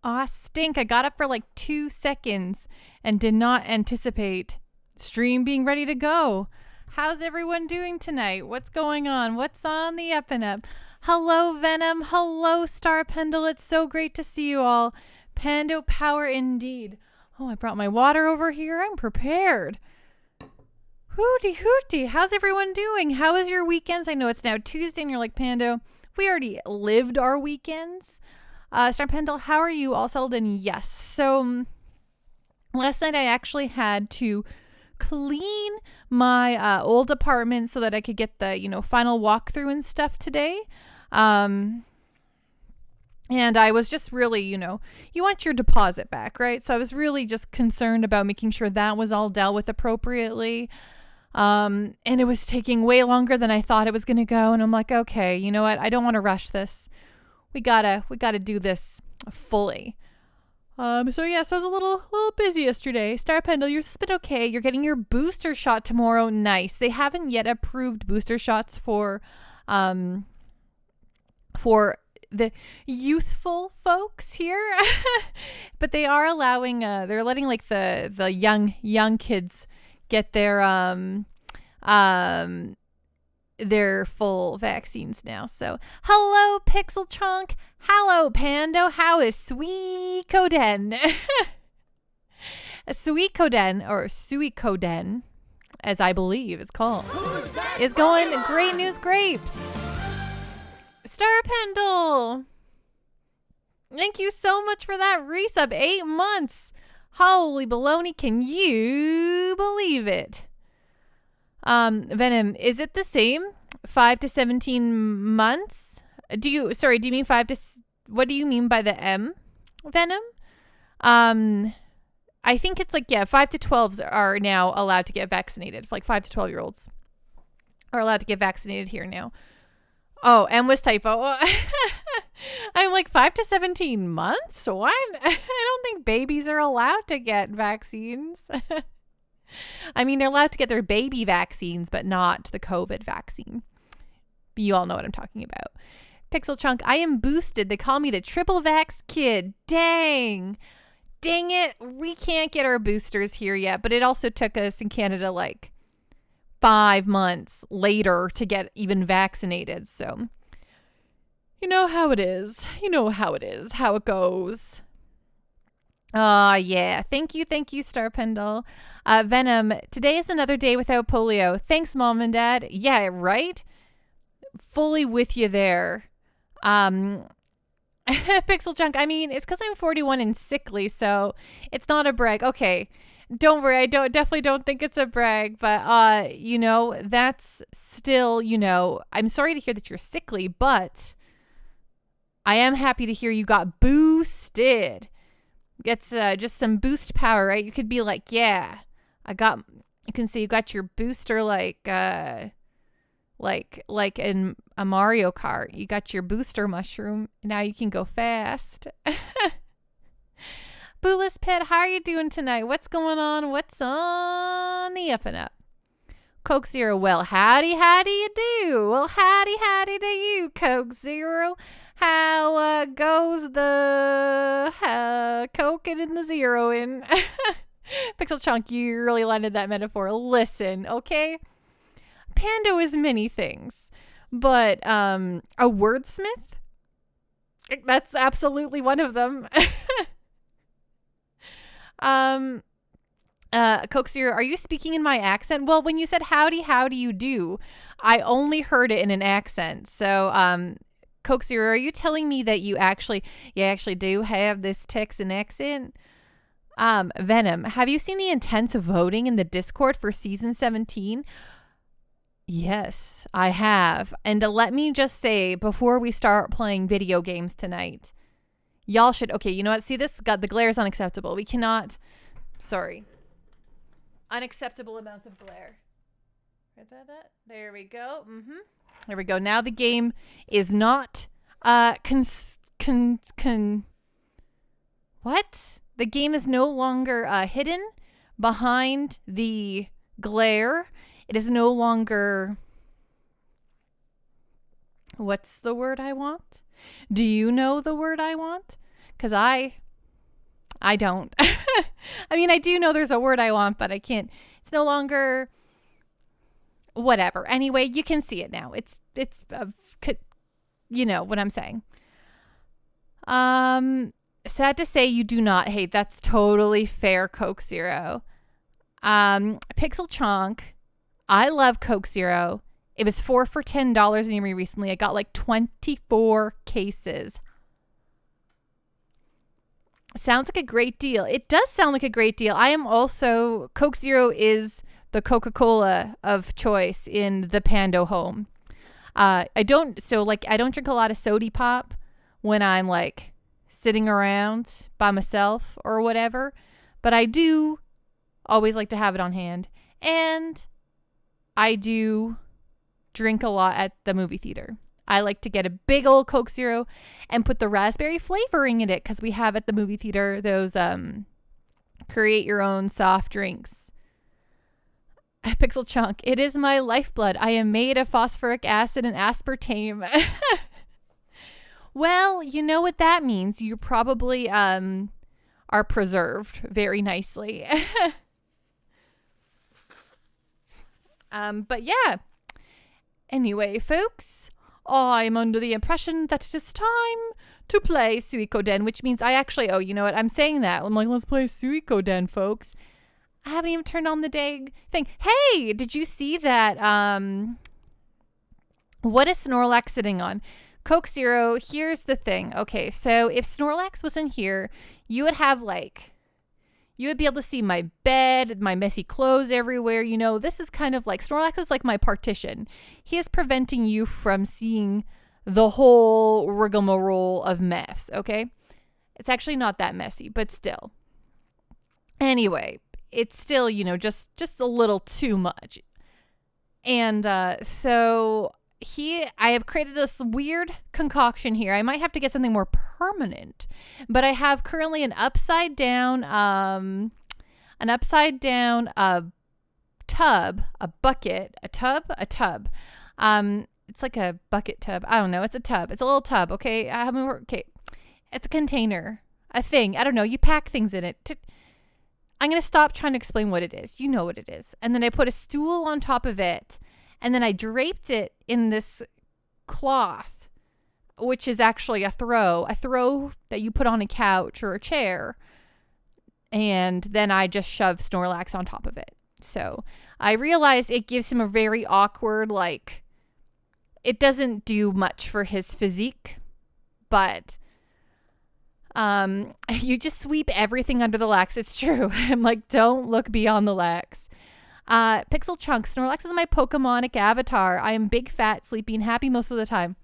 Aw, stink. I got up for like 2 seconds and did not anticipate stream being ready to go. How's everyone doing tonight? What's going on? What's on the up and up? Hello, Venom. Hello, Star Pendle. It's so great to see you all. Pando power indeed. Oh, I brought my water over here. I'm prepared. Hooty hooty. How's everyone doing? How was your weekends? I know it's now Tuesday and you're like, Pando, we already lived our weekends. Star Pendle, how are you? All settled in? Yes. So last night I actually had to clean my old apartment so that I could get the, final walkthrough and stuff today. And I was just really, you want your deposit back, right? So I was really just concerned about making sure that was all dealt with appropriately. And it was taking way longer than I thought it was going to go. And I'm like, okay, you know what? I don't want to rush this. We gotta do this fully. So I was a little busy yesterday. Star Pendle, yours has been okay. You're getting your booster shot tomorrow. Nice. They haven't yet approved booster shots for the youthful folks here, but they are allowing. They're letting like the young kids get their full vaccines now. So hello, Pixel Chunk. Hello, Pando. How is Suikoden? Suikoden, as I believe it's called, is going great news grapes. Star Pendle, thank you so much for that resub. 8 months. Holy baloney, can you believe it? Venom, is it the same? 5 to 17 months? Do you mean 5 to, what do you mean by the M, Venom? I think it's 5 to 12s are now allowed to get vaccinated. Like 5 to 12-year-olds are allowed to get vaccinated here now. Oh, M was typo. I'm like 5 to 17 months? What? I don't think babies are allowed to get vaccines. I mean, they're allowed to get their baby vaccines, but not the COVID vaccine. You all know what I'm talking about. Pixel Chunk, I am boosted. They call me the triple vax kid. Dang it. We can't get our boosters here yet, but it also took us in Canada 5 months later to get even vaccinated. So you know how it is. How it goes. Yeah. Thank you, Star Pendle. Venom, today is another day without polio. Thanks, Mom and Dad. Yeah, right? Fully with you there. Pixel Chunk, I mean, it's because I'm 41 and sickly, so it's not a brag. Okay, don't worry. I definitely don't think it's a brag, but, that's still, I'm sorry to hear that you're sickly, but I am happy to hear you got boosted. It's just some boost power, right? You could be like, yeah, you can say you got your booster like in a Mario Kart. You got your booster mushroom. Now you can go fast. Bootless Pet, how are you doing tonight? What's going on? What's on the up and up? Coke Zero, well, howdy you do? Well, howdy to you, Coke Zero. How goes the coking and the zeroing? Pixel Chunk, you really landed that metaphor. Listen, okay? Pando is many things, but a wordsmith? That's absolutely one of them. Coke Zero, are you speaking in my accent? Well, when you said howdy you do, I only heard it in an accent. So, Coke Zero, are you telling me that you actually do have this Texan accent? Venom, have you seen the intense voting in the Discord for season 17? Yes, I have. And let me just say, before we start playing video games tonight, y'all should, okay, you know what? See, the glare is unacceptable. We cannot, unacceptable amount of glare. There we go. There we go. Now the game is not, what? The game is no longer hidden behind the glare. It is no longer, what's the word I want? Do you know the word I want? Because I I don't. I mean, I do know there's a word I want, but I can't. It's no longer whatever. Anyway, you can see it now. You know what I'm saying. Sad to say you do not hate. That's totally fair, Coke Zero. Pixel Chonk. I love Coke Zero. It was 4 for $10 near me recently. I got like 24 cases. Sounds like a great deal. It does sound like a great deal. I am also, Coke Zero is the Coca-Cola of choice in the Pando home. I don't drink a lot of sody pop when I'm like sitting around by myself or whatever, but I do always like to have it on hand. And I do drink a lot at the movie theater. I like to get a big old Coke Zero and put the raspberry flavoring in it because we have at the movie theater those create your own soft drinks. Pixel Chunk, it is my lifeblood. I am made of phosphoric acid and aspartame. Well, you know what that means. You probably are preserved very nicely. But yeah. Anyway, folks, I'm under the impression that it is time to play Suikoden, which means you know what? I'm saying that. I'm like, let's play Suikoden, folks. I haven't even turned on the dang thing. Hey, did you see that? What is Snorlax sitting on? Coke Zero, here's the thing. Okay, so if Snorlax wasn't here, you would be able to see my bed, my messy clothes everywhere. You know, this is kind of like, Snorlax is like my partition. He is preventing you from seeing the whole rigmarole of mess, okay? It's actually not that messy, but still. Anyway, it's still, you know, just a little too much. And so I have created this weird concoction here. I might have to get something more permanent, but I have currently an upside down tub, a bucket, a tub. It's like a bucket tub. I don't know. It's a tub. It's a little tub. Okay. Okay. It's a container, a thing. I don't know. You pack things in it. I'm going to stop trying to explain what it is. You know what it is. And then I put a stool on top of it. And then I draped it in this cloth, which is actually a throw that you put on a couch or a chair. And then I just shove Snorlax on top of it. So I realize it gives him a very awkward, like, it doesn't do much for his physique, but you just sweep everything under the lax. It's true. I'm like, don't look beyond the lax. Pixel Chunk, Snorlax is my Pokemonic avatar. I am big, fat, sleepy, and happy most of the time.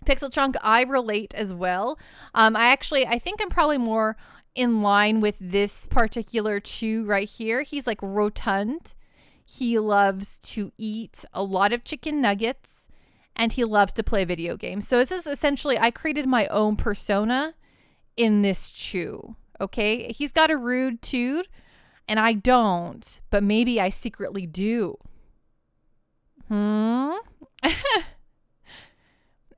Pixel Chunk, I relate as well. I think I'm probably more in line with this particular chew right here. He's like rotund. He loves to eat a lot of chicken nuggets, and he loves to play video games. So this is essentially, I created my own persona in this chew. Okay, he's got a rude toot. And I don't, but maybe I secretly do.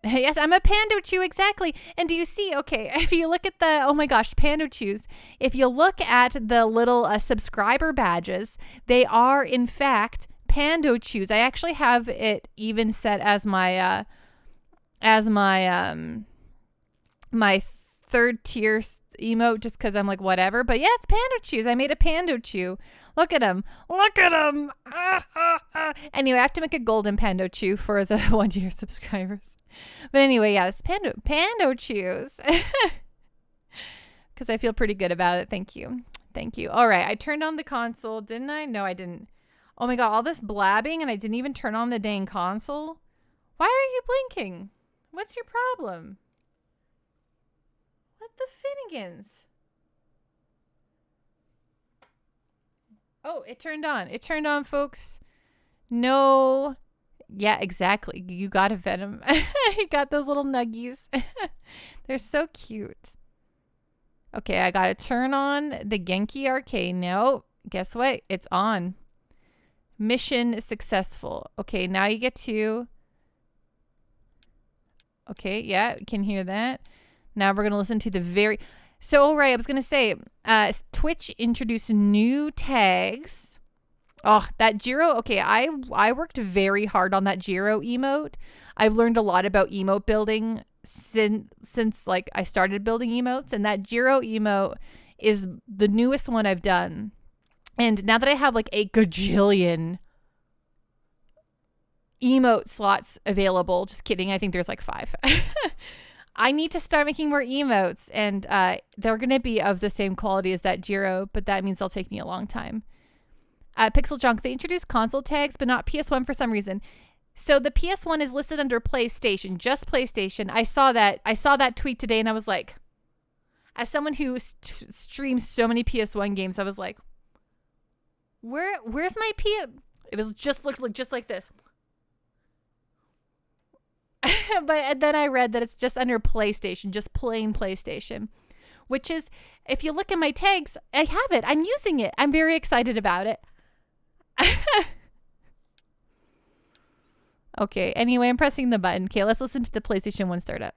Yes, I'm a Pandochew, exactly. And do you see, okay, if you look at oh my gosh, Pandochews, if you look at the little subscriber badges, they are in fact Pandochews. I actually have it even set as my my third tier emote, just because I'm like, whatever. But yeah, it's Pandochews. I made a Pandochew. Look at him. Anyway, I have to make a golden Pandochew for the 1 year subscribers. But anyway, yeah, it's Pandochews. Because I feel pretty good about it. Thank you. All right, I turned on the console, didn't I? No, I didn't. Oh my god, all this blabbing and I didn't even turn on the dang console. Why are you blinking? What's your problem? What the Finnegans? Oh, it turned on. It turned on, folks. No. Yeah, exactly. You got a Venom. You got those little nuggies. They're so cute. Okay, I got to turn on the Genki Arcade. No, guess what? It's on. Mission successful. Okay, now you get to... Okay, yeah, you can hear that. Now we're going to listen to the very... So, right, I was going to say, Twitch introduced new tags. Oh, that Jiro. Okay, I worked very hard on that Jiro emote. I've learned a lot about emote building since like I started building emotes, and that Jiro emote is the newest one I've done. And now that I have like a gajillion emote slots available, just kidding, I think there's like 5. I need to start making more emotes, and they're going to be of the same quality as that Jiro, but that means they'll take me a long time. Pixel Junk, they introduced console tags, but not PS1 for some reason. So the PS1 is listed under PlayStation, just PlayStation. I saw that tweet today, and I was like, as someone who streams so many PS1 games, I was like, where's my PS? It was just like this. But then I read that it's just under PlayStation, just plain PlayStation, which is, if you look at my tags, I have it. I'm using it. I'm very excited about it. Okay, anyway, I'm pressing the button. Okay, let's listen to the PlayStation 1 startup.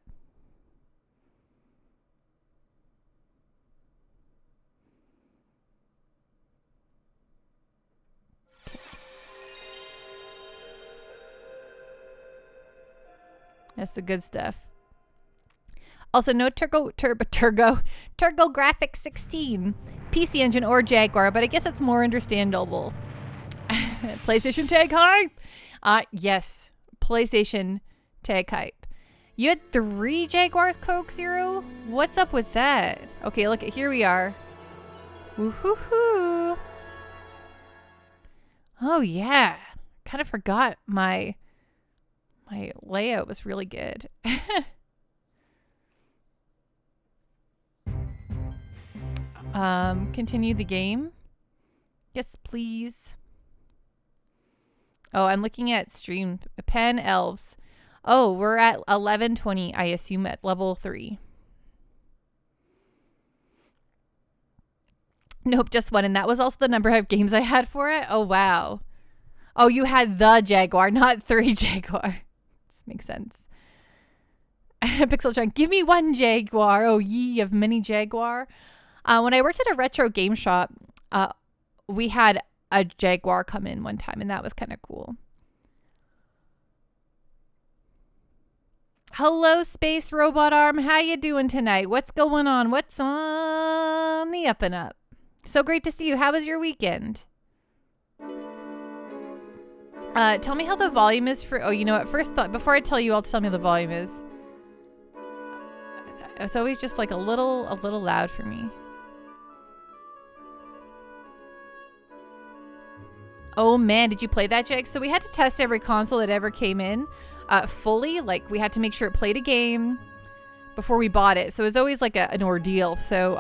That's the good stuff. Also, no TurboGrafx 16 PC Engine or Jaguar, but I guess it's more understandable. PlayStation tag hype. Yes, PlayStation tag hype. You had 3 Jaguars, Coke Zero? What's up with that? Okay, look, here we are. Woohoo! Oh yeah, kind of forgot my layout was really good. Continue the game. Yes, please. Oh, I'm looking at stream pen elves. Oh, we're at 1120, I assume, at level 3. Nope, just 1, and that was also the number of games I had for it. Oh wow. Oh, you had the Jaguar, not 3 Jaguar. Makes sense. Pixel Chunk, give me 1 Jaguar. Oh, ye of many Jaguar. When I worked at a retro game shop, we had a Jaguar come in one time, and that was kind of cool. Hello, Space Robot Arm. How you doing tonight? What's going on? What's on the up and up? So great to see you. How was your weekend? Tell me how the volume is for... Oh, you know what? First thought, before I tell you, I'll tell me how the volume is. It's always just like a little loud for me. Oh man, did you play that, Jag? So we had to test every console that ever came in fully. Like, we had to make sure it played a game before we bought it. So it was always like an ordeal. So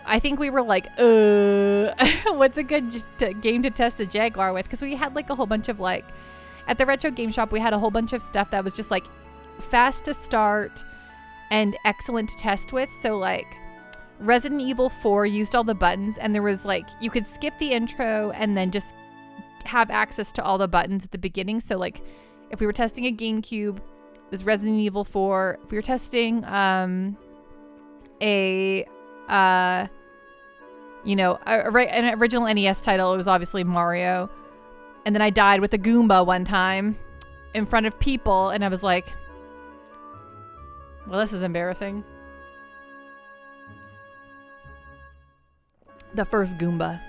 I think we were like, what's a good game to test a Jaguar with? Because we had like a whole bunch of like, at the retro game shop, we had a whole bunch of stuff that was just like fast to start and excellent to test with. So like Resident Evil 4 used all the buttons, and there was like, you could skip the intro and then just have access to all the buttons at the beginning. So like if we were testing a GameCube, it was Resident Evil 4. If we were testing an original NES title, it was obviously Mario. And then I died with a Goomba one time in front of people, and I was like, well, this is embarrassing. The first Goomba.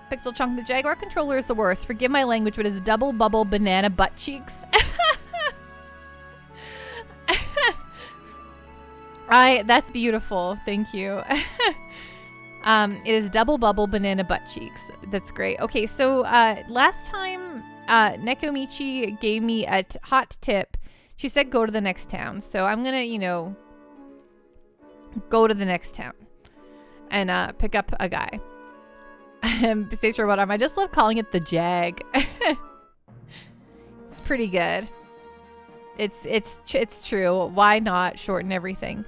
Pixel Chunk, the Jaguar controller is the worst. Forgive my language, but it's double bubble banana butt cheeks. That's beautiful. Thank you. It is double bubble banana butt cheeks. That's great. Okay, so last time Nekomichi gave me a hot tip. She said go to the next town. So I'm going to, go to the next town and pick up a guy. Space Robot Arm. I just love calling it the Jag. It's pretty good. It's true. Why not shorten everything?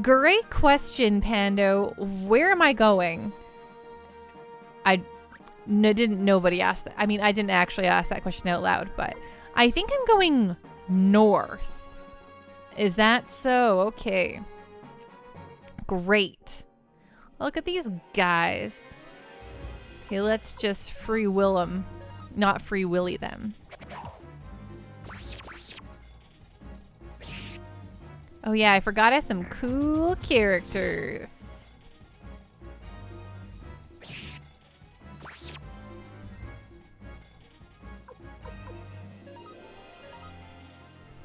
Great question, Pando. Where am I going? Nobody asked that. I mean, I didn't actually ask that question out loud, but I think I'm going north. Is that so? Okay. Great. Look at these guys. Okay, let's just free will them. Not free willy them. Oh yeah, I forgot I have some cool characters.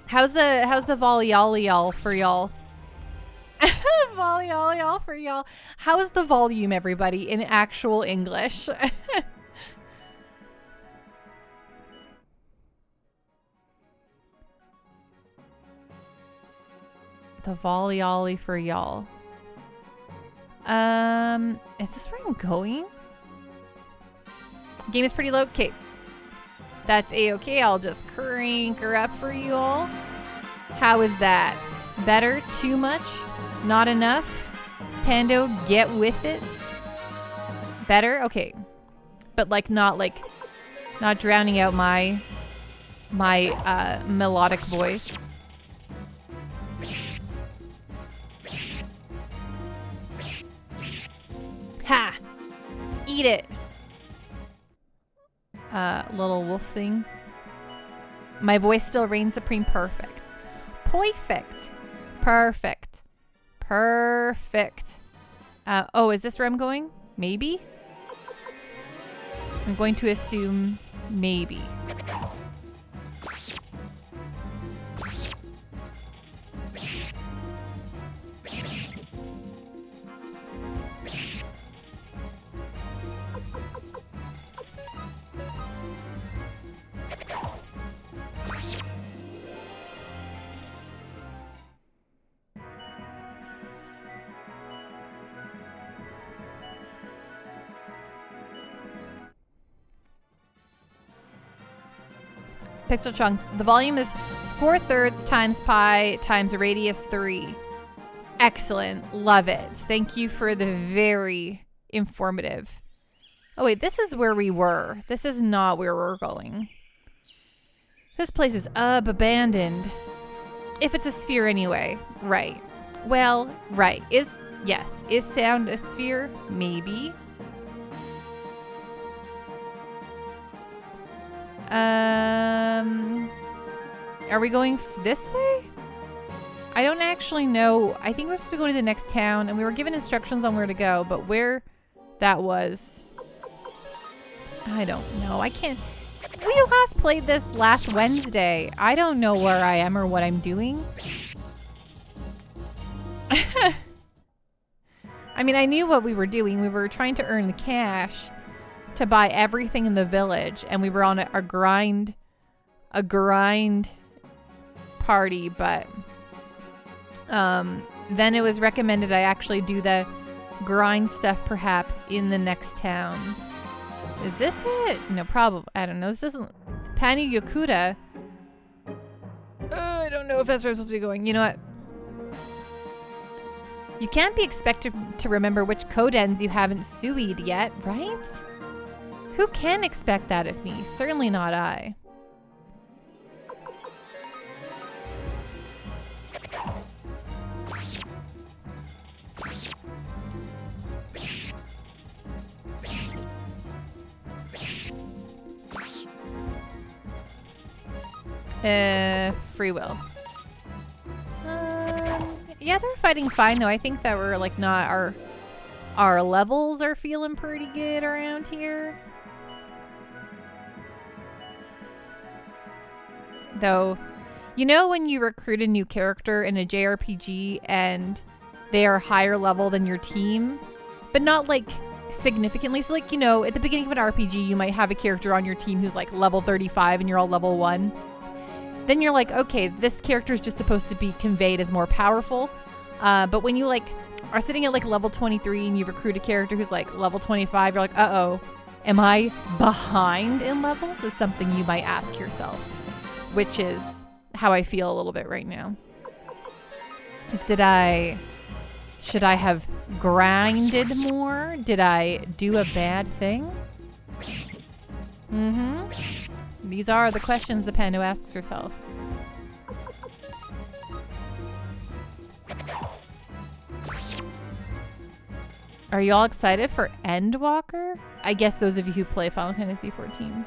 How's the volley-all for y'all? Volley-all for y'all. How's the volume, everybody, in actual English? The volley-ollie for y'all. Is this where I'm going? Game is pretty low. Okay. That's a-okay. I'll just crank her up for you all. How is that? Better? Too much? Not enough? Pando, get with it. Better? Okay. But not drowning out my melodic voice. Ha! Eat it. Little wolf thing. My voice still reigns supreme. Perfect. Perfect. Perfect. Perfect. Oh, is this where I'm going? Maybe? I'm going to assume maybe. Pixel chunk. The volume is 4/3 times pi times radius 3. Excellent. Love it. Thank you for the very informative. Oh wait, this is where we were. This is not where we're going. This place is abandoned. If it's a sphere anyway. Right. Well, right. Yes. Is sound a sphere? Maybe. Are we going this way? I don't actually know. I think we're supposed to go to the next town, and we were given instructions on where to go, but where that was, I don't know. I can't. We last played this last Wednesday. I don't know where I am or what I'm doing. I mean, I knew what we were doing. We were trying to earn the cash to buy everything in the village, and we were on a grind party, but then it was recommended I actually do the grind stuff perhaps in the next town. Is this it? No, probably. I don't know. This isn't Pani Yokuda. I don't know if that's where I'm supposed to be going. You know what? You can't be expected to remember which codens you haven't suied yet, right? Who can expect that of me? Certainly not I. Free will. Yeah, they're fighting fine though. I think that we're like not our levels are feeling pretty good around here. Though, you know when you recruit a new character in a JRPG and they are higher level than your team, but not like significantly. So like, you know, at the beginning of an RPG, you might have a character on your team who's like level 35 and you're all level 1. Then you're like, okay, this character is just supposed to be conveyed as more powerful. But when you like are sitting at like level 23 and you recruit a character who's like level 25, you're like, uh-oh, am I behind in levels? Is something you might ask yourself, which is how I feel a little bit right now. Like, should I have grinded more? Did I do a bad thing? These are the questions the Pando asks herself. Are you all excited for Endwalker? I guess those of you who play Final Fantasy XIV.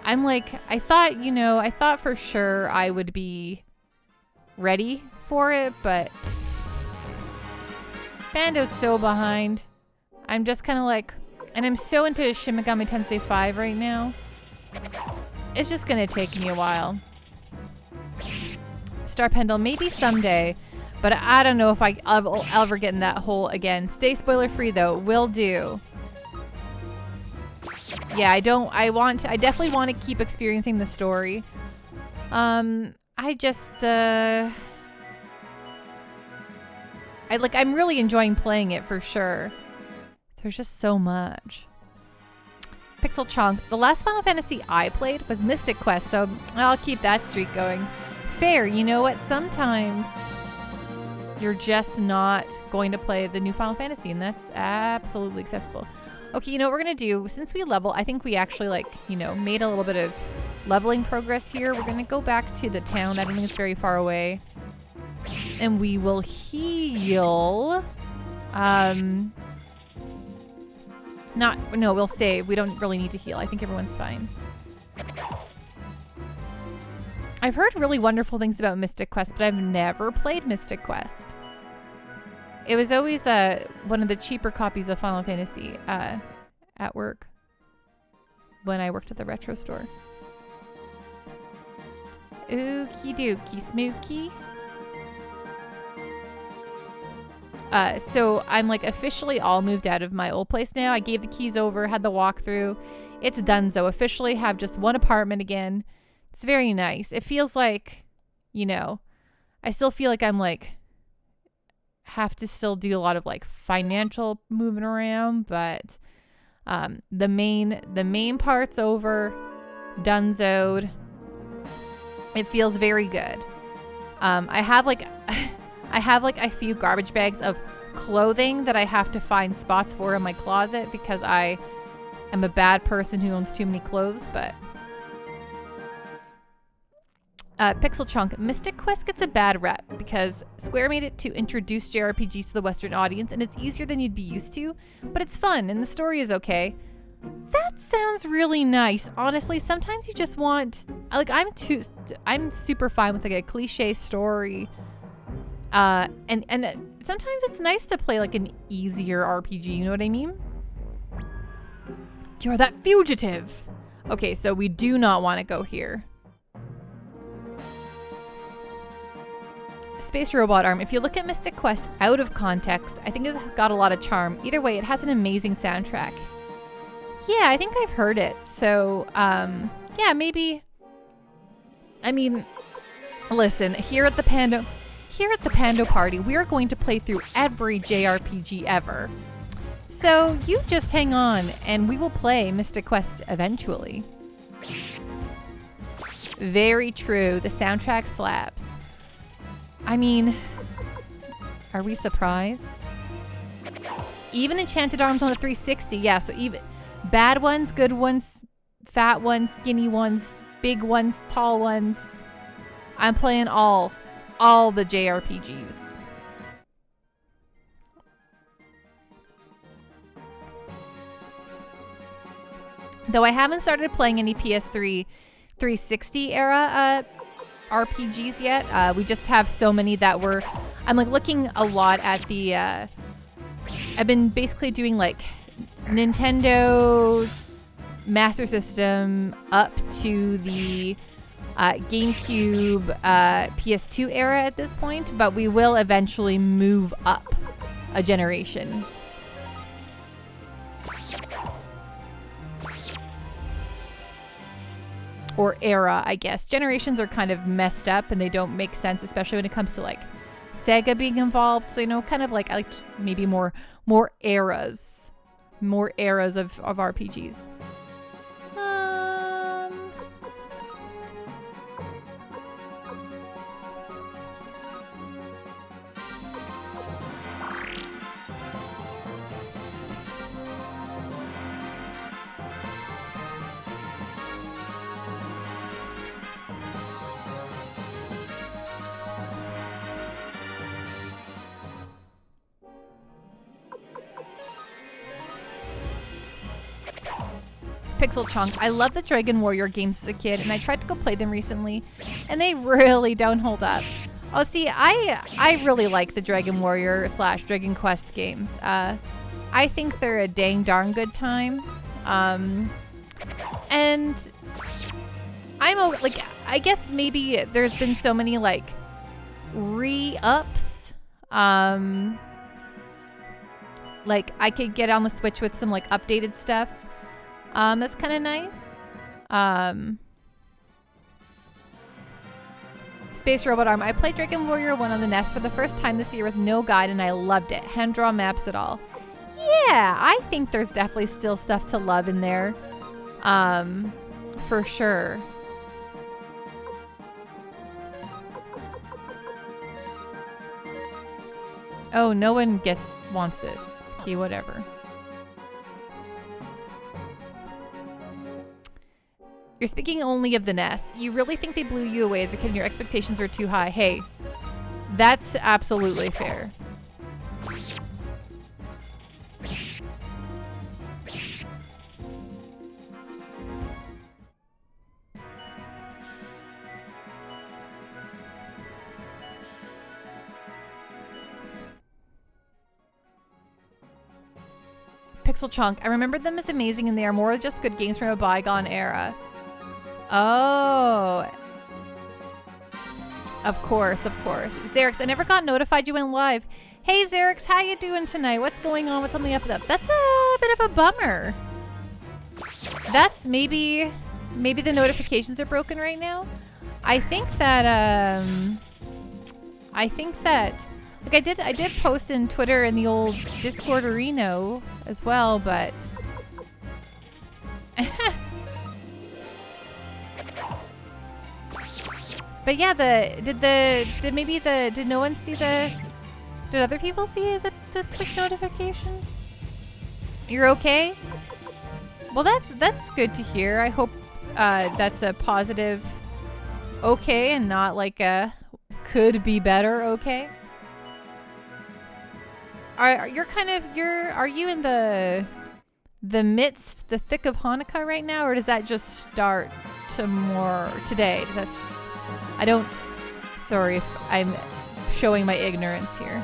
I'm like, I thought for sure I would be ready for it, but Bando's so behind. I'm just kind of like, and I'm so into Shin Megami Tensei 5 right now. It's just gonna take me a while. Star Pendle, maybe someday, but I don't know if I'll ever get in that hole again. Stay spoiler free though, will do. Yeah, I definitely want to keep experiencing the story. I'm really enjoying playing it for sure. There's just so much. Pixel Chonk, the last Final Fantasy I played was Mystic Quest, so I'll keep that streak going. Fair, you know what? Sometimes you're just not going to play the new Final Fantasy, and that's absolutely acceptable. Okay, you know what we're gonna do? Since we level, I think we actually made a little bit of leveling progress here. We're gonna go back to the town. I don't think it's very far away. And we will heal. We'll save. We don't really need to heal. I think everyone's fine. I've heard really wonderful things about Mystic Quest, but I've never played Mystic Quest. It was always one of the cheaper copies of Final Fantasy at work when I worked at the retro store. Okie dokie, smooky. So I'm like officially all moved out of my old place now. I gave the keys over, had the walkthrough. It's donezo. Officially have just one apartment again. It's very nice. It feels like, I still feel like I'm like have to still do a lot of like financial moving around, but the main part's over, donezoed. It feels very good. I have like a few garbage bags of clothing that I have to find spots for in my closet because I am a bad person who owns too many clothes, but Pixel Chunk, Mystic Quest gets a bad rep because Square made it to introduce JRPGs to the Western audience, and it's easier than you'd be used to, but it's fun and the story is okay. That sounds really nice. Honestly, sometimes you just want, like, I'm super fine with like a cliche story. And sometimes it's nice to play like an easier RPG, you know what I mean? You're that fugitive. Okay, so we do not want to go here. Space Robot Arm. If you look at Mystic Quest out of context, I think it's got a lot of charm. Either way, it has an amazing soundtrack. Yeah, I think I've heard it. So, yeah, maybe. I mean, listen, here at the Pando Party, we are going to play through every JRPG ever. So you just hang on and we will play Mystic Quest eventually. Very true. The soundtrack slaps. I mean, are we surprised? Even Enchanted Arms on the 360. Yeah, so even bad ones, good ones, fat ones, skinny ones, big ones, tall ones. I'm playing all the JRPGs. Though I haven't started playing any PS3 360 era RPGs yet. We just have so many that I'm like looking a lot at the I've been basically doing like Nintendo Master System up to the GameCube PS2 era at this point, but we will eventually move up a generation. Or era, I guess. Generations are kind of messed up and they don't make sense, especially when it comes to like Sega being involved. So, kind of like I like maybe more eras of RPGs. Pixel Chunk. I love the Dragon Warrior games as a kid, and I tried to go play them recently, and they really don't hold up. Oh, see, I really like the Dragon Warrior / Dragon Quest games. I think they're a dang darn good time. And I guess maybe there's been so many like re-ups. Like I could get on the Switch with some like updated stuff. That's kind of nice. Space Robot Arm. I played Dragon Warrior 1 on the NES for the first time this year with no guide, and I loved it. Hand draw maps at all. Yeah, I think there's definitely still stuff to love in there. For sure. Oh, no one wants this. Okay, whatever. You're speaking only of the NES. You really think they blew you away as a kid and your expectations were too high. Hey, that's absolutely fair. Pixel Chunk. I remember them as amazing, and they are more just good games from a bygone era. Oh. Of course, of course. Xerix, I never got notified you went live. Hey Xerix, how you doing tonight? What's going on? What's on the up and up? That's a bit of a bummer. That's maybe the notifications are broken right now. I think that like I did post in Twitter and the old Discord arena as well, but but yeah, did no one see did other people see the Twitch notification? You're okay? Well, that's good to hear. I hope that's a positive okay and not like a could be better okay. Are you in the thick of Hanukkah right now, or does that just start today? Sorry if I'm showing my ignorance here.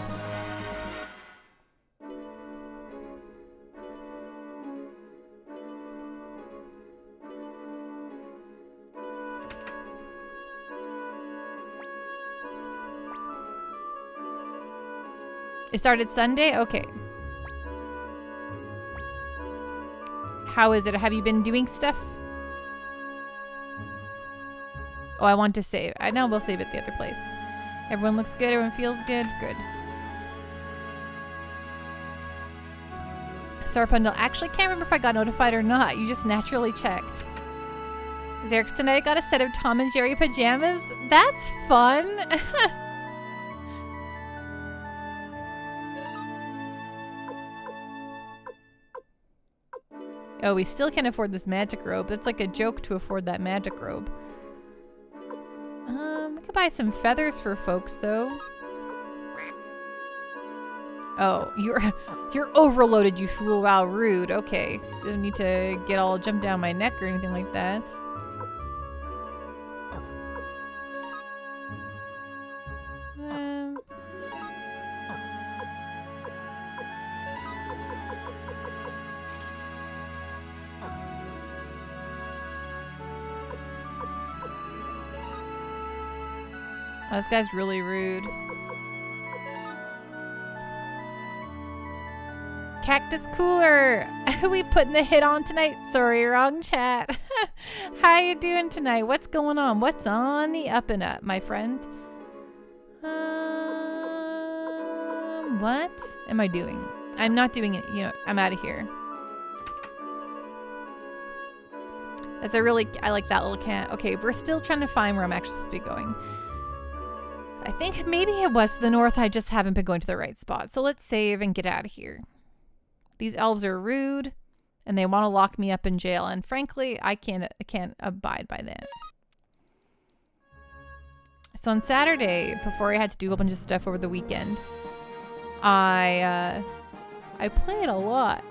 It started Sunday? Okay. How is it? Have you been doing stuff? Oh, I want to save. I know we'll save it the other place. Everyone looks good. Everyone feels good. Good. Star Bundle. Actually, can't remember if I got notified or not. You just naturally checked. Xerix, tonight I got a set of Tom and Jerry pajamas. That's fun. Oh, we still can't afford this magic robe. That's like a joke to afford that magic robe. We could buy some feathers for folks, though. Oh, you're overloaded, you fool. Wow, rude. Okay. Don't need to get all jumped down my neck or anything like that. Oh, this guy's really rude. Cactus Cooler! Who we putting the hit on tonight? Sorry, wrong chat. How you doing tonight? What's going on? What's on the up and up, my friend? What am I doing? I'm not doing it. You know, I'm out of here. I like that little cat. Okay, we're still trying to find where I'm actually supposed to be going. I think maybe it was the north. I just haven't been going to the right spot. So let's save and get out of here. These elves are rude and they want to lock me up in jail. And frankly, I can't abide by that. So on Saturday, before I had to do a bunch of stuff over the weekend, I played a lot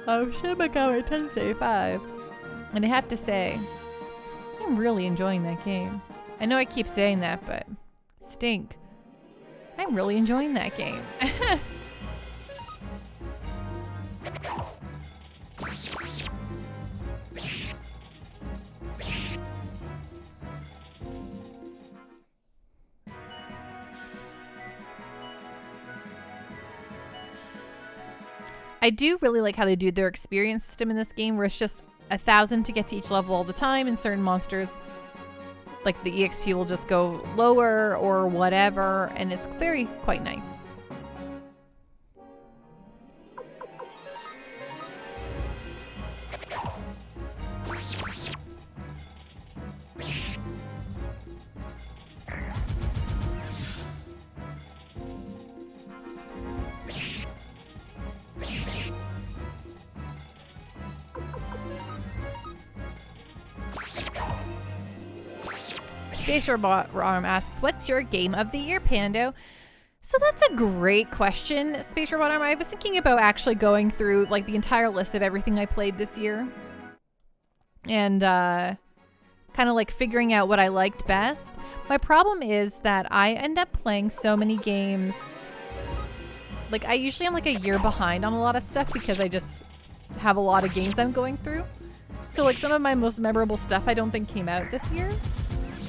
of Shin Megami Tensei 5. And I have to say, I'm really enjoying that game. I know I keep saying that, but stink. I'm really enjoying that game. I do really like how they do their experience system in this game, where it's just 1,000 to get to each level all the time, and certain monsters, like the EXP, will just go lower or whatever, and it's quite nice. Space Robot Arm asks, what's your game of the year, Pando? So that's a great question, Space Robot Arm. I was thinking about actually going through like the entire list of everything I played this year and kind of like figuring out what I liked best. My problem is that I end up playing so many games. Like I usually am like a year behind on a lot of stuff because I just have a lot of games I'm going through. So like some of my most memorable stuff I don't think came out this year.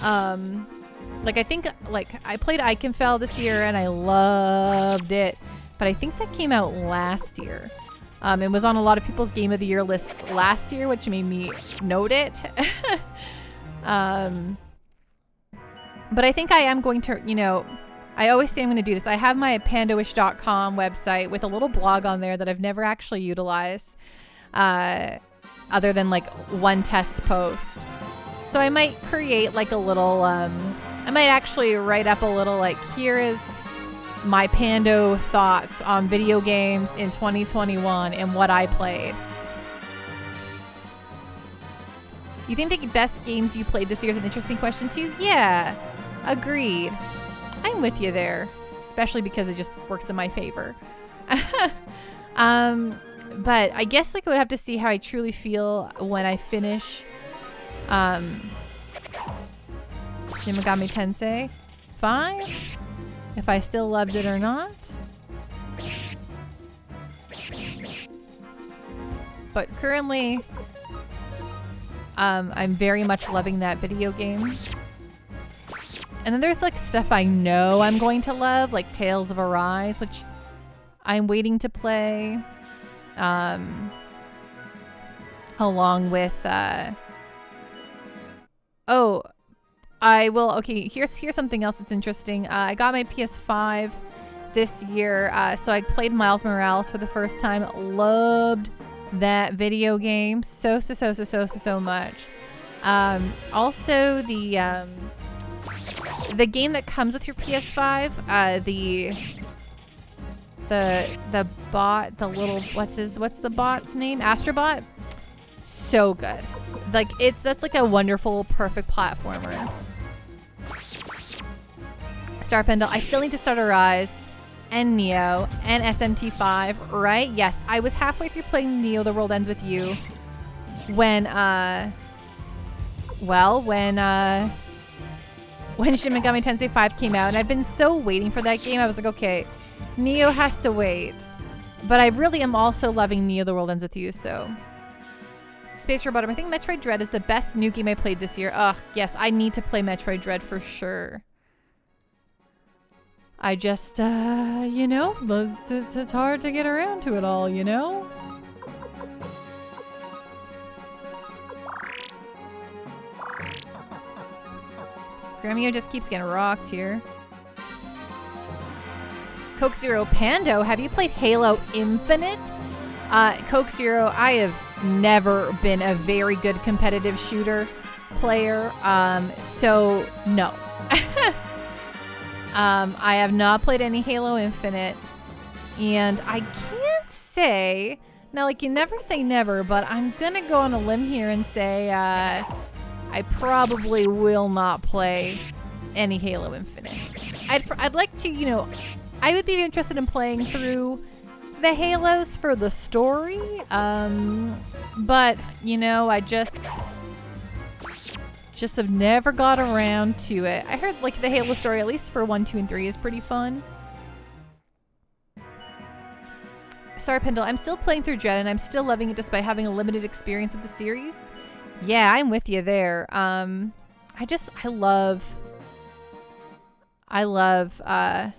Like I think like I played Ikenfell this year and I loved it, but I think that came out last year. It was on a lot of people's game of the year lists last year, which made me note it. But I think I am going to, you know, I always say I'm going to do this. I have my pandoish.com website with a little blog on there that I've never actually utilized, other than like one test post. So I might create like a little, I might actually write up a little like, here is my Pando thoughts on video games in 2021 and what I played. You think the best games you played this year is an interesting question too? Yeah, agreed. I'm with you there, especially because it just works in my favor. But I guess like I would have to see how I truly feel when I finish Shin Megami Tensei 5, if I still loved it or not. But currently, I'm very much loving that video game. And then there's like stuff I know I'm going to love, like Tales of Arise, which I'm waiting to play. Along with okay, here's something else that's interesting. I got my PS5 this year, so I played Miles Morales for the first time. Loved that video game so much. Also the game that comes with your PS5, the bot, the little what's the bot's name? Astrobot. So good. Like that's like a wonderful, perfect platformer. Star Pendle. I still need to start Arise and Neo and SMT5, right? Yes, I was halfway through playing Neo: The World Ends With You when Shin Megami Tensei 5 came out, and I've been so waiting for that game. I was like, okay, Neo has to wait. But I really am also loving Neo: The World Ends With You, so. Space Robot, I think Metroid Dread is the best new game I played this year. Ugh, yes, I need to play Metroid Dread for sure. I just, you know, it's hard to get around to it all, you know? Gramio just keeps getting rocked here. Coke Zero Pando, have you played Halo Infinite? Coke Zero, I have never been a very good competitive shooter player, so no. I have not played any Halo Infinite, and I can't say, now like you never say never, but I'm gonna go on a limb here and say I probably will not play any Halo Infinite. I'd like to, you know, I would be interested in playing through the Halos for the story, but you know, I just have never got around to it. I heard like the Halo story, at least for 1, 2, and 3, is pretty fun. Sorry, Pendle, I'm still playing through Dread and I'm still loving it despite having a limited experience with the series. Yeah, I'm with you there. I love that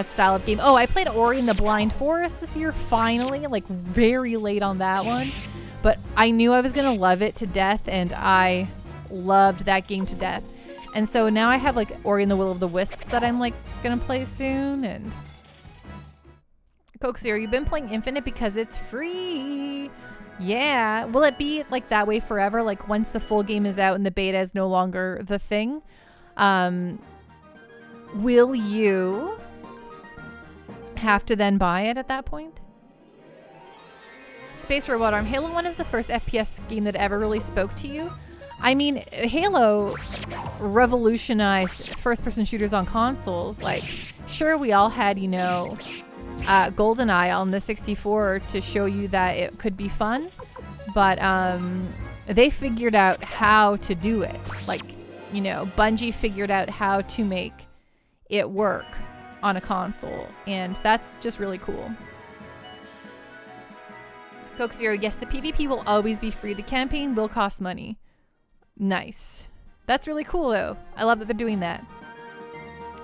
style of game. Oh, I played Ori and the Blind Forest this year, finally, like very late on that one. But I knew I was going to love it to death, and I loved that game to death. And so now I have like Ori and the Will of the Wisps that I'm like going to play soon. And Coke Zero, you've been playing Infinite because it's free. Yeah. Will it be like that way forever? Like once the full game is out and the beta is no longer the thing? Will you have to then buy it at that point? Space Robot Arm, Halo 1 is the first FPS game that ever really spoke to you. I mean, Halo revolutionized first-person shooters on consoles. Like, sure, we all had, you know, GoldenEye on the 64 to show you that it could be fun, but they figured out how to do it. Like, you know, Bungie figured out how to make it work on a console, and that's just really cool. Coke Zero, yes, the PvP will always be free. The campaign will cost money. Nice. That's really cool, though. I love that they're doing that.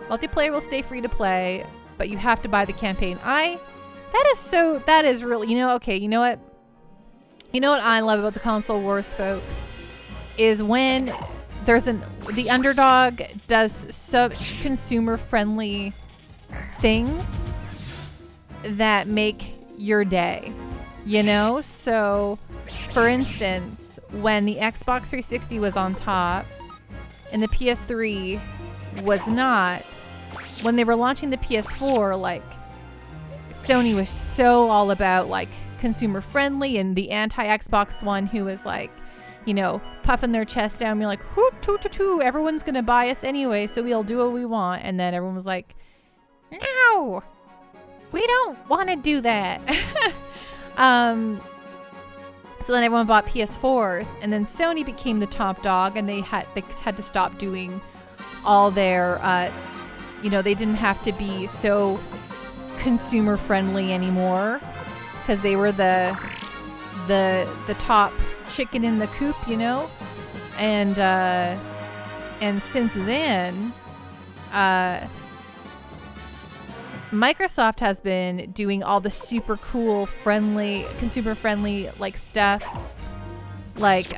Multiplayer will stay free to play, but you have to buy the campaign. That is really, you know, okay, you know what? You know what I love about the console wars, folks, is when the underdog does such consumer-friendly things that make your day, you know? So, for instance, when the Xbox 360 was on top and the PS3 was not, when they were launching the PS4, like, Sony was so all about, like, consumer-friendly, and the anti-Xbox one who was, like, you know, puffing their chest down, being like, hoot, toot, toot, toot, everyone's gonna buy us anyway, so we'll do what we want. And then everyone was like, no, we don't want to do that. So then everyone bought PS4s, and then Sony became the top dog, and they had to stop doing all their, you know, they didn't have to be so consumer friendly anymore because they were the top chicken in the coop, you know, and since then, Microsoft has been doing all the super cool, friendly, consumer-friendly like stuff, like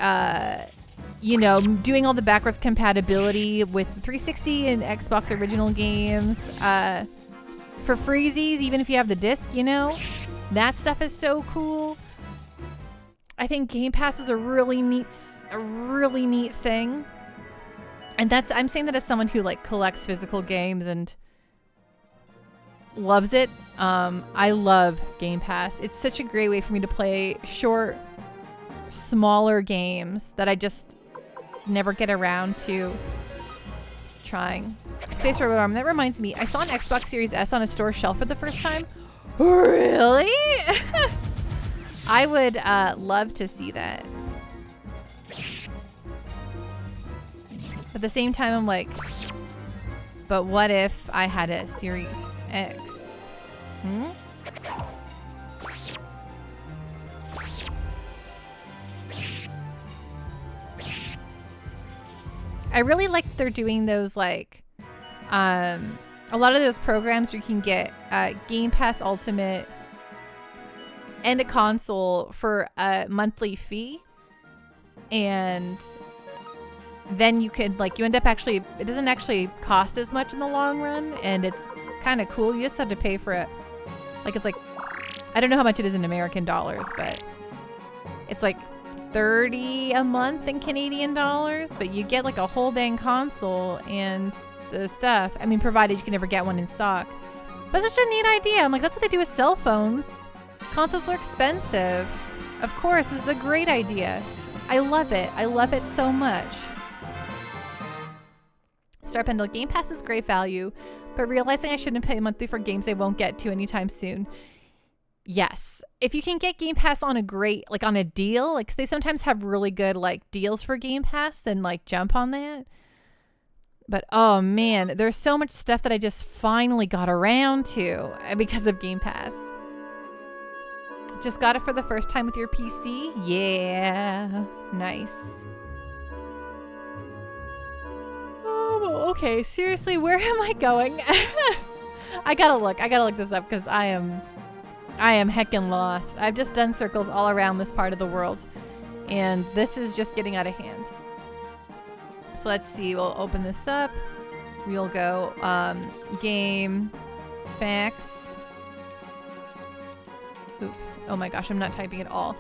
you know, doing all the backwards compatibility with 360 and Xbox original games for freezies, even if you have the disc, you know, that stuff is so cool. I think Game Pass is a really neat thing, and I'm saying that as someone who like collects physical games and loves it. I love Game Pass. It's such a great way for me to play short, smaller games that I just never get around to trying. Space Robot Arm, that reminds me, I saw an Xbox Series S on a store shelf for the first time. Really? I would love to see that. At the same time, I'm like, but what if I had a Series X? I really like they're doing those, like, a lot of those programs where you can get Game Pass Ultimate and a console for a monthly fee, and then you could, like, you end up actually, it doesn't actually cost as much in the long run, and it's kind of cool. You just have to pay for it. Like, it's like, I don't know how much it is in American dollars, but it's like $30 a month in Canadian dollars, but you get like a whole dang console and the stuff. I mean, provided you can never get one in stock. But it's such a neat idea. I'm like, that's what they do with cell phones. Consoles are expensive. Of course, this is a great idea. I love it. I love it so much. Star Pendle, Game Pass is great value, but realizing I shouldn't pay monthly for games I won't get to anytime soon. Yes. If you can get Game Pass on on a deal, like they sometimes have really good like deals for Game Pass, then like jump on that. But oh man, there's so much stuff that I just finally got around to because of Game Pass. Just got it for the first time with your PC? Yeah. Nice. Oh, okay. Seriously, where am I going? I gotta look this up because I am heckin' lost. I've just done circles all around this part of the world, and this is just getting out of hand. So let's see. We'll open this up. We'll go game facts. Oops. Oh my gosh, I'm not typing at all.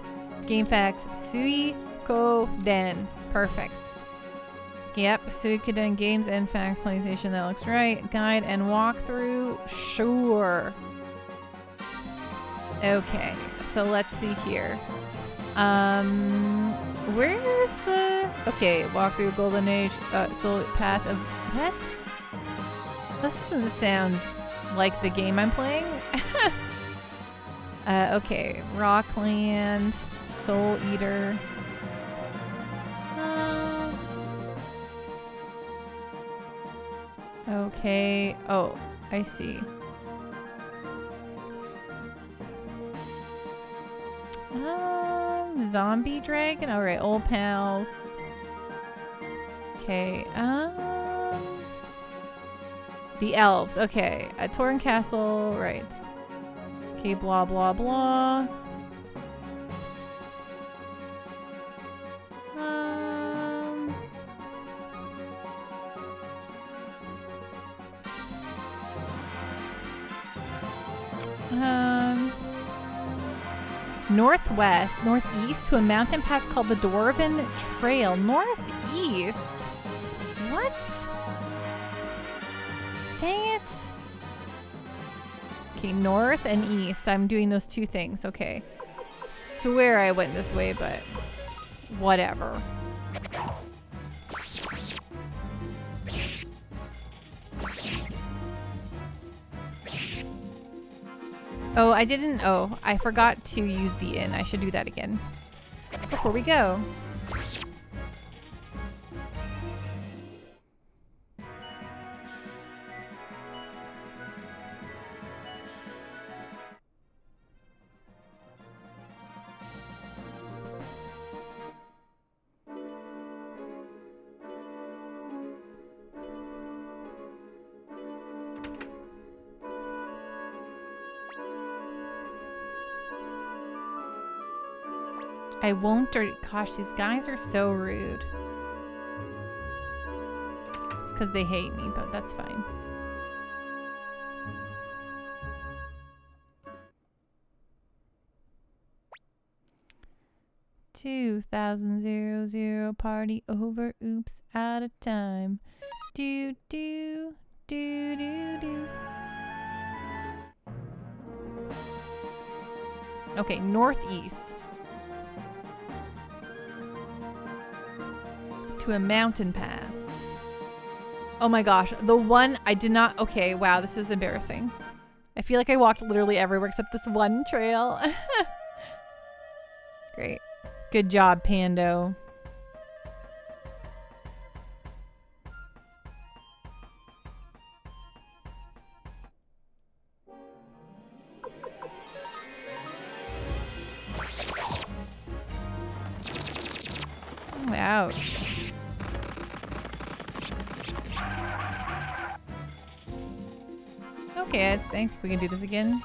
Game facts. Suikoden. Perfect. Yep. Suikoden games and facts. PlayStation. That looks right. Guide and walkthrough. Sure. Okay. So let's see here. Where's the... Okay. Walkthrough Golden Age. Soul Path of... What? This doesn't sound like the game I'm playing. Okay, Rockland, Soul Eater. Okay. Oh, I see. Zombie Dragon. All right, old pals. Okay. The elves. Okay, Torn Castle. Right. Okay, blah, blah, blah. Northeast to a mountain pass called the Dwarven Trail. Northeast? What? Dang it. Okay, north and east. I'm doing those two things. Okay. Swear I went this way, but whatever. Oh, I didn't. Oh, I forgot to use the inn. I should do that again before we go. I won't gosh, these guys are so rude. It's because they hate me, but that's fine. $2,000 party over. Oops, out of time. Do do do do do. Okay, northeast. To a mountain pass. Oh my gosh, the one I did not. Okay, wow, this is embarrassing. I feel like I walked literally everywhere except this one trail. Great. Good job, Pando. Oh, ouch. Okay, I think we can do this again.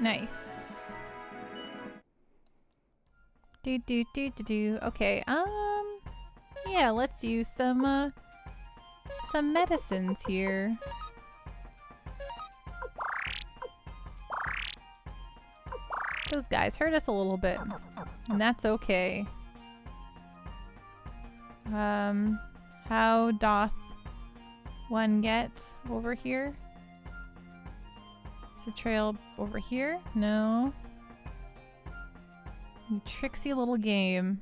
Nice. Do. Okay, yeah, let's use some medicines here. those guys hurt us a little bit. And that's okay. How doth one get over here? Is the trail over here? No. You tricksy little game.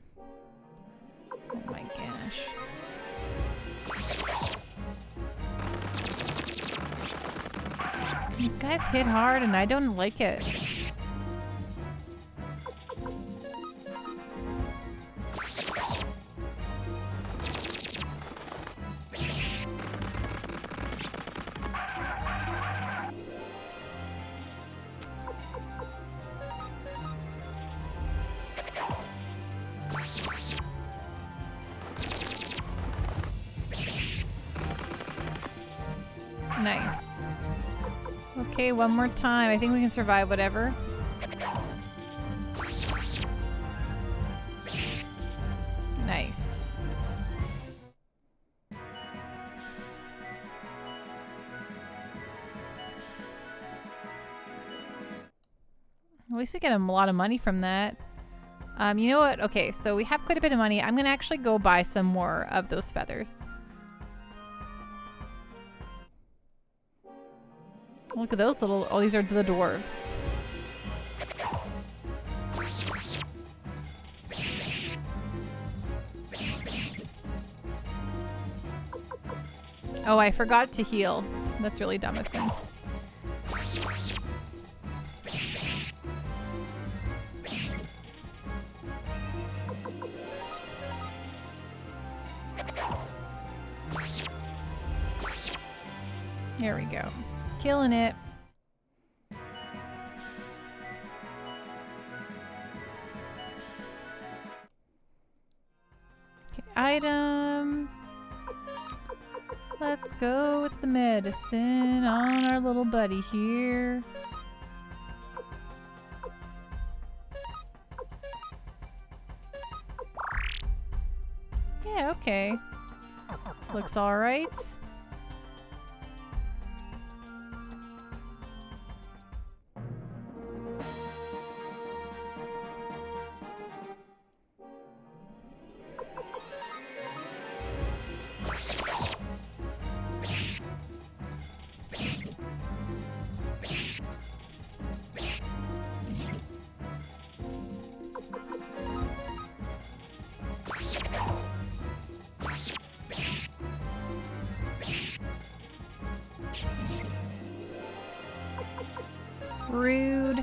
Oh my gosh. These guys hit hard and I don't like it. Nice. Okay, one more time. I think we can survive whatever. Nice. At least we get a lot of money from that. You know what? Okay, so we have quite a bit of money. I'm gonna actually go buy some more of those feathers. Look at those little... Oh, these are the dwarves. Oh, I forgot to heal. That's really dumb of me. There we go. Killing it. Okay, item. Let's go with the medicine on our little buddy here. Yeah, okay. Looks all right. Rude.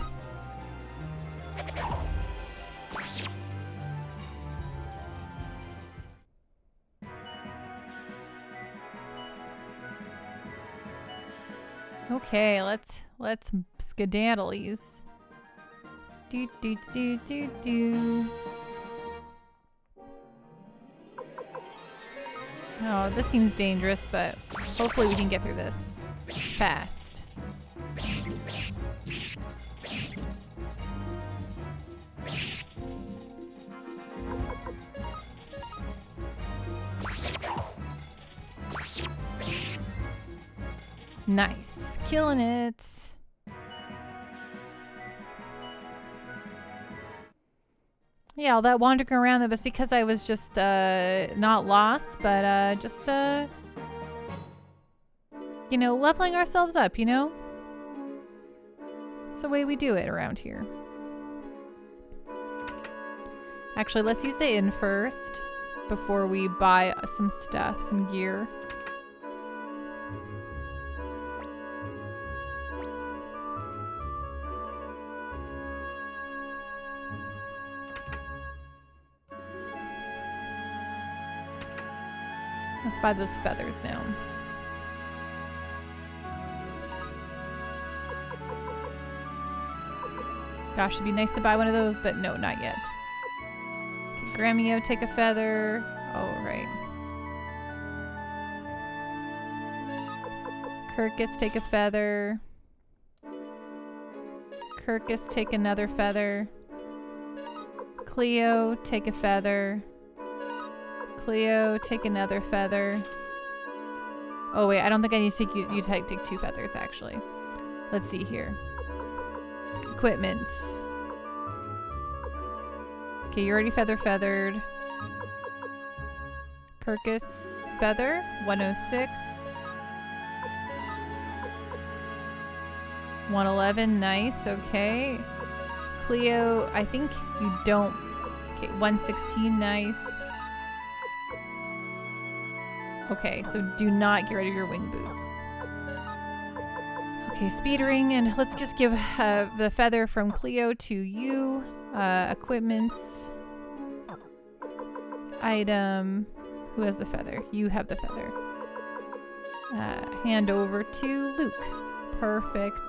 Okay, let's skedaddle these. Do do do do do. Oh, this seems dangerous, but hopefully we can get through this fast. Nice. Killing it. Yeah, all that wandering around, that was because I was just not lost, but just you know, leveling ourselves up, you know? It's the way we do it around here. Actually, let's use the inn first before we buy some stuff, some gear. Let's buy those feathers now. Gosh, it'd be nice to buy one of those, but no, not yet. Okay, Gramio, take a feather. Oh, right. Kirkus, take a feather. Kirkus, take another feather. Cleo, take a feather. Cleo, take another feather. Oh wait, I don't think I need to take you take two feathers actually. Let's see here. Equipment. Okay, you're already feathered. Kirkus feather, 106. 111, nice, okay. Cleo, I think you don't. Okay, 116, nice. Okay, so do not get rid of your wing boots. Okay, speedering, and let's just give the feather from Cleo to you. Equipments. Item. Who has the feather? You have the feather. Hand over to Luke. Perfect.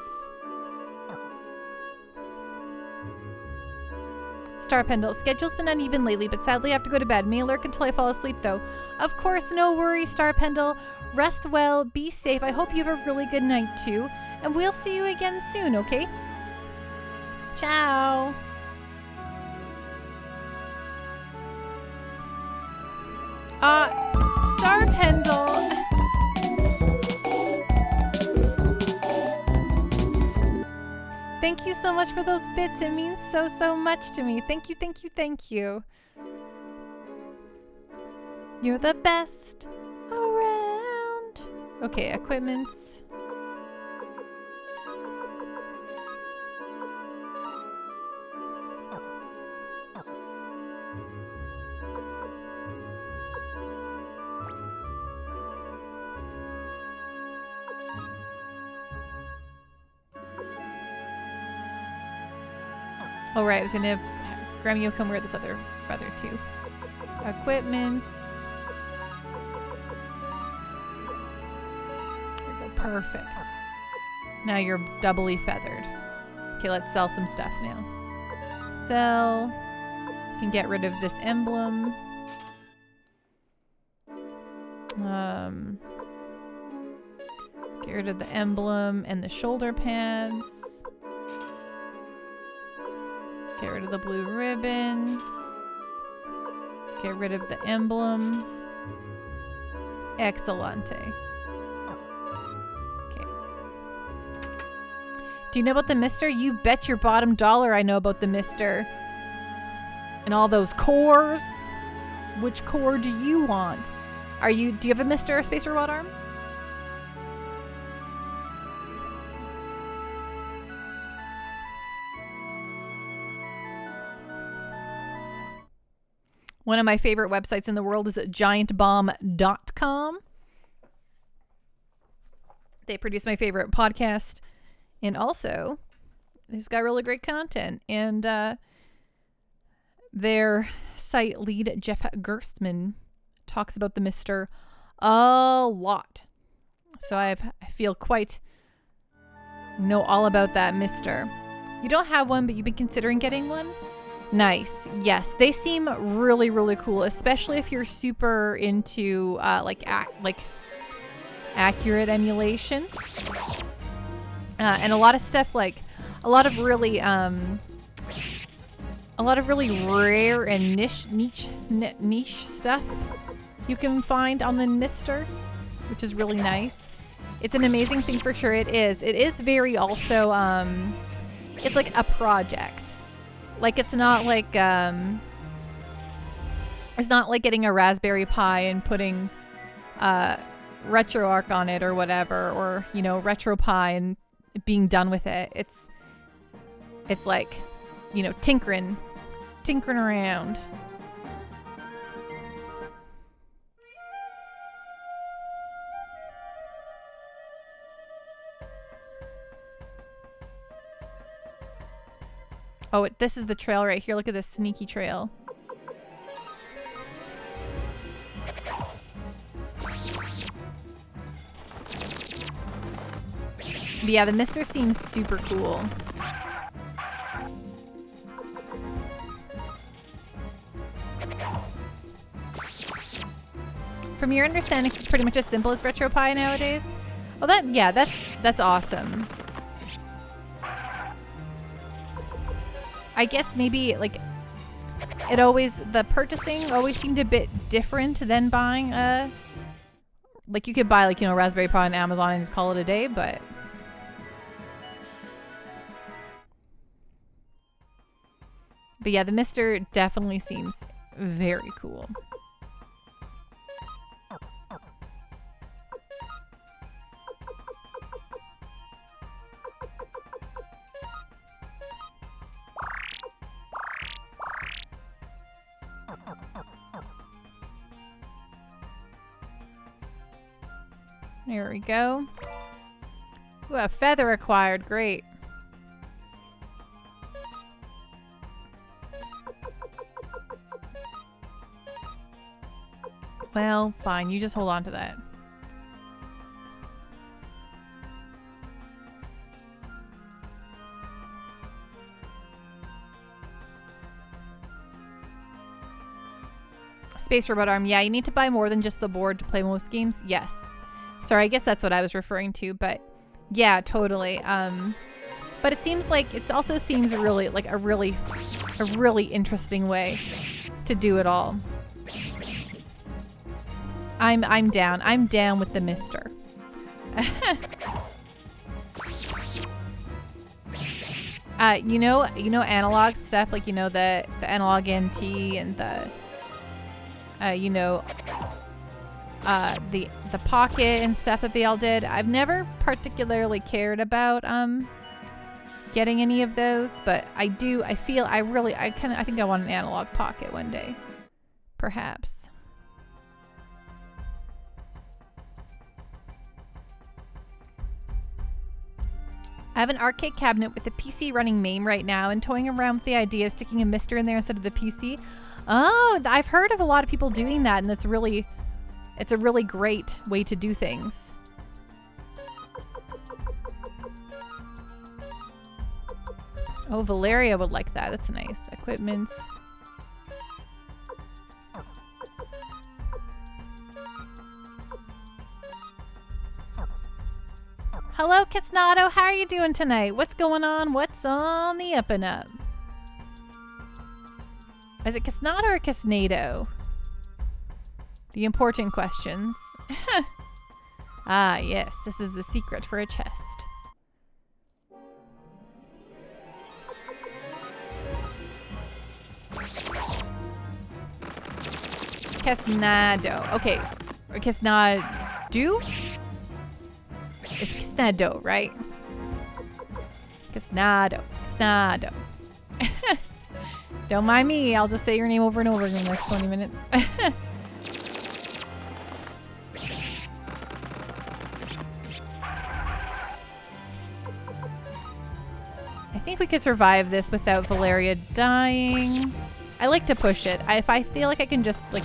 Star Pendle. Schedule's been uneven lately, but sadly I have to go to bed. May lurk until I fall asleep, though. Of course, no worries, Star Pendle. Rest well, be safe. I hope you have a really good night, too. And we'll see you again soon, okay? Ciao. Star Pendle. Thank you so much for those bits. It means so, so much to me. Thank you, thank you, thank you. You're the best around. Okay, equipments. Oh, right. I was going to have Grammy come wear this other feather, too. Equipments. There we go. Perfect. Now you're doubly feathered. Okay, let's sell some stuff now. Sell. Can get rid of this emblem. Get rid of the emblem and the shoulder pads. Get rid of the blue ribbon. Get rid of the emblem. Excellente. Okay. Do you know about the Mister? You bet your bottom dollar I know about the Mister. And all those cores. Which core do you want? Do you have a Mister Space Robot arm? One of my favorite websites in the world is giantbomb.com. They produce my favorite podcast. And also, they've got really great content. And their site lead, Jeff Gerstmann, talks about the Mister a lot. So I feel know all about that Mister. You don't have one, but you've been considering getting one? Nice. Yes, they seem really, really cool, especially if you're super into accurate emulation. And a lot of stuff like a lot of really rare and niche stuff you can find on the Mister, which is really nice. It's an amazing thing for sure. It is. It is very also it's like a project. Like it's not like getting a Raspberry Pi and putting RetroArch on it or whatever, or RetroPie and being done with it. It's like tinkering around. Oh, this is the trail right here. Look at this sneaky trail. But yeah, the Mister seems super cool. From your understanding, it's pretty much as simple as RetroPie nowadays. Well, that's awesome. I guess maybe the purchasing always seemed a bit different than buying you could buy Raspberry Pi on Amazon and just call it a day, but But yeah, the Mister definitely seems very cool. There we go. Ooh, a feather acquired. Great. Well, fine. You just hold on to that. Space Robot Arm. Yeah, you need to buy more than just the board to play most games. Yes. Sorry, I guess that's what I was referring to, but yeah, totally. But it seems like it also seems really like a really interesting way to do it all. I'm down. I'm down with the Mister. You know analog stuff, like the analog NT and the the pocket and stuff that they all did. I've never particularly cared about getting any of those, but I think I want an analog pocket one day, perhaps. I have an arcade cabinet with the PC running MAME right now and toying around with the idea of sticking a Mister in there instead of the PC. Oh, I've heard of a lot of people doing that, and it's a really great way to do things. Oh, Valeria would like that. That's nice. Equipment. Hello, Kisnado. How are you doing tonight? What's going on? What's on the up and up? Is it Kisnado or Kisnado? The important questions. Ah, yes. This is the secret for a chest. Kisnado. Okay. Or Kisnado? It's Kisnado, right? Kisnado. Kisnado. Don't mind me. I'll just say your name over and over again in the next 20 minutes. I think we could survive this without Valeria dying. I like to push it. If I feel like I can just like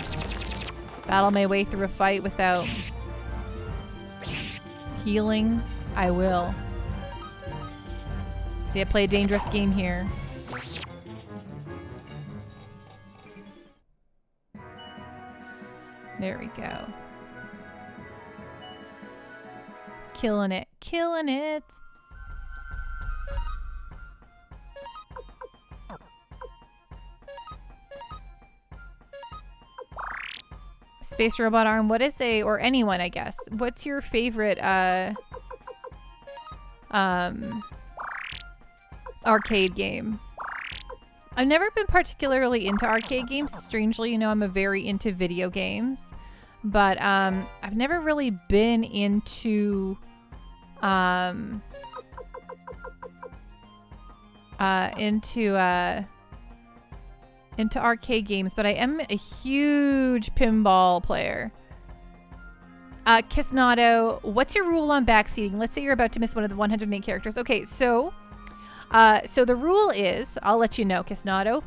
battle my way through a fight without healing, I will. See, I play a dangerous game here. There we go. Killing it. Killing it. Space Robot Arm, what is or anyone, I guess. What's your favorite arcade game? I've never been particularly into arcade games. Strangely, I'm a very into video games, but I've never really been into arcade games, but I am a huge pinball player. Kisnado, what's your rule on backseating? Let's say you're about to miss one of the 108 characters. Okay, so the rule is, I'll let you know, Kisnado.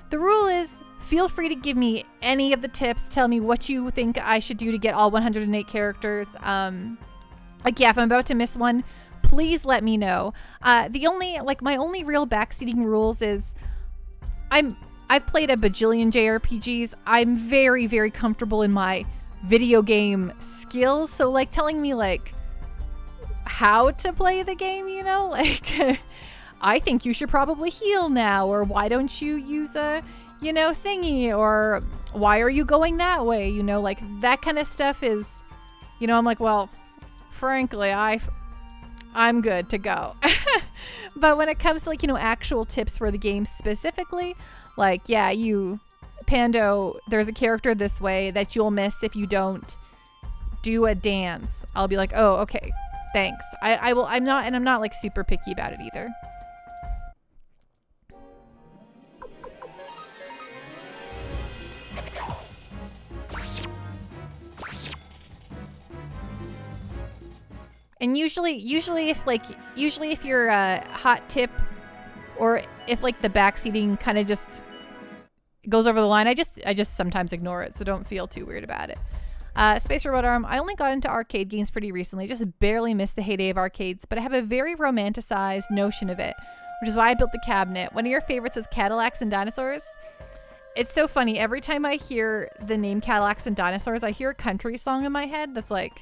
The rule is, feel free to give me any of the tips. Tell me what you think I should do to get all 108 characters. Like, yeah, if I'm about to miss one, please let me know. My only real backseating rules is, I've played a bajillion JRPGs. I'm very, very comfortable in my video game skills. So, like, telling me, like, how to play the game, like, I think you should probably heal now, or why don't you use a, thingy, or why are you going that way? Like, that kind of stuff is, I'm like, well, frankly, I'm good to go. But when it comes to, like, actual tips for the game specifically, Like, yeah, Pando, there's a character this way that you'll miss if you don't do a dance. I'll be like, oh, okay, thanks. I will. I'm not like super picky about it either. And usually if you're a hot tip, or if like the backseating kind of just goes over the line, I just sometimes ignore it, so don't feel too weird about it. Space Robot Arm, I only got into arcade games pretty recently, just barely missed the heyday of arcades, but I have a very romanticized notion of it, which is why I built the cabinet. One of your favorites is Cadillacs and Dinosaurs. It's so funny, every time I hear the name Cadillacs and Dinosaurs, I hear a country song in my head that's like,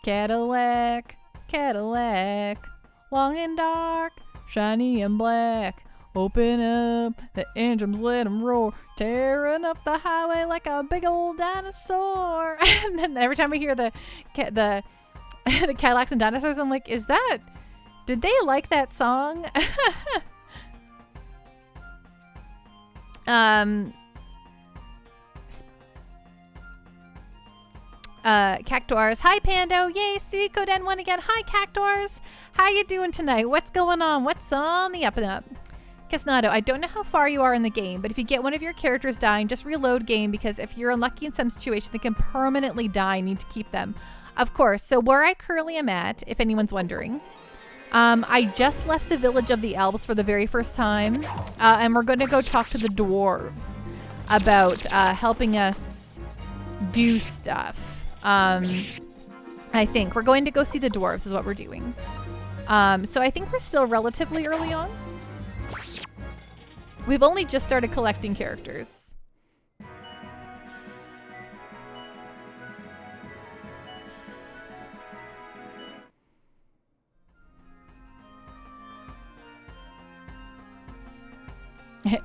Cadillac, Cadillac, long and dark, shiny and black. Open up the engines, let them roar, tearing up the highway like a big old dinosaur. And then every time I hear the Cadillacs and Dinosaurs, I'm like, did they like that song? Cactuars. Hi, Pando. Yay, Suikoden won again. Hi, Cactuars. How you doing tonight? What's going on? What's on the up and up? Casnado, I don't know how far you are in the game, but if you get one of your characters dying, just reload game, because if you're unlucky in some situation, they can permanently die and need to keep them. Of course. So where I currently am at, if anyone's wondering, I just left the village of the elves for the very first time, and we're going to go talk to the dwarves about helping us do stuff. I think we're going to go see the dwarves is what we're doing. So I think we're still relatively early on. We've only just started collecting characters.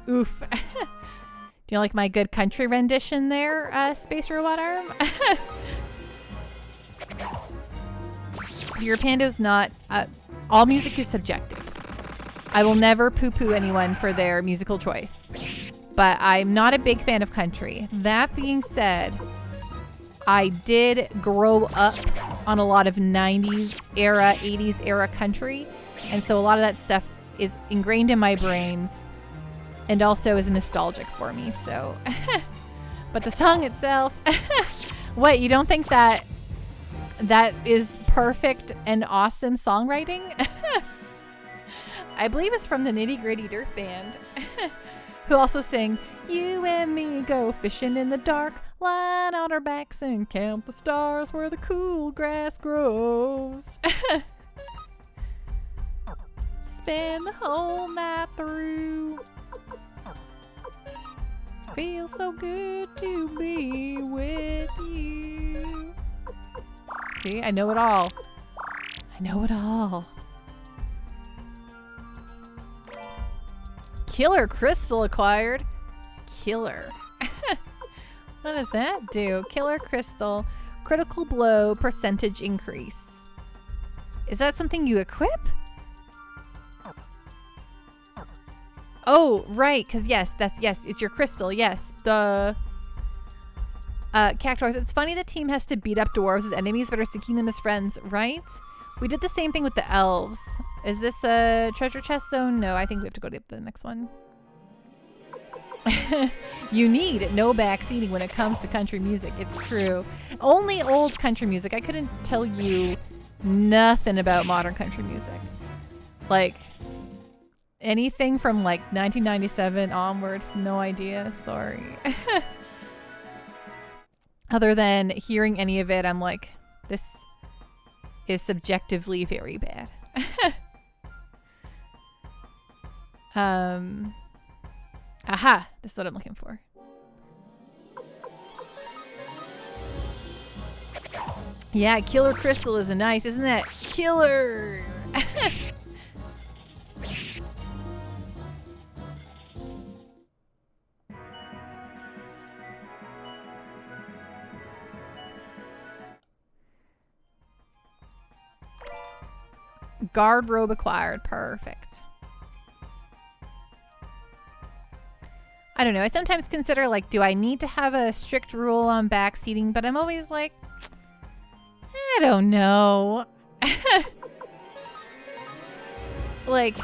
Oof. Do you like my good country rendition there, Space Robot Arm? Your Pando's not... all music is subjective. I will never poo-poo anyone for their musical choice. But I'm not a big fan of country. That being said, I did grow up on a lot of 90s era, 80s era country. And so a lot of that stuff is ingrained in my brains and also is nostalgic for me. So, but the song itself, what, you don't think that is perfect and awesome songwriting? I believe it's from the Nitty Gritty Dirt Band, who also sing, you and me go fishing in the dark, line on our backs and count the stars where the cool grass grows. Spend the whole night through. Feels so good to be with you. See, I know it all. I know it all. Killer crystal acquired. Killer. What does that do? Killer crystal. Critical blow percentage increase. Is that something you equip? Oh, right. Because yes, it's your crystal. Yes. The Cactuars. It's funny the team has to beat up dwarves as enemies but are seeking them as friends, right? We did the same thing with the elves. Is this a treasure chest zone? No, I think we have to go to the next one. You need no backseating when it comes to country music. It's true. Only old country music. I couldn't tell you nothing about modern country music. Like anything from like 1997 onward. No idea. Sorry. Other than hearing any of it, I'm like, this is subjectively very bad. Aha, that's what I'm looking for. Yeah, Killer Crystal is nice, isn't that killer? Guard robe acquired. Perfect. I don't know. I sometimes consider like, do I need to have a strict rule on backseating? But I'm always like, I don't know. Like,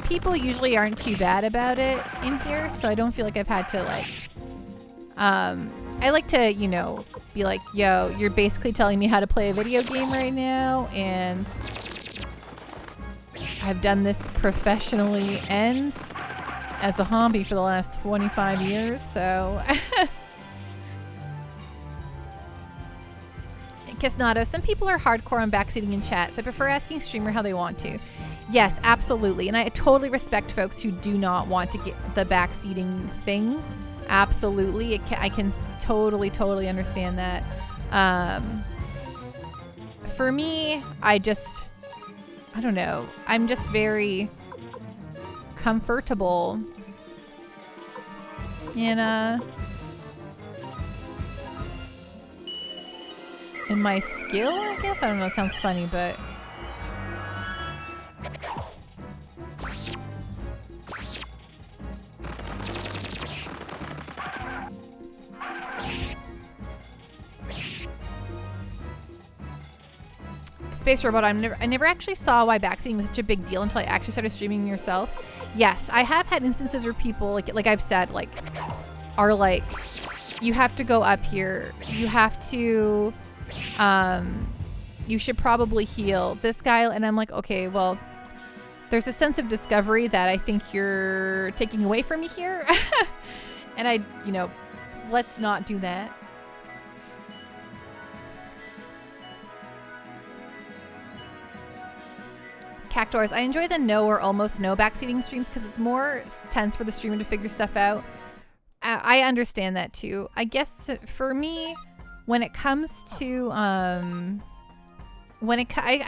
people usually aren't too bad about it in here, so I don't feel like I've had to like, I like to, you know, be like, yo, you're basically telling me how to play a video game right now, and I've done this professionally and as a hobby for the last 25 years, so. Casnado, some people are hardcore on backseating in chat, so I prefer asking streamer how they want to. Yes, absolutely. And I totally respect folks who do not want to get the backseating thing. Absolutely. I can totally understand that. For me, I don't know. I'm just very comfortable in my skill, I guess? I don't know, it sounds funny, but... Space Robot, I never actually saw why backseating was such a big deal until I actually started streaming yourself. Yes, I have had instances where people, like I've said, like, are like, you have to go up here, you have to... you should probably heal this guy, and I'm like, okay, well, there's a sense of discovery that I think you're taking away from me here. And I, you know, let's not do that. Cactors, I enjoy the no or almost no backseating streams because it's more tense for the streamer to figure stuff out. I understand that too. I guess for me, when it comes to I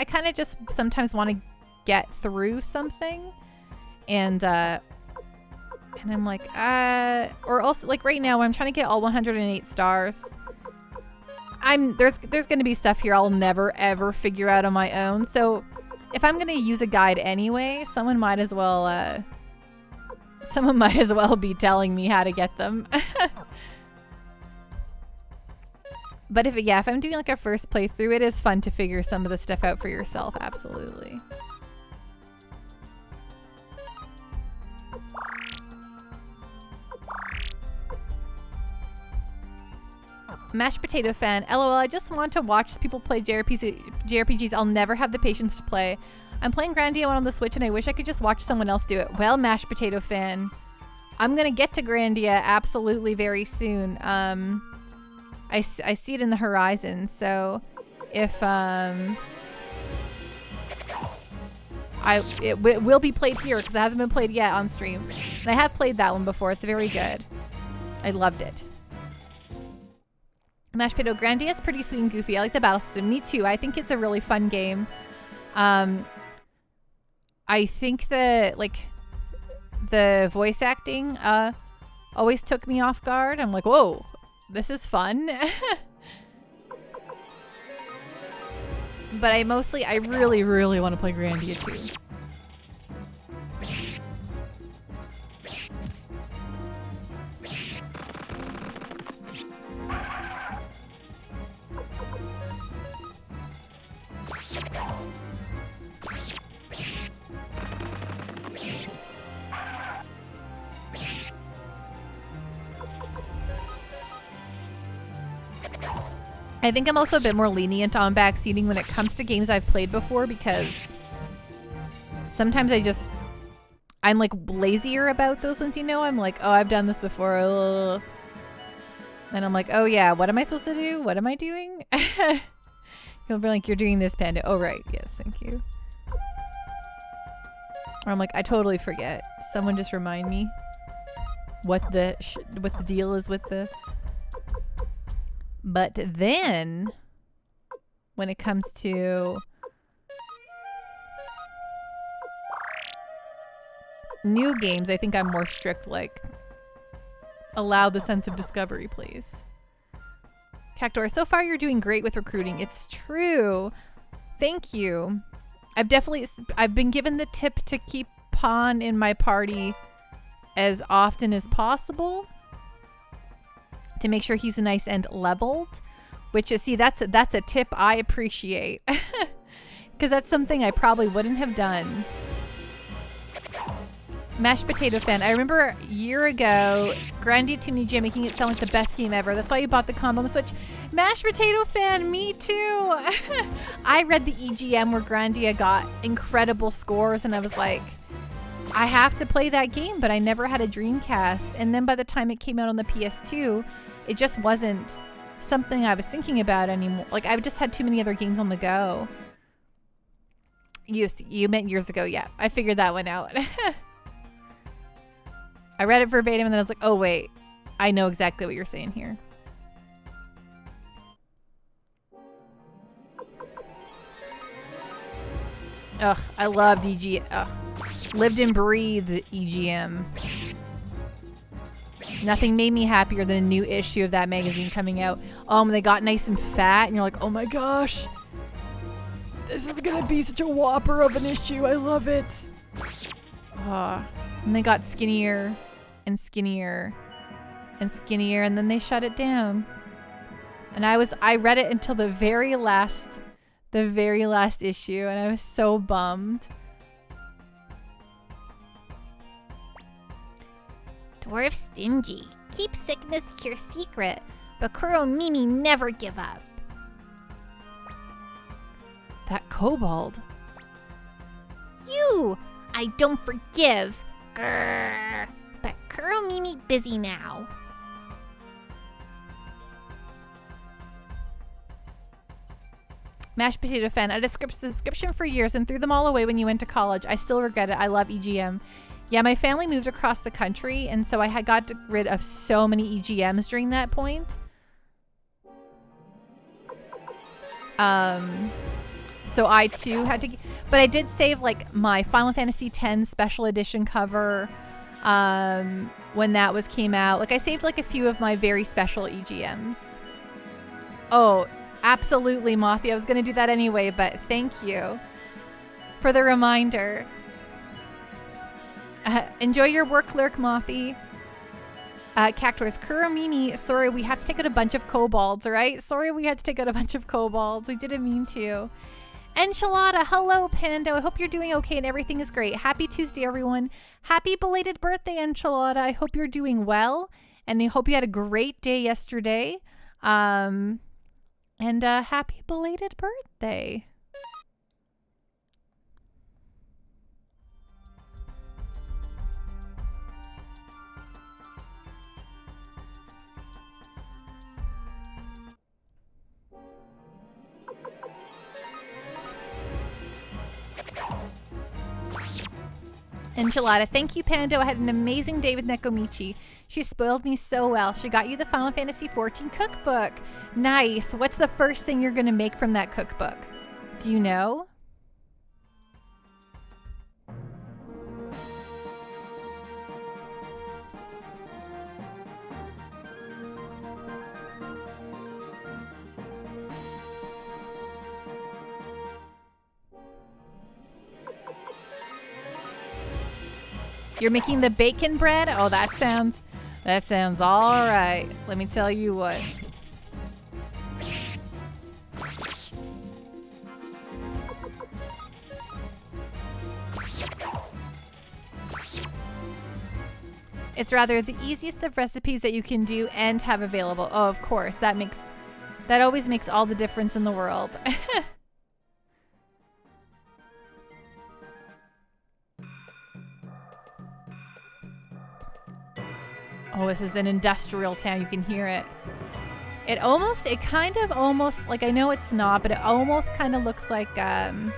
kind of just sometimes want to get through something, and I'm like, or also like right now when I'm trying to get all 108 stars, there's going to be stuff here I'll never ever figure out on my own. So if I'm going to use a guide anyway, someone might as well be telling me how to get them. But if I'm doing like a first playthrough, it is fun to figure some of the stuff out for yourself. Absolutely. Mashed potato fan. LOL, I just want to watch people play JRPGs I'll never have the patience to play. I'm playing Grandia 1 on the Switch and I wish I could just watch someone else do it. Well, mashed potato fan, I'm gonna get to Grandia absolutely very soon. I see it in the horizon, so if it will be played here because it hasn't been played yet on stream. And I have played that one before. It's very good. I loved it. Mashed Potato Grandia is pretty sweet and goofy. I like the battle system. Me too. I think it's a really fun game. I think that like the voice acting always took me off guard. I'm like, whoa, this is fun. But I really want to play Grandia too. I think I'm also a bit more lenient on backseating when it comes to games I've played before because sometimes I'm like lazier about those ones, you know? I'm like, oh, I've done this before. Ugh. And I'm like, oh yeah, what am I supposed to do? What am I doing? He'll be like, you're doing this, Panda. Oh, right. Yes, thank you. Or I'm like, I totally forget. Someone just remind me what the deal is with this. But then, when it comes to new games, I think I'm more strict, like, allow the sense of discovery, please. Cactor, so far you're doing great with recruiting. It's true. Thank you. I've been given the tip to keep pawn in my party as often as possible to make sure he's nice and leveled. Which is, see, that's a tip I appreciate. Because that's something I probably wouldn't have done. Mashed Potato Fan. I remember a year ago, Grandia Tunisia making it sound like the best game ever. That's why you bought the combo on the Switch. Mashed Potato Fan, me too. I read the EGM where Grandia got incredible scores, and I was like, I have to play that game, but I never had a Dreamcast. And then by the time it came out on the PS2, it just wasn't something I was thinking about anymore. Like, I just had too many other games on the go. You meant years ago, yeah. I figured that one out. I read it verbatim and then I was like, oh wait, I know exactly what you're saying here. Ugh, I loved EGM. Ugh. Lived and breathed EGM. Nothing made me happier than a new issue of that magazine coming out. When they got nice and fat and you're like, oh my gosh, this is gonna be such a whopper of an issue. I love it. And they got skinnier and skinnier and skinnier, and then they shut it down. And I read it until the very last issue, and I was so bummed. Dwarf stingy. Keep sickness cure secret, but Kuro and Mimi never give up. That kobold. You! I don't forgive. Grrr. But Kuro Mimi busy now. Mashed Potato Fan. I had a subscription for years and threw them all away when you went to college. I still regret it. I love EGM. Yeah, my family moved across the country, and so I had got rid of so many EGMs during that point. So I too had to, but I did save like my Final Fantasy X special edition cover when that came out. Like I saved like a few of my very special EGMs. Oh, absolutely, Mothy. I was going to do that anyway, but thank you for the reminder. Enjoy your work, Lurk, Mothy. Cactus, Kuro Mimi, sorry, we have to take out a bunch of kobolds, right? Sorry, we had to take out a bunch of kobolds. We didn't mean to. Enchilada, hello, Pando. I hope you're doing okay and everything is great. Happy Tuesday, everyone. Happy belated birthday, Enchilada. I hope you're doing well, and I hope you had a great day yesterday. And happy belated birthday. Enchilada, thank you, Pando. I had an amazing day with Nekomichi. She spoiled me so well. She got you the Final Fantasy XIV cookbook. Nice. What's the first thing you're going to make from that cookbook? Do you know? You're making the bacon bread? Oh, that sounds all right. Let me tell you what. It's rather the easiest of recipes that you can do and have available. Oh, of course. That always makes all the difference in the world. Oh, this is an industrial town. You can hear it. It kind of almost, like, I know it's not, but it almost kind of looks like, gosh,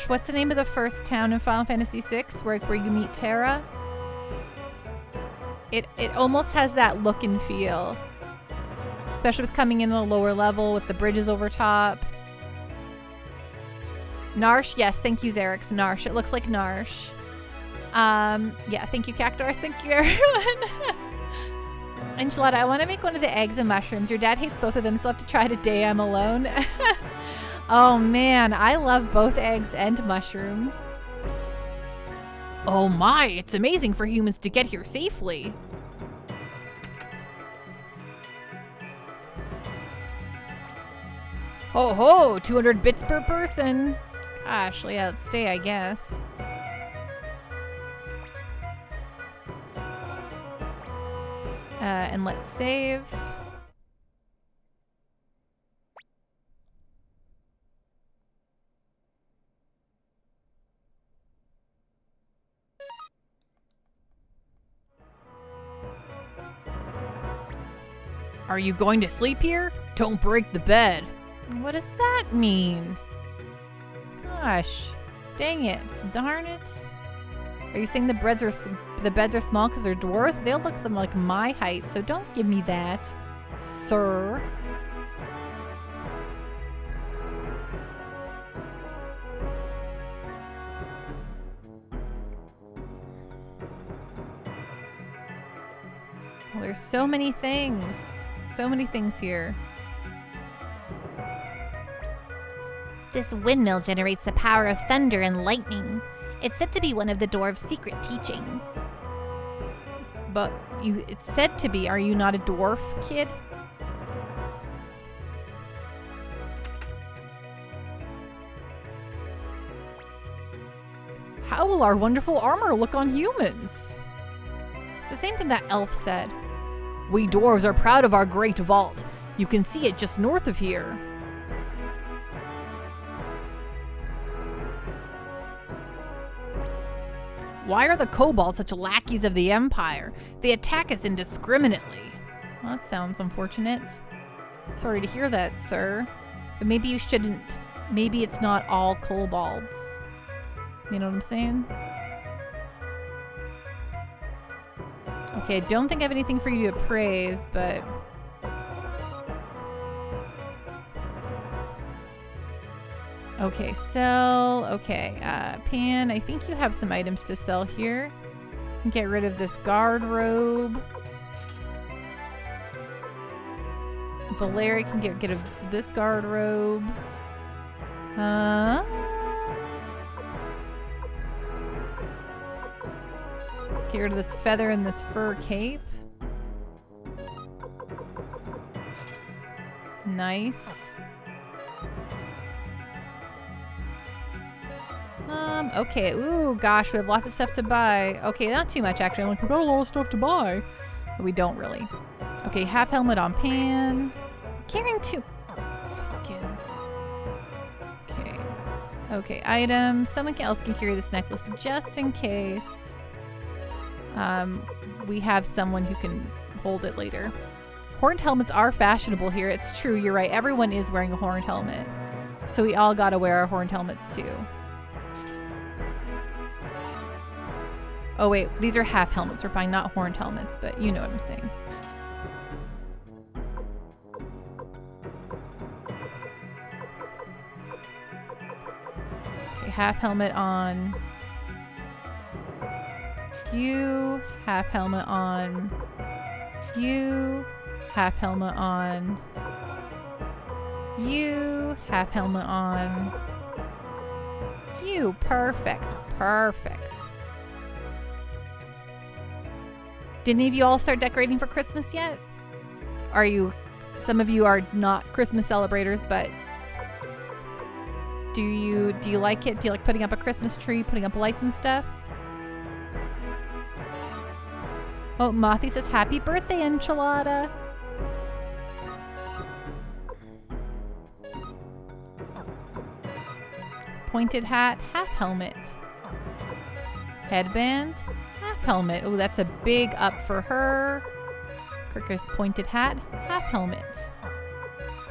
what's the name of the first town in Final Fantasy VI where you meet Terra? It almost has that look and feel. Especially with coming in at a lower level with the bridges over top. Narsh, yes, thank you, Xerix. Narsh, it looks like Narsh. Yeah, thank you, Cactus. Thank you, everyone. Enchilada, I want to make one of the eggs and mushrooms. Your dad hates both of them, so I'll have to try it a day I'm alone. Oh, man, I love both eggs and mushrooms. Oh my, it's amazing for humans to get here safely. Ho ho, 200 bits per person. Gosh, yeah, let's stay, I guess. And let's save. Are you going to sleep here? Don't break the bed. What does that mean? Gosh, dang it, darn it. Are you saying the beds are small because they're dwarves? They all look like my height, so don't give me that, sir. Well, there's so many things. So many things here. This windmill generates the power of thunder and lightning. It's said to be one of the dwarves' secret teachings. But it's said to be. Are you not a dwarf, kid? How will our wonderful armor look on humans? It's the same thing that elf said. We dwarves are proud of our great vault. You can see it just north of here. Why are the kobolds such lackeys of the Empire? They attack us indiscriminately. Well, that sounds unfortunate. Sorry to hear that, sir. But maybe you shouldn't. Maybe it's not all kobolds. You know what I'm saying? Okay, I don't think I have anything for you to appraise, but... Okay, sell. Okay, Pan, I think you have some items to sell here. Get rid of this guard robe. Valeri can get rid of this guard robe. Get rid of this feather and this fur cape. Nice. Okay. Ooh, gosh, we have lots of stuff to buy. Okay, not too much, actually. I'm like, we got a lot of stuff to buy. But we don't really. Okay, half helmet on Pan. Carrying two... Fuckins. Okay. Okay, items. Someone else can carry this necklace just in case. We have someone who can hold it later. Horned helmets are fashionable here. It's true, you're right. Everyone is wearing a horned helmet. So we all gotta wear our horned helmets too. Oh wait, these are half helmets we're buying, not horned helmets, but you know what I'm saying. Okay, half helmet on you, half helmet on you, half helmet on you, half helmet on you. Perfect, perfect. Did any of you all start decorating for Christmas yet? Are you, some of you are not Christmas celebrators, but do you like it? Do you like putting up a Christmas tree, putting up lights and stuff? Oh, Mothy says, happy birthday, enchilada. Pointed hat, half helmet. Headband, half helmet. Oh, that's a big up for her. Kirkus pointed hat, half helmet.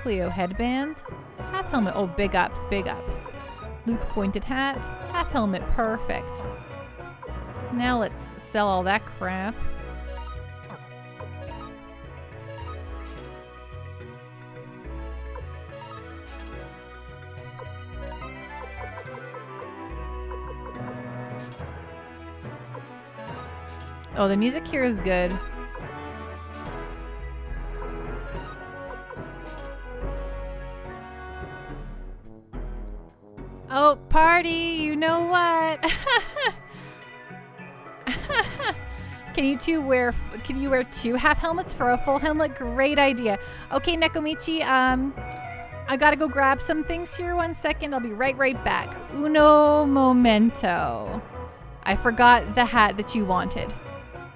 Cleo headband, half helmet. Oh, big ups, big ups. Luke pointed hat, half helmet. Perfect. Now let's sell all that crap. Oh, the music here is good. Oh, party, you know what? Can you wear 2 half helmets for a full helmet? Great idea. Okay, Nekomichi, I gotta go grab some things here. 1 second. I'll be right back. Uno momento. I forgot the hat that you wanted.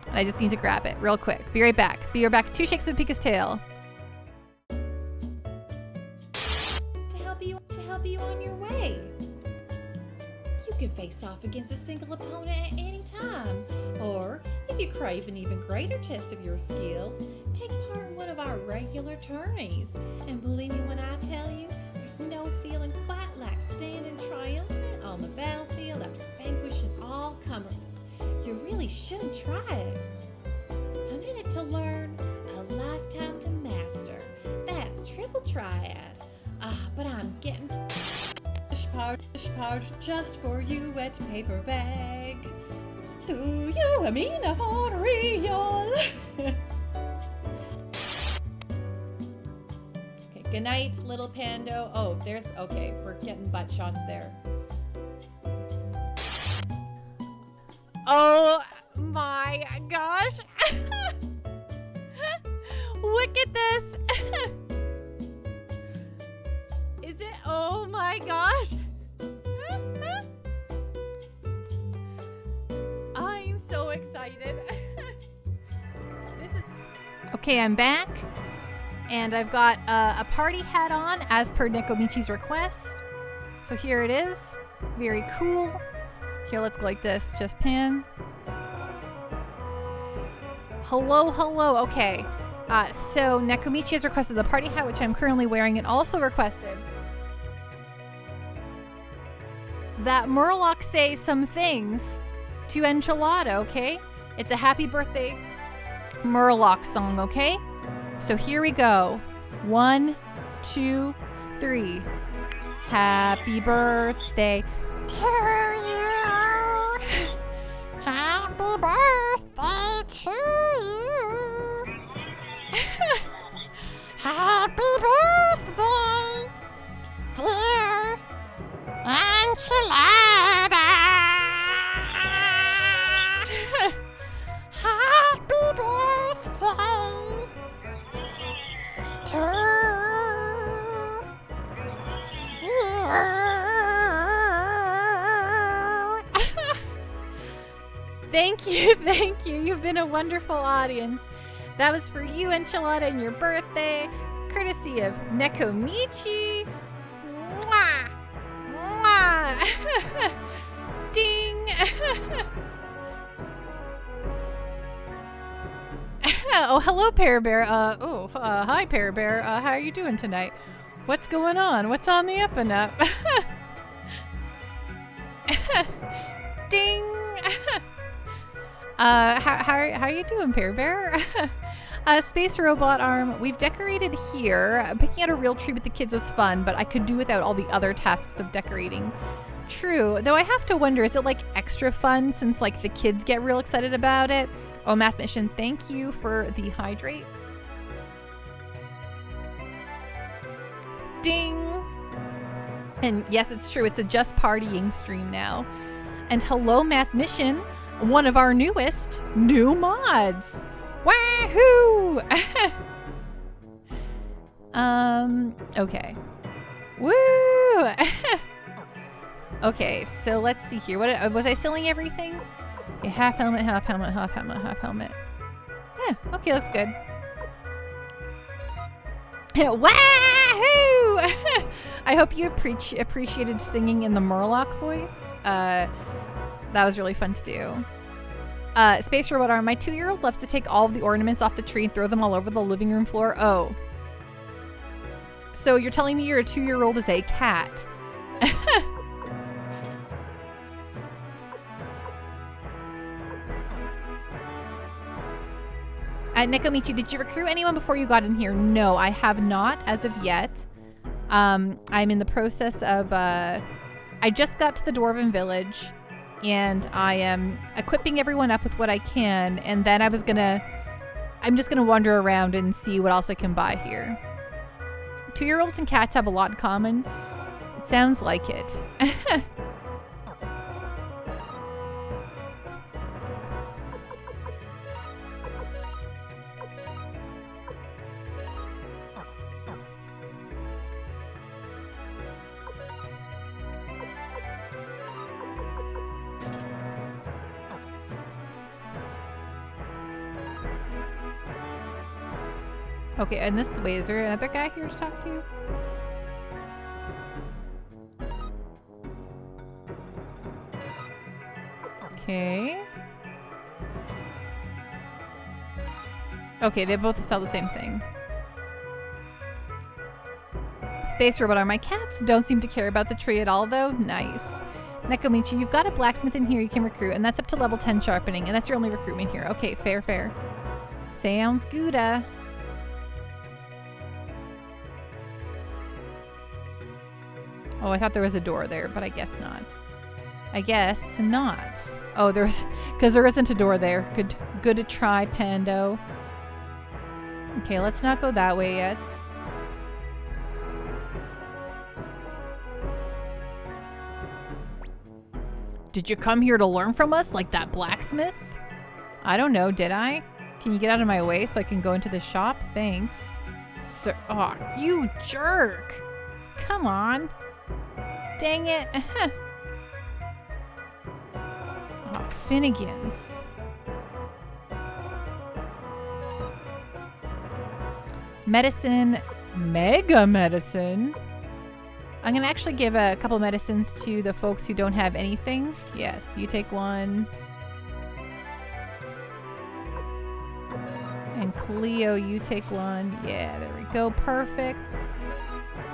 And I just need to grab it real quick. Be right back. 2 shakes of Pika's tail. To help you on your way. You can face off against a single opponent at any time. Or, if you crave an even greater test of your skills, take part in one of our regular tourneys. And believe me when I tell you, there's no feeling quite like standing triumphant on the battlefield after vanquishing all comers. You really should try it. A minute to learn, a lifetime to master. That's triple triad. But I'm getting part just for you at paper bag. Do you mean for real? Okay, good night, little Pando. Oh, okay, we're getting butt shots there. Oh my gosh. Look at this. Is it? Oh my gosh. I'm so excited. Okay, I'm back. And I've got a party hat on as per Nekomichi's request. So here it is. Very cool. Here, let's go like this. Just pan. Hello. Okay. So Nekomichi has requested the party hat, which I'm currently wearing, and also requested that Murloc say some things to Enchilada, okay? It's a happy birthday Murloc song, okay? So here we go. 1, 2, 3. Happy birthday to you. Happy birthday to you. Happy birthday, dear Enchilada. Happy birthday to you. Thank you. You've been a wonderful audience. That was for you, Enchilada, and your birthday, courtesy of Nekomichi. Mwah! Mwah! Ding! Oh, hello, Pear Bear. Hi, Pear Bear. How are you doing tonight? What's going on? What's on the up and up? Ding! How are you doing, Pear Bear? Space robot arm. We've decorated here. Picking out a real tree with the kids was fun, but I could do without all the other tasks of decorating. True, though I have to wonder, is it like extra fun since like the kids get real excited about it? Oh, Math Mission, thank you for the hydrate. Ding! And yes, it's true, it's a just partying stream now. And hello, Math Mission, one of our newest new mods. Wahoo! Okay. Woo! Okay, so let's see here. What was I selling everything? Okay, half helmet, half helmet, half helmet, half helmet. Yeah, okay, looks good. Wahoo! I hope you appreciated singing in the Murloc voice. That was really fun to do. Space Robot Arm, my 2-year-old loves to take all of the ornaments off the tree and throw them all over the living room floor. Oh. So you're telling me your 2-year-old is a cat? Nekomichi, did you recruit anyone before you got in here? No, I have not as of yet. I'm in the process of, I just got to the Dwarven village and I am equipping everyone up with what I can. And then I'm just gonna wander around and see what else I can buy here. 2-year-olds and cats have a lot in common. It sounds like it. Okay, and this way, is there another guy here to talk to? Okay. Okay, they both sell the same thing. Space robot are my cats. Don't seem to care about the tree at all, though. Nice. Nekomichi, you've got a blacksmith in here you can recruit, and that's up to level 10 sharpening, and that's your only recruitment here. Okay, fair, fair. Sounds good. Oh, I thought there was a door there, but I guess not. I guess not. Oh, there's, because there isn't a door there. Good to try, Pando. Okay, let's not go that way yet. Did you come here to learn from us like that blacksmith? I don't know, did I? Can you get out of my way so I can go into the shop? Thanks. Sir, oh, you jerk. Come on. Dang it. Oh, Finnegan's. Medicine. Mega medicine. I'm gonna actually give a couple medicines to the folks who don't have anything. Yes, you take one. And Cleo, you take one. Yeah, there we go. Perfect.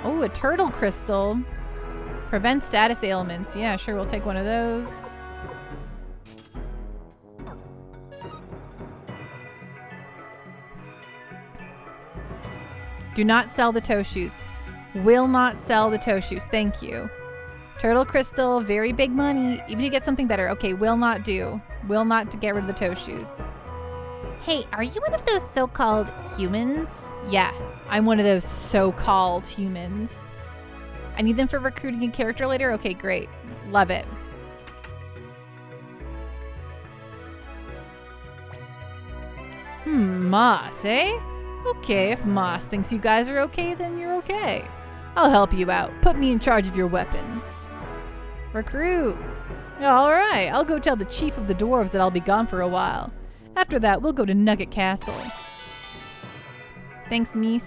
Oh, a turtle crystal. Prevent status ailments. Yeah, sure, we'll take one of those. Do not sell the toe shoes. Will not sell the toe shoes. Thank you. Turtle crystal, very big money. Even if you get something better. Okay, will not do. Will not get rid of the toe shoes. Hey, are you one of those so-called humans? Yeah, I'm one of those so-called humans. I need them for recruiting a character later? Okay, great. Love it. Moss, eh? Okay, if Moss thinks you guys are okay, then you're okay. I'll help you out. Put me in charge of your weapons. Recruit. Alright, I'll go tell the chief of the dwarves that I'll be gone for a while. After that, we'll go to Nugget Castle. Thanks, Mies.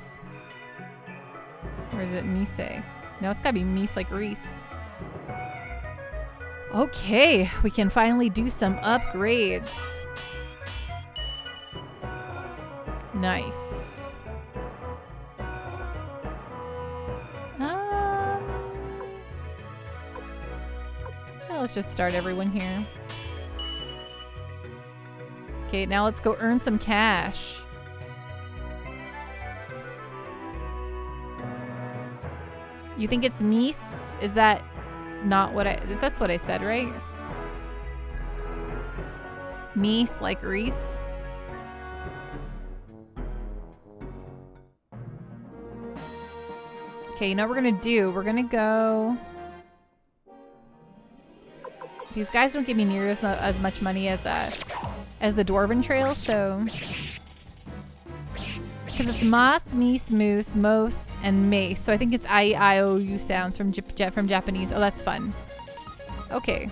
Or is it Mise? No, it's gotta be Mies like Reese. Okay, we can finally do some upgrades. Nice. Well, let's just start everyone here. Okay, now let's go earn some cash. You think it's Mies? Is that not what that's what I said, right? Mies like Reese? Okay, you know what we're gonna do? We're gonna go... These guys don't give me near as much money as the Dwarven Trail, so... Because it's Moss, Mies, Moose, Mos, and Mace. So I think it's I-O-U sounds from Japanese. Oh, that's fun. Okay.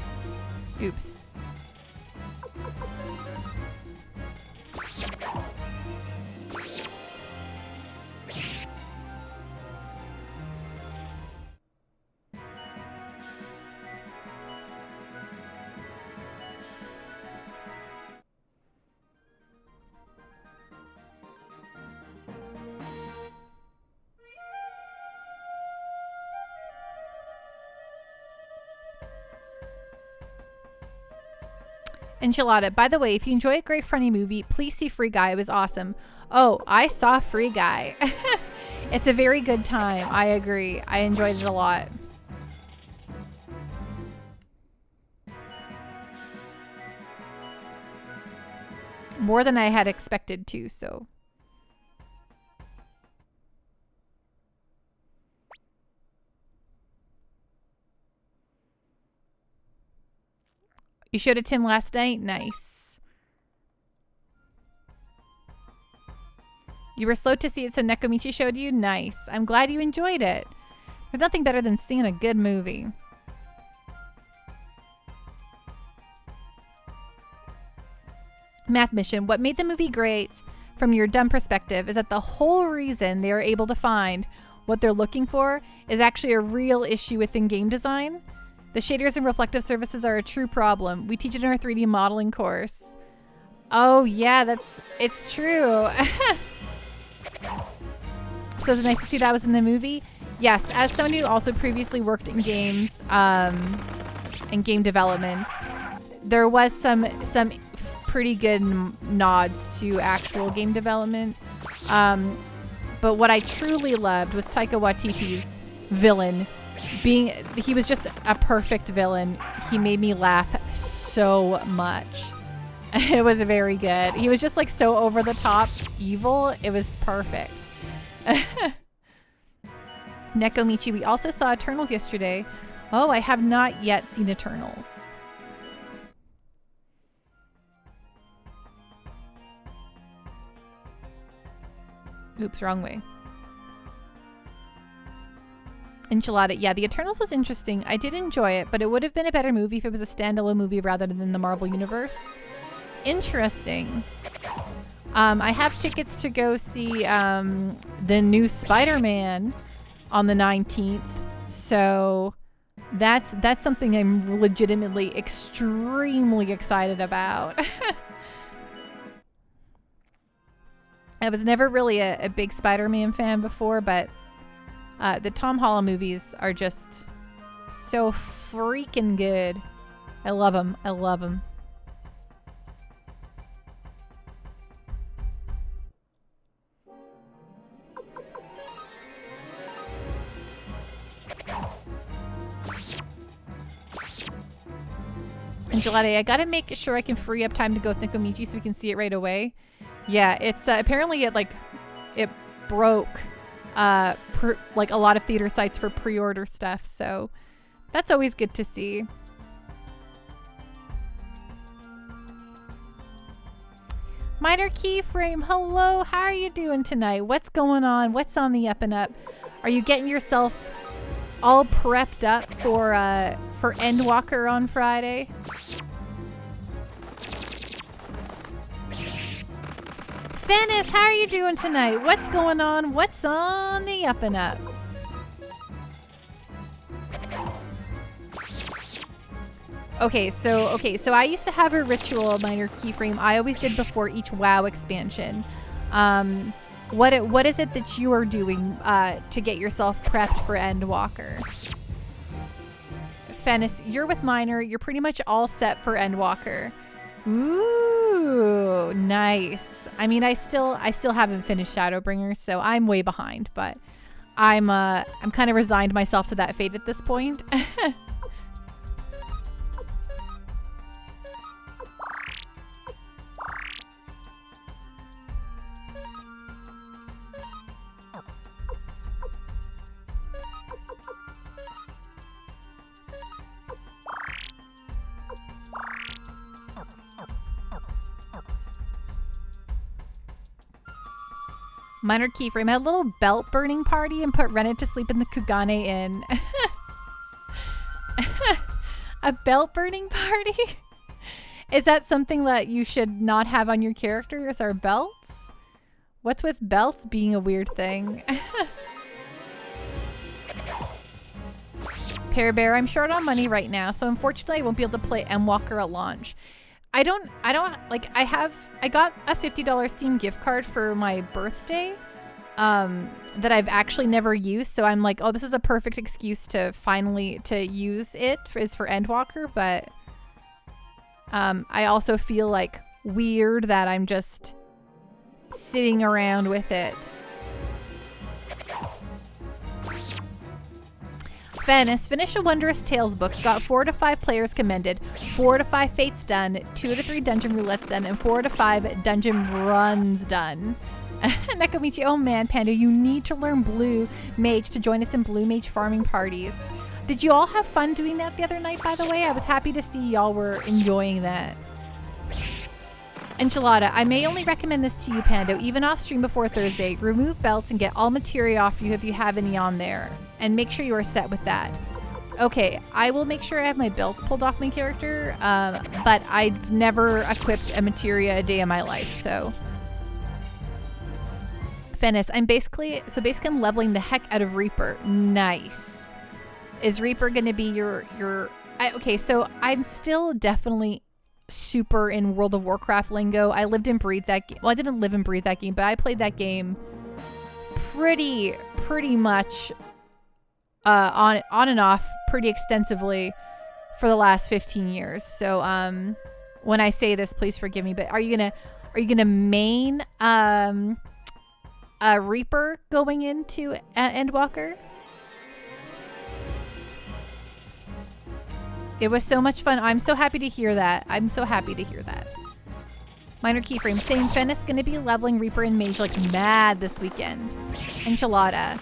Oops. Enchilada. By the way, if you enjoy a great funny movie, please see Free Guy. It was awesome. Oh, I saw Free Guy. It's a very good time. I agree. I enjoyed it a lot. More than I had expected to, so. You showed it to him last night? Nice. You were slow to see it, so Nekomichi showed you? Nice. I'm glad you enjoyed it. There's nothing better than seeing a good movie. Math mission. What made the movie great? from your dumb perspective is that the whole reason they are able to find what they're looking for is actually a real issue within game design. The shaders and reflective surfaces are a true problem. We teach it in our 3D modeling course. Oh yeah, it's true. So it's nice to see that was in the movie. Yes, as someone who also previously worked in games and game development, there was some pretty good nods to actual game development. But what I truly loved was Taika Waititi's villain. He was just a perfect villain. He made me laugh so much. It was very good. He was just like so over the top evil. It was perfect. Nekomichi, we also saw Eternals yesterday. Oh, I have not yet seen Eternals. Oops, wrong way. Enchilada. Yeah, the Eternals was interesting. I did enjoy it, but it would have been a better movie if it was a standalone movie rather than the Marvel Universe. Interesting. I have tickets to go see the new Spider-Man on the 19th. So that's something I'm legitimately extremely excited about. I was never really a big Spider-Man fan before, but the Tom Holland movies are just so freaking good. I love them. I love them. Gelati, I gotta make sure I can free up time to go with Nekomichi so we can see it right away. Yeah, it's apparently it broke like a lot of theater sites for pre-order stuff, so that's always good to see. Minor Keyframe, hello, how are you doing tonight? What's going on? What's on the up and up? Are you getting yourself all prepped up for Endwalker on Friday? Venice, how are you doing tonight? What's going on? What's on the up and up? Okay, so I used to have a ritual, Minor Keyframe. I always did before each WoW expansion. What is it that you are doing to get yourself prepped for Endwalker? Fennis, you're with Minor. You're pretty much all set for Endwalker. Ooh, nice. I mean, I still haven't finished Shadowbringers, so I'm way behind, but I'm kind of resigned myself to that fate at this point. Minor Keyframe had a little belt burning party and put Rennet to sleep in the Kugane Inn. A belt burning party? Is that something that you should not have on your characters, are belts? What's with belts being a weird thing? Pear Bear, I'm short on money right now, so unfortunately I won't be able to play Endwalker at launch. I got a $50 Steam gift card for my birthday that I've actually never used. So I'm like, oh, this is a perfect excuse to finally use it for Endwalker. But I also feel like weird that I'm just sitting around with it. Venice, finish a Wondrous Tales book. Got 4 to 5 players commended, 4 to 5 fates done, 2 to 3 dungeon roulettes done, and 4 to 5 dungeon runs done. Nekomichi, oh man, Panda, you need to learn Blue Mage to join us in Blue Mage farming parties. Did you all have fun doing that the other night, by the way? I was happy to see y'all were enjoying that. Enchilada, I may only recommend this to you, Pando, even off stream before Thursday. Remove belts and get all materia off you if you have any on there. And make sure you are set with that. Okay, I will make sure I have my belts pulled off my character, but I've never equipped a materia a day in my life, so. Venice, I'm basically I'm leveling the heck out of Reaper. Nice. Is Reaper gonna be your okay, so I'm still definitely super in World of Warcraft lingo. I lived and breathed that game. Well, I didn't live and breathe that game, but I played that game pretty much on and off pretty extensively for the last 15 years. So when I say this, please forgive me, but are you gonna main Reaper going into Endwalker? It was so much fun. I'm so happy to hear that. Minor keyframe. Same Fennis gonna be leveling Reaper and Mage like mad this weekend. Enchilada.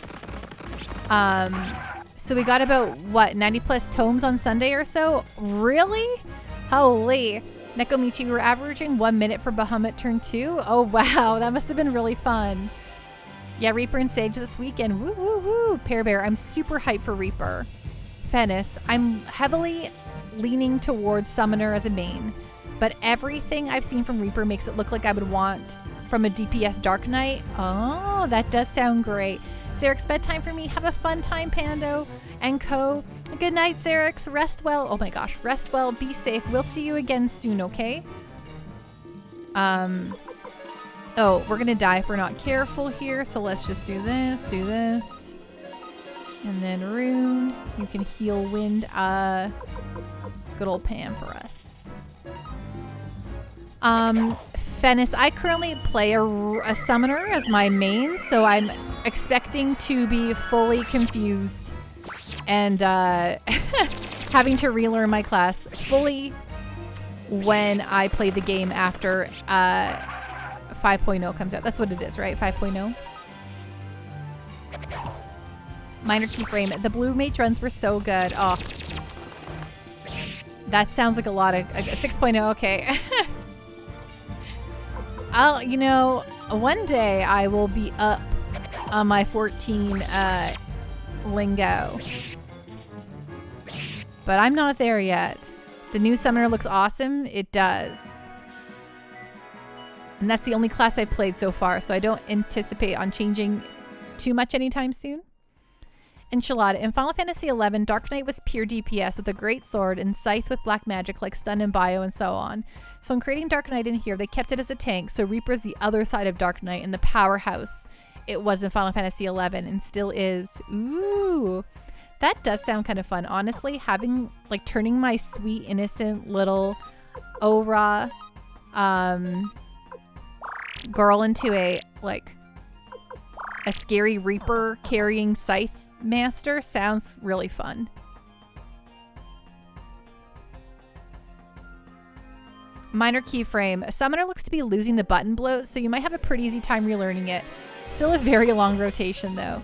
So we got about, what, 90 plus tomes on Sunday or so? Really? Holy. Nekomichi, we were averaging 1 minute for Bahamut turn 2. Oh, wow. That must have been really fun. Yeah, Reaper and Sage this weekend. Woo, woo, woo. Pear Bear, I'm super hyped for Reaper. Fennis, I'm heavily leaning towards Summoner as a main, but everything I've seen from Reaper makes it look like I would want from a DPS Dark Knight. Oh, that does sound great. Xerix, bedtime for me. Have a fun time, Pando and Co. Good night, Xerix. Rest well. Oh my gosh, rest well. Be safe. We'll see you again soon, okay? Oh, we're gonna die if we're not careful here, so let's just do this. And then Rune, you can heal Wind. Good old Pam for us. Fennis, I currently play a summoner as my main, so I'm expecting to be fully confused and having to relearn my class fully when I play the game after 5.0 comes out. That's what it is, right? 5.0. Minor keyframe. The blue mage runs were so good. Oh, that sounds like a lot of 6.0. Okay. One day I will be up on my 14 lingo, but I'm not there yet. The new summoner looks awesome. It does. And that's the only class I've played so far, so I don't anticipate on changing too much anytime soon. Enchilada. In Final Fantasy XI, Dark Knight was pure DPS with a great sword and scythe with black magic like stun and bio and so on. So in creating Dark Knight in here, they kept it as a tank, so Reaper's the other side of Dark Knight and the powerhouse it was in Final Fantasy XI and still is. Ooh, that does sound kind of fun. Honestly, turning my sweet, innocent little Aura girl into a scary Reaper carrying scythe master sounds really fun. Minor keyframe. A summoner looks to be losing the button bloat, so you might have a pretty easy time relearning it. Still a very long rotation though.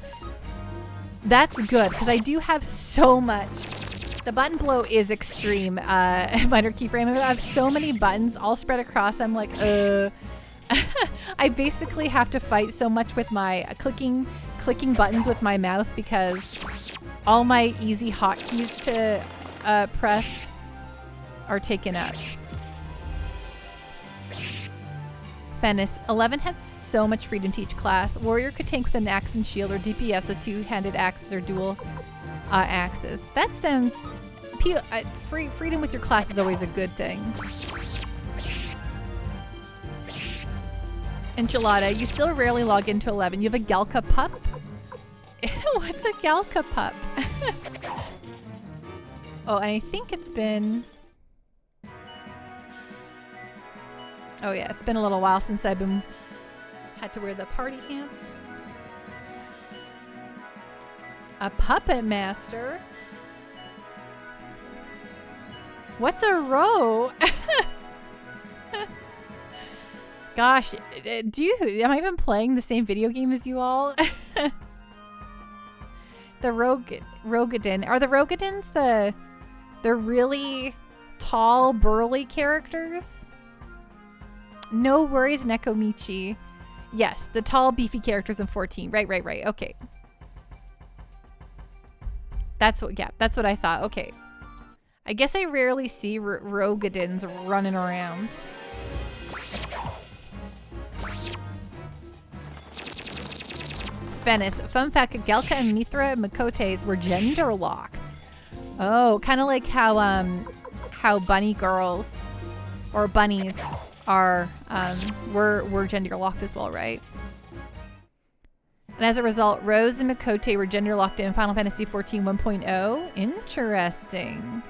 That's good because I do have so much. The button bloat is extreme. Minor keyframe. I have so many buttons all spread across. I'm like, I basically have to fight so much with my clicking buttons with my mouse because all my easy hotkeys to press are taken up. Fennis. 11 had so much freedom to each class. Warrior could tank with an axe and shield, or DPS with two-handed axes or dual axes. That sounds... freedom with your class is always a good thing. Enchilada, you still rarely log into 11. You have a Galka pup? What's a Galka pup? Oh, and I think it's been... Oh yeah, it's been a little while since I've had to wear the party pants. A puppet master? What's a row? Gosh, am I even playing the same video game as you all? The Rogadin. Are the Rogadins the really tall, burly characters? No worries, Nekomichi. Yes, the tall, beefy characters in 14. Right. Okay. That's what I thought. Okay. I guess I rarely see Rogadins running around. Venice. Fun fact, Gelka and Mithra Makotes were gender locked. Oh, kind of like how bunny girls or bunnies are were gender locked as well, right? And as a result, Rose and Makote were gender locked in Final Fantasy XIV 1.0. Interesting.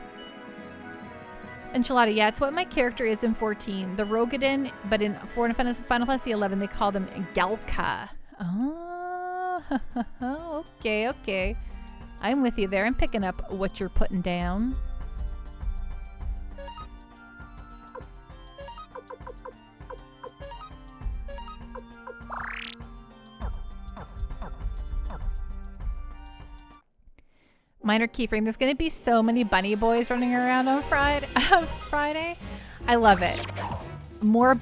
Enchilada, yeah, it's what my character is in 14. The Rogadin, but in Final Fantasy 11, they call them Gelka. Oh, okay. I'm with you there. I'm picking up what you're putting down. Minor keyframe. There's going to be so many bunny boys running around on Friday. I love it. More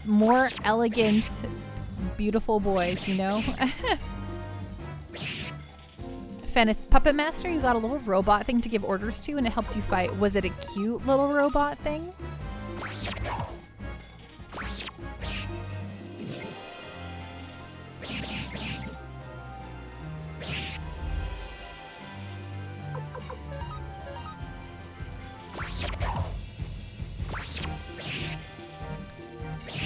elegant, beautiful boys, you know? Fennis, Puppet Master, you got a little robot thing to give orders to and it helped you fight. Was it a cute little robot thing?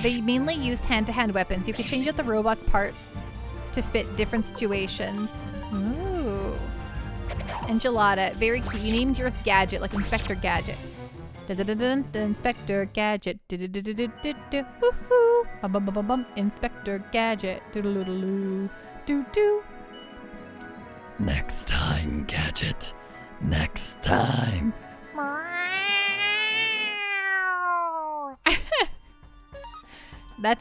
They mainly used hand-to-hand weapons. You could change out the robot's parts to fit different situations. Ooh. Enchilada, very cute. You named yours Gadget, like Inspector Gadget. Inspector Gadget. Inspector Gadget. Next time, Gadget. Next time.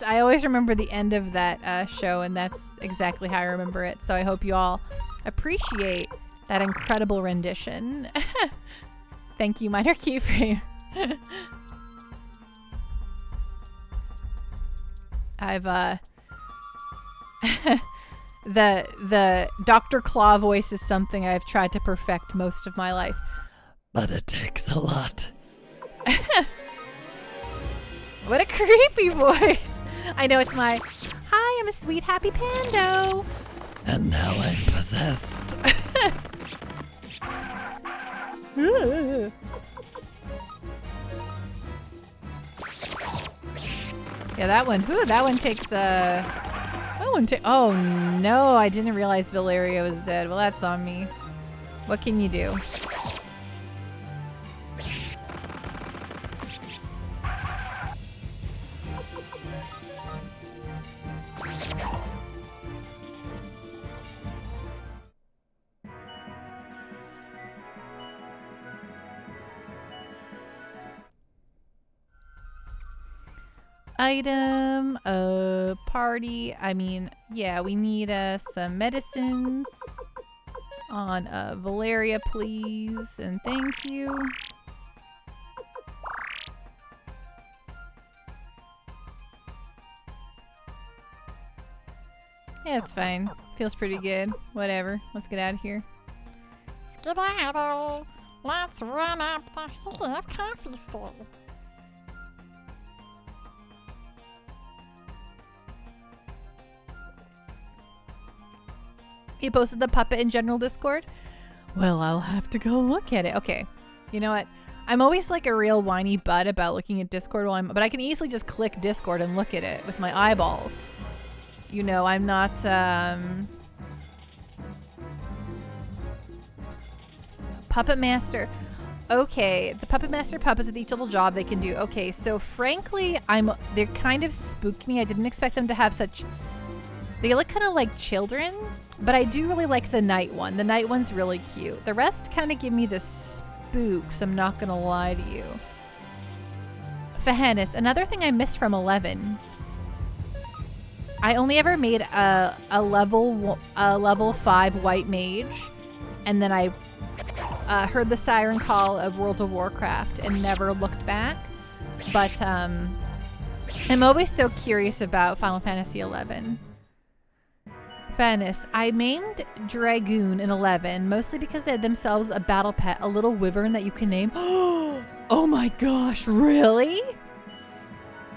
I always remember the end of that show, and that's exactly how I remember it. So I hope you all appreciate that incredible rendition. Thank you, Minor Keyframe. I've the Dr. Claw voice is something I've tried to perfect most of my life. But it takes a lot. What a creepy voice. I know, it's my, hi, I'm a sweet, happy pando. And now I'm possessed. Yeah, that one takes, oh no, I didn't realize Valeria was dead. Well, that's on me. What can you do? Item, party. I mean, yeah, we need some medicines on Valeria, please, and thank you. Yeah, it's fine. Feels pretty good. Whatever. Let's get out of here. Skedaddle. Let's run up the hill of coffee store. You posted the puppet in general Discord? Well, I'll have to go look at it. Okay. You know what? I'm always like a real whiny butt about looking at Discord but I can easily just click Discord and look at it with my eyeballs. You know, I'm not, Puppet Master. Okay, the Puppet Master puppets with each little job they can do. Okay, so frankly, they kind of spook me. I didn't expect them to have such, they look kind of like children, but I do really like the night one. The night one's really cute. The rest kind of give me the spooks, I'm not gonna lie to you. Fahanis, another thing I missed from 11. I only ever made a level 5 white mage, and then I heard the siren call of World of Warcraft and never looked back. But I'm always so curious about Final Fantasy 11. Fairness, I named Dragoon in 11 mostly because they had themselves a battle pet, a little wyvern that you can name. Oh my gosh, really?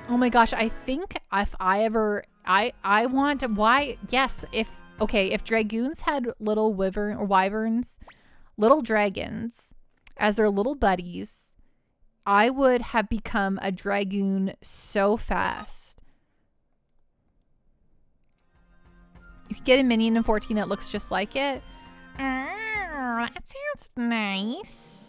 Oh my gosh, I think if I ever, I want, why, yes, if Okay, if dragoons had little wyverns, little dragons, as their little buddies, I would have become a dragoon so fast. You could get a minion in 14 that looks just like it. Oh, that sounds nice.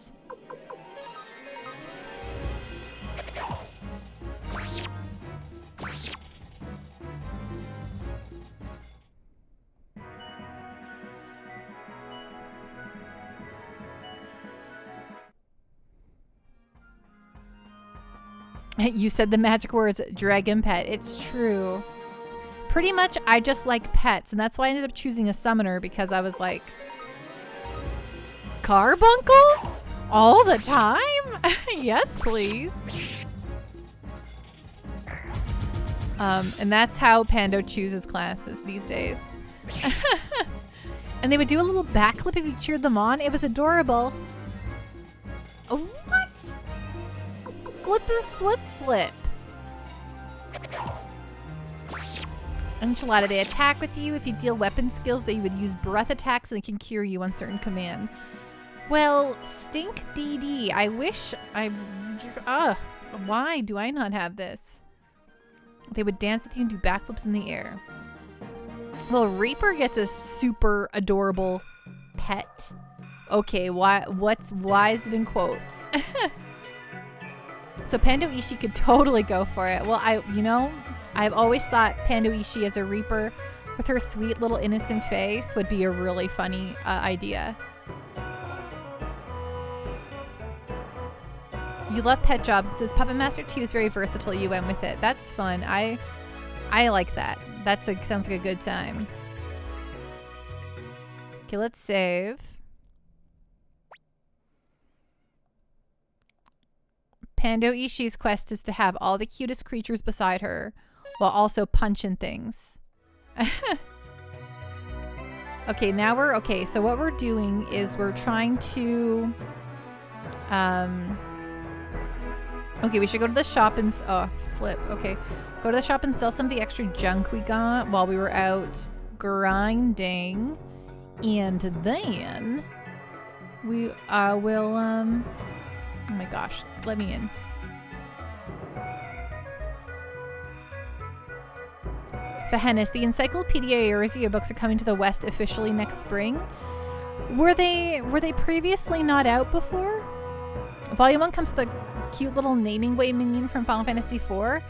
You said the magic words, dragon pet. It's true. Pretty much, I just like pets, and that's why I ended up choosing a summoner, because I was like, carbuncles? All the time? Yes, please. And that's how Pando chooses classes these days. And they would do a little backflip if you cheered them on. It was adorable. Oh, what? Flip and flip flip. Enchilada, they attack with you if you deal weapon skills. They would use breath attacks and they can cure you on certain commands. Well, stink DD. I wish why do I not have this? They would dance with you and do backflips in the air. Well, Reaper gets a super adorable pet. Okay, why is it in quotes? So Pando Ishii could totally go for it. Well, I've always thought Pando Ishii as a Reaper with her sweet little innocent face would be a really funny idea. You love pet jobs. It says Puppet Master 2 is very versatile. You went with it. That's fun. I like that. Sounds like a good time. Okay, let's save. Pando Ishii's quest is to have all the cutest creatures beside her while also punching things. Okay, so what we're doing is we're trying to okay, we should go to the shop and okay. Go to the shop and sell some of the extra junk we got while we were out grinding. And then we will oh my gosh, let me in. Fahenis, the Encyclopedia Eorzea books are coming to the West officially next spring. Were they previously not out before? Volume 1 comes with a cute little naming way minion from Final Fantasy IV.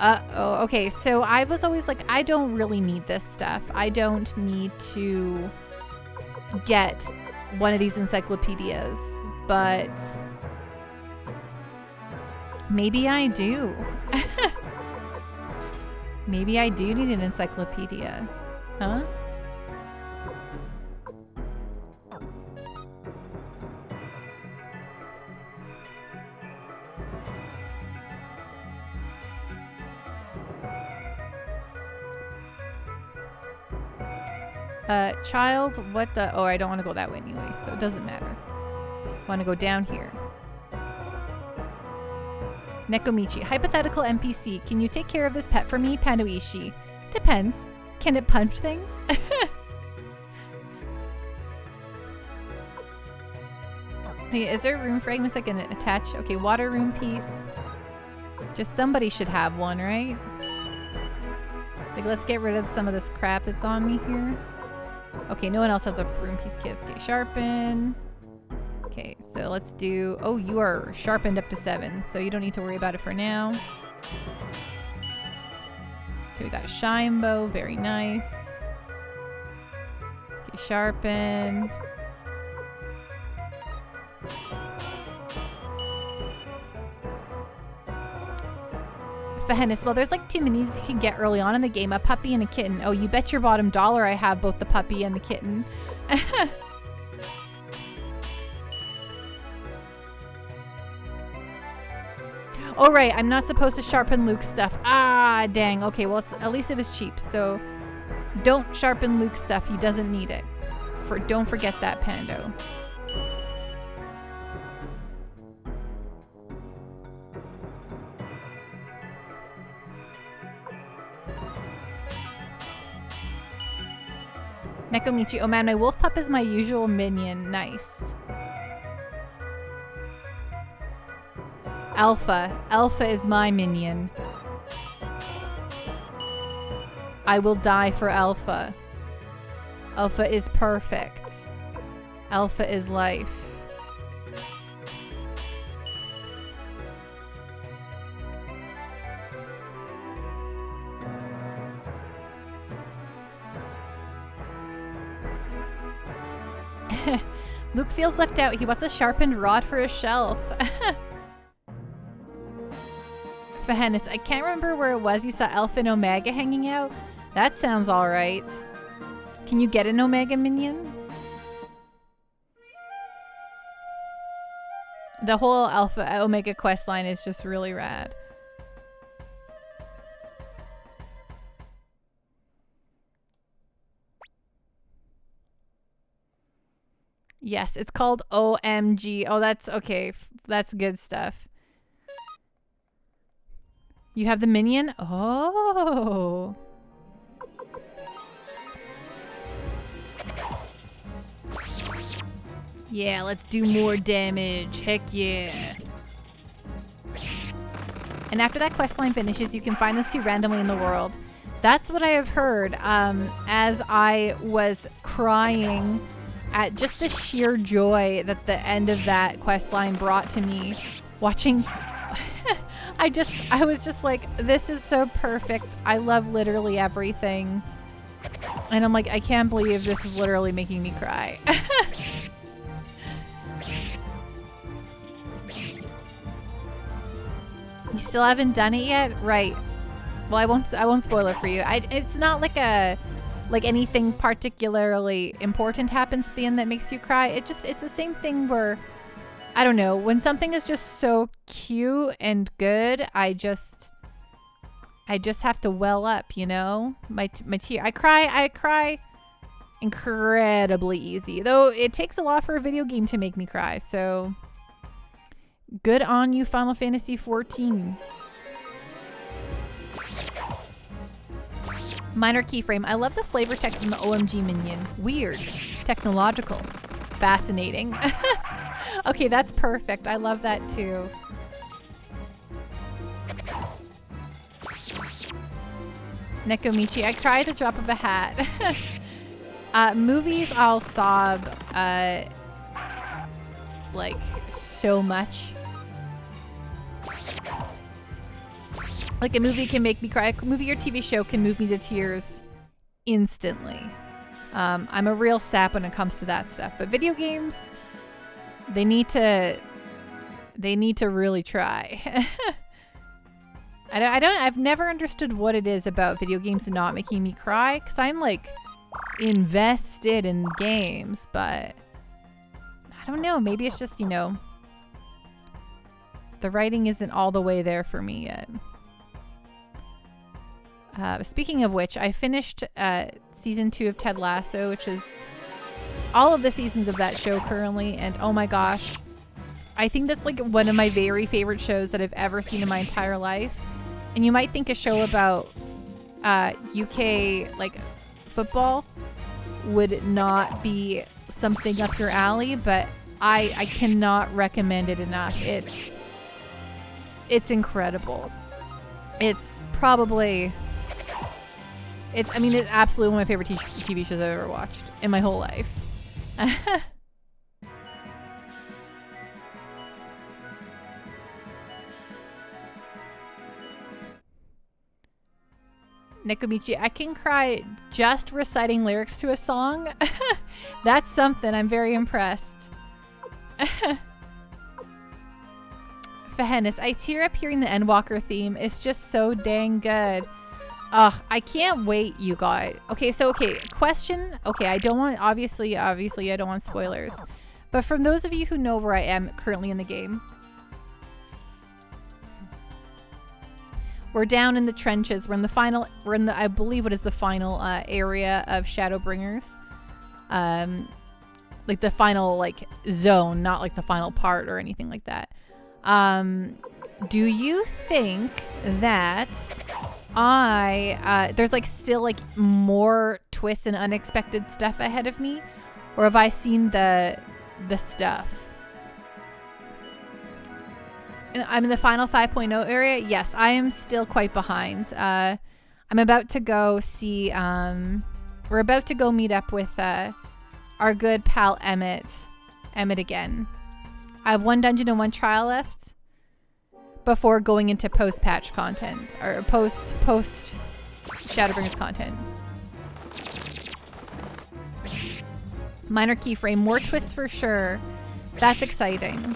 Okay, so I was always like, I don't really need this stuff. I don't need to get one of these encyclopedias, but maybe I do. Maybe I do need an encyclopedia. Huh? Child, what the? Oh, I don't want to go that way anyway, so it doesn't matter. I want to go down here. Nekomichi, hypothetical NPC. Can you take care of this pet for me? Pando Ishii. Depends. Can it punch things? Hey, is there room fragments I can attach? Okay, water room piece. Just somebody should have one, right? Like, let's get rid of some of this crap that's on me here. Okay, no one else has a room piece kiss. Okay, sharpen. Okay, so let's do... Oh, you are sharpened up to 7, so you don't need to worry about it for now. Okay, we got a shine bow. Very nice. Okay, sharpen. Fahenis, well, there's like 2 minis you can get early on in the game. A puppy and a kitten. Oh, you bet your bottom dollar I have both the puppy and the kitten. Oh, right. I'm not supposed to sharpen Luke's stuff. Ah, dang. Okay, well, at least it was cheap. So don't sharpen Luke's stuff. He doesn't need it. Don't forget that, Pando. Nekomichi. Oh man, my wolf pup is my usual minion. Nice. Alpha. Alpha is my minion. I will die for Alpha. Alpha is perfect. Alpha is life. Luke feels left out. He wants a sharpened rod for his shelf. Fahennis, I can't remember where it was you saw Alpha and Omega hanging out. That sounds alright. Can you get an Omega minion? The whole Alpha Omega quest line is just really rad. Yes, it's called OMG. Oh, that's okay. That's good stuff. You have the minion? Oh. Yeah, let's do more damage. Heck yeah. And after that quest line finishes, you can find those two randomly in the world. That's what I have heard as I was crying at just the sheer joy that the end of that quest line brought to me. Watching... I was just like, this is so perfect. I love literally everything. And I'm like, I can't believe this is literally making me cry. You still haven't done it yet? Right. Well, I won't spoil it for you. It's not like anything particularly important happens at the end that makes you cry. It's the same thing where, I don't know, when something is just so cute and good, I just have to well up, you know? My tear. I cry incredibly easy. Though it takes a lot for a video game to make me cry, so good on you, Final Fantasy XIV. Minor keyframe. I love the flavor text in the OMG minion. Weird. Technological. Fascinating. Okay, that's perfect. I love that too. Nekomichi. I cry at the drop of a hat. Movies, I'll sob like so much. Like a movie can make me cry. A movie or TV show can move me to tears instantly. I'm a real sap when it comes to that stuff. But video games, they need to really try. I've never understood what it is about video games not making me cry, because I'm like invested in games, but I don't know, maybe it's just, you know, the writing isn't all the way there for me yet. Speaking of which, I finished season 2 of Ted Lasso, which is all of the seasons of that show currently, and oh my gosh, I think that's like one of my very favorite shows that I've ever seen in my entire life. And you might think a show about UK like football would not be something up your alley, but I cannot recommend it enough. It's incredible. It's probably it's absolutely one of my favorite TV shows I've ever watched in my whole life. Nekomichi, I can cry just reciting lyrics to a song. That's something. I'm very impressed. Fahennis, I tear up hearing the Endwalker theme. It's just so dang good. Ugh, I can't wait, you guys. Okay, question. Okay, I don't want, obviously, I don't want spoilers. But from those of you who know where I am currently in the game, we're down in the trenches. We're in the I believe what is the final area of Shadowbringers. Like the final like zone, not like the final part or anything like that. Do you think that there's like still like more twists and unexpected stuff ahead of me, or have I seen the stuff? I'm in the final 5.0 area. Yes, I am still quite behind. I'm about to go see, we're about to go meet up with our good pal Emmett again. I have 1 dungeon and 1 trial left before going into post-patch content, or post Shadowbringers content. Minor keyframe, more twists for sure. That's exciting.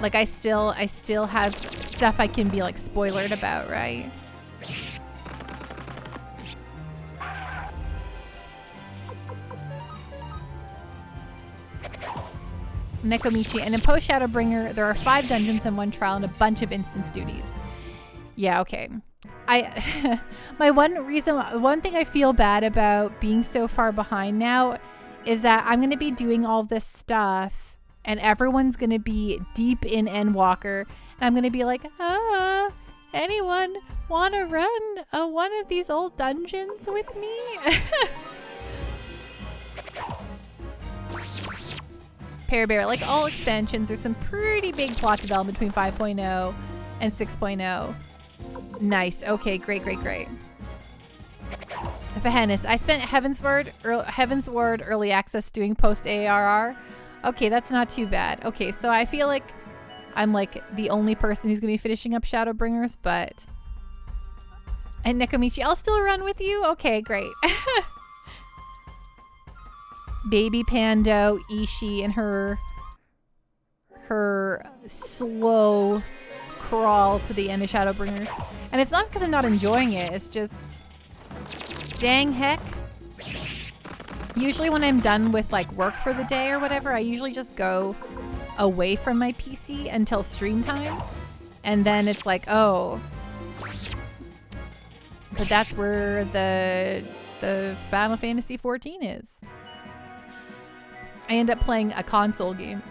Like I still have stuff I can be like spoilered about, right? Nekomichi, and in post Shadowbringer there are 5 dungeons and 1 trial and a bunch of instance duties. Yeah, okay. One thing I feel bad about being so far behind now is that I'm going to be doing all this stuff and everyone's going to be deep in Endwalker, and I'm going to be like, anyone want to run one of these old dungeons with me? Bear, like all expansions, there's some pretty big plot development between 5.0 and 6.0. Nice. Okay, great. Fahenis, I spent Heaven's Word early access doing post ARR. Okay, that's not too bad. Okay, so I feel like I'm like the only person who's gonna be finishing up Shadowbringers, but and Nekomichi, I'll still run with you. Okay, great. Baby Pando, Ishii, and her slow crawl to the end of Shadowbringers. And it's not because I'm not enjoying it, it's just dang heck. Usually when I'm done with like work for the day or whatever, I usually just go away from my PC until stream time. And then it's like, oh. But that's where the Final Fantasy 14 is. I end up playing a console game.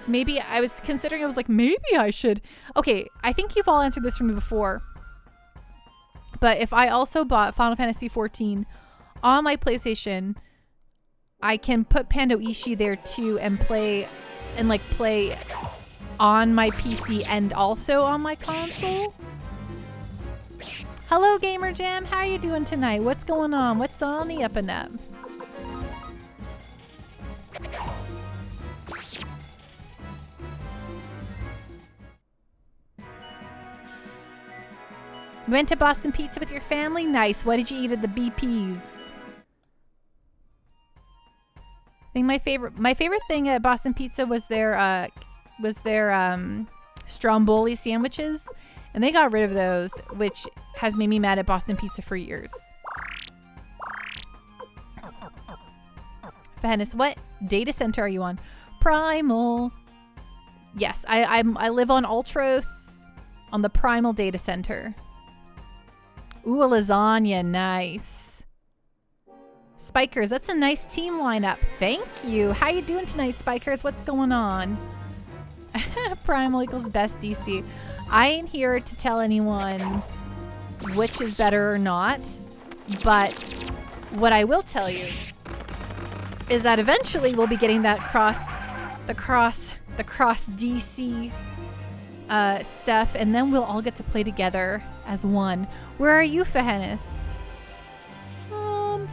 Maybe I was considering, I was like, maybe I should. Okay, I think you've all answered this for me before. But if I also bought Final Fantasy 14 on my PlayStation, I can put Pando Ishii there too and play on my PC and also on my console. Hello, Gamer Jam. How are you doing tonight? What's going on? What's on the up and up? You went to Boston Pizza with your family? Nice. What did you eat at the BP's? I think my favorite thing at Boston Pizza was their Stromboli sandwiches, and they got rid of those, which has made me mad at Boston Pizza for years. Fahenis, what data center are you on? Primal. Yes, I live on Ultros, on the Primal data center. Ooh, a lasagna, nice. Spikers, that's a nice team lineup. Thank you. How you doing tonight, Spikers? What's going on? Primal equals best DC. I ain't here to tell anyone which is better or not, but what I will tell you is that eventually we'll be getting that cross DC stuff, and then we'll all get to play together as one. Where are you, Fahenis?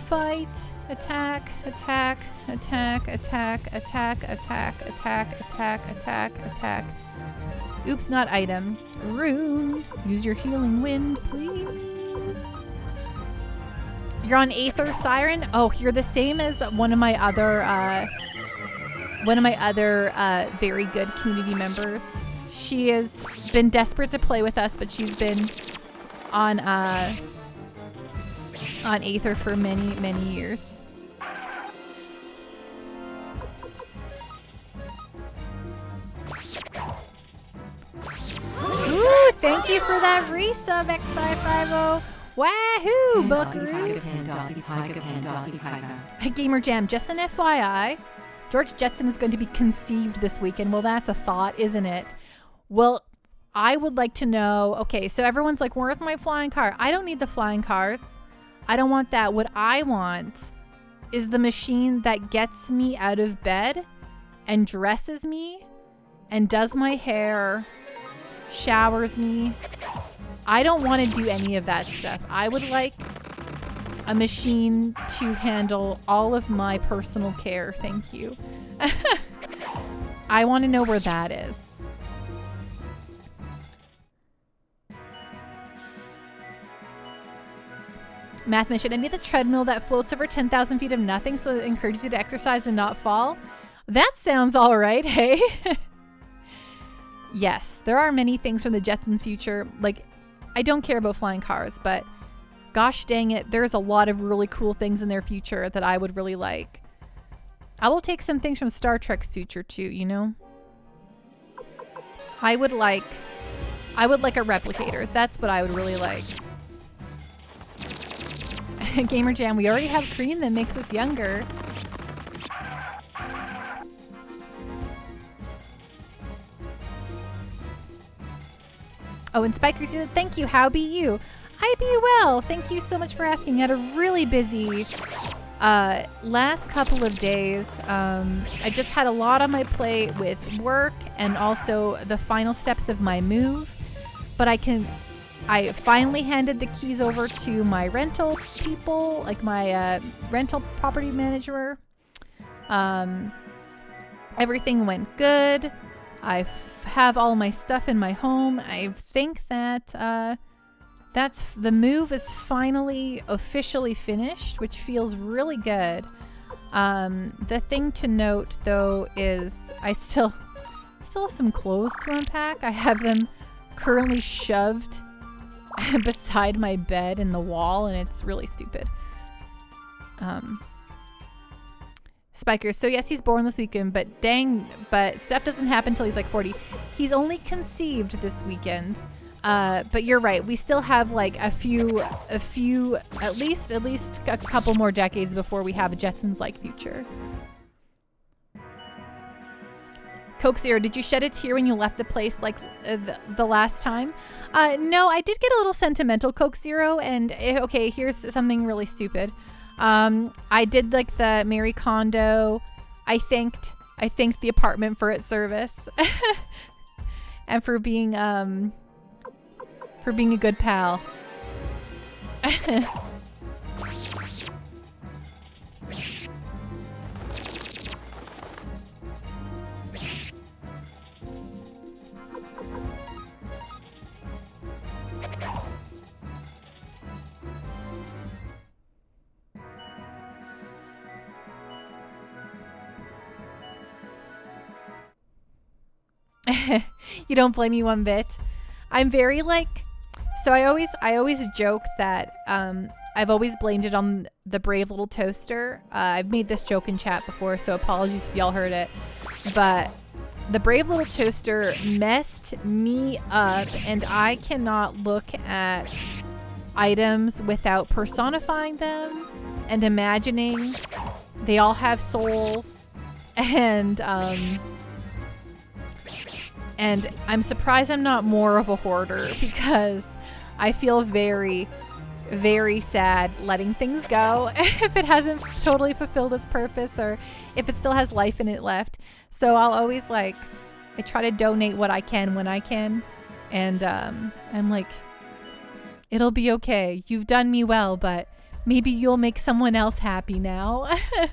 Fight, attack, attack, attack, attack, attack, attack, attack, attack, attack, attack. Oops, not item. Rune, use your healing wind, please. You're on Aether Siren? Oh, you're the same as one of my other very good community members. She has been desperate to play with us, but she's been on Aether for many years. Ooh, thank you for that resub, X550. Wahoo, buckaroo. Gamer Jam, just an FYI, George Jetson is going to be conceived this weekend. Well, that's a thought, isn't it? Well, I would like to know, okay, so everyone's like, where's my flying car? I don't need the flying cars. I don't want that. What I want is the machine that gets me out of bed and dresses me and does my hair, showers me. I don't want to do any of that stuff. I would like a machine to handle all of my personal care. Thank you. I want to know where that is. Math mission. I need the treadmill that floats over 10,000 feet of nothing so that it encourages you to exercise and not fall. That sounds all right, hey? Yes, there are many things from the Jetsons' future. Like, I don't care about flying cars, but gosh dang it, there's a lot of really cool things in their future that I would really like. I will take some things from Star Trek's future too, you know? I would like a replicator. That's what I would really like. Gamer Jam, we already have cream that makes us younger. Oh, and Spiker said, thank you. How be you? I be well. Thank you so much for asking. I had a really busy last couple of days. I just had a lot on my plate with work and also the final steps of my move. But I finally handed the keys over to my rental people, like my rental property manager. Everything went good. I have all my stuff in my home. I think that the move is finally officially finished, which feels really good. The thing to note though is I still have some clothes to unpack. I have them currently shoved beside my bed in the wall, and it's really stupid. Spiker, so yes, he's born this weekend, but stuff doesn't happen until he's like 40. He's only conceived this weekend. But you're right. We still have like a few, at least a couple more decades before we have a Jetsons-like future. Coke Zero, did you shed a tear when you left the place like the last time? No, I did get a little sentimental, Coke Zero, and okay, here's something really stupid. I did like the Mary Kondo. I thanked the apartment for its service and for being a good pal. You don't blame me one bit. I'm very like, so I always joke that I've always blamed it on the brave little toaster. I've made this joke in chat before, so apologies if y'all heard it. But the brave little toaster messed me up, and I cannot look at items without personifying them and imagining they all have souls. And I'm surprised I'm not more of a hoarder, because I feel very, very sad letting things go if it hasn't totally fulfilled its purpose, or if it still has life in it left. So I'll always I try to donate what I can when I can. And I'm like, it'll be okay. You've done me well, but maybe you'll make someone else happy now. And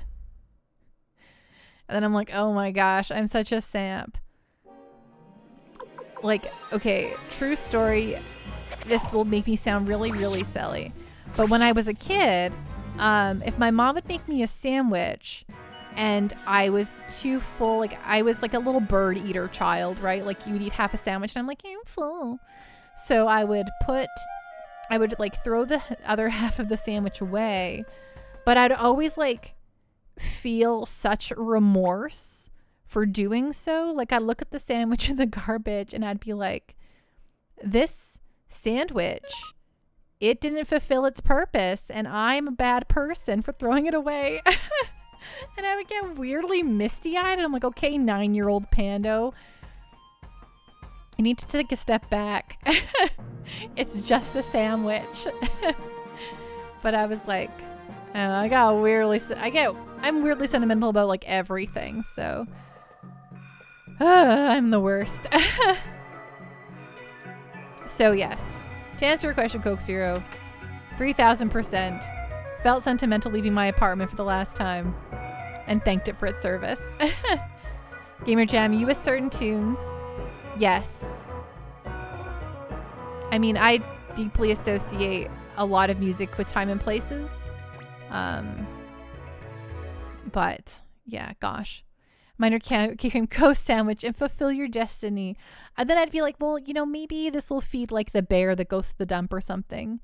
then I'm like, oh my gosh, I'm such a samp. Like, okay, true story. This will make me sound really, really silly. But when I was a kid, if my mom would make me a sandwich and I was too full, like I was like a little bird eater child, right? Like you would eat half a sandwich and I'm like, I'm full. So I would like throw the other half of the sandwich away. But I'd always like feel such remorse for doing so. Like I'd look at the sandwich in the garbage and I'd be like, this sandwich, it didn't fulfill its purpose and I'm a bad person for throwing it away. And I would get weirdly misty-eyed. And I'm like, okay, 9-year-old Pando, you need to take a step back. It's just a sandwich. But I was like, I'm weirdly sentimental about like everything. So I'm the worst. So yes, to answer your question, Coke Zero, 3000%. Felt sentimental leaving my apartment for the last time and thanked it for its service. Gamer Jam, you with certain tunes? Yes. I mean, I deeply associate a lot of music with time and places. But yeah, gosh. Minor came Coast Sandwich and fulfill your destiny. And then I'd be like, well, maybe this will feed like the bear that goes to the dump or something.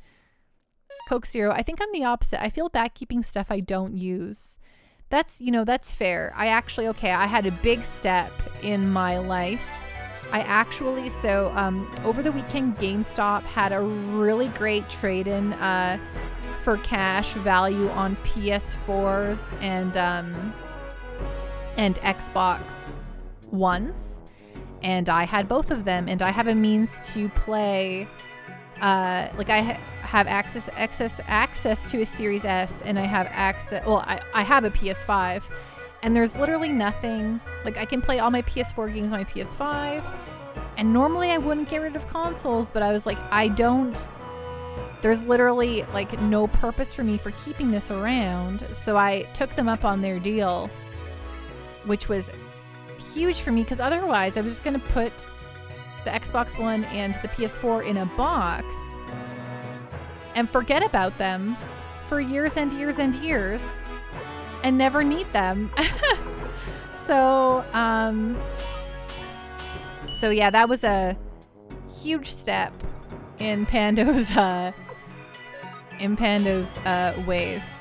Coke Zero, I think I'm the opposite. I feel bad keeping stuff I don't use. That's fair. I had a big step in my life. Over the weekend, GameStop had a really great trade-in for cash value on PS4s and Xbox Ones. And I had both of them, and I have a means to play. I have access to a Series S, and I have access. Well, I have a PS5, and there's literally nothing. Like, I can play all my PS4 games on my PS5, and normally I wouldn't get rid of consoles, but I was like, there's literally like no purpose for me for keeping this around, so I took them up on their deal, which was huge for me because otherwise I was just gonna put the Xbox One and the PS4 in a box and forget about them for years and years and years and never need them. So yeah, that was a huge step in Pando's ways.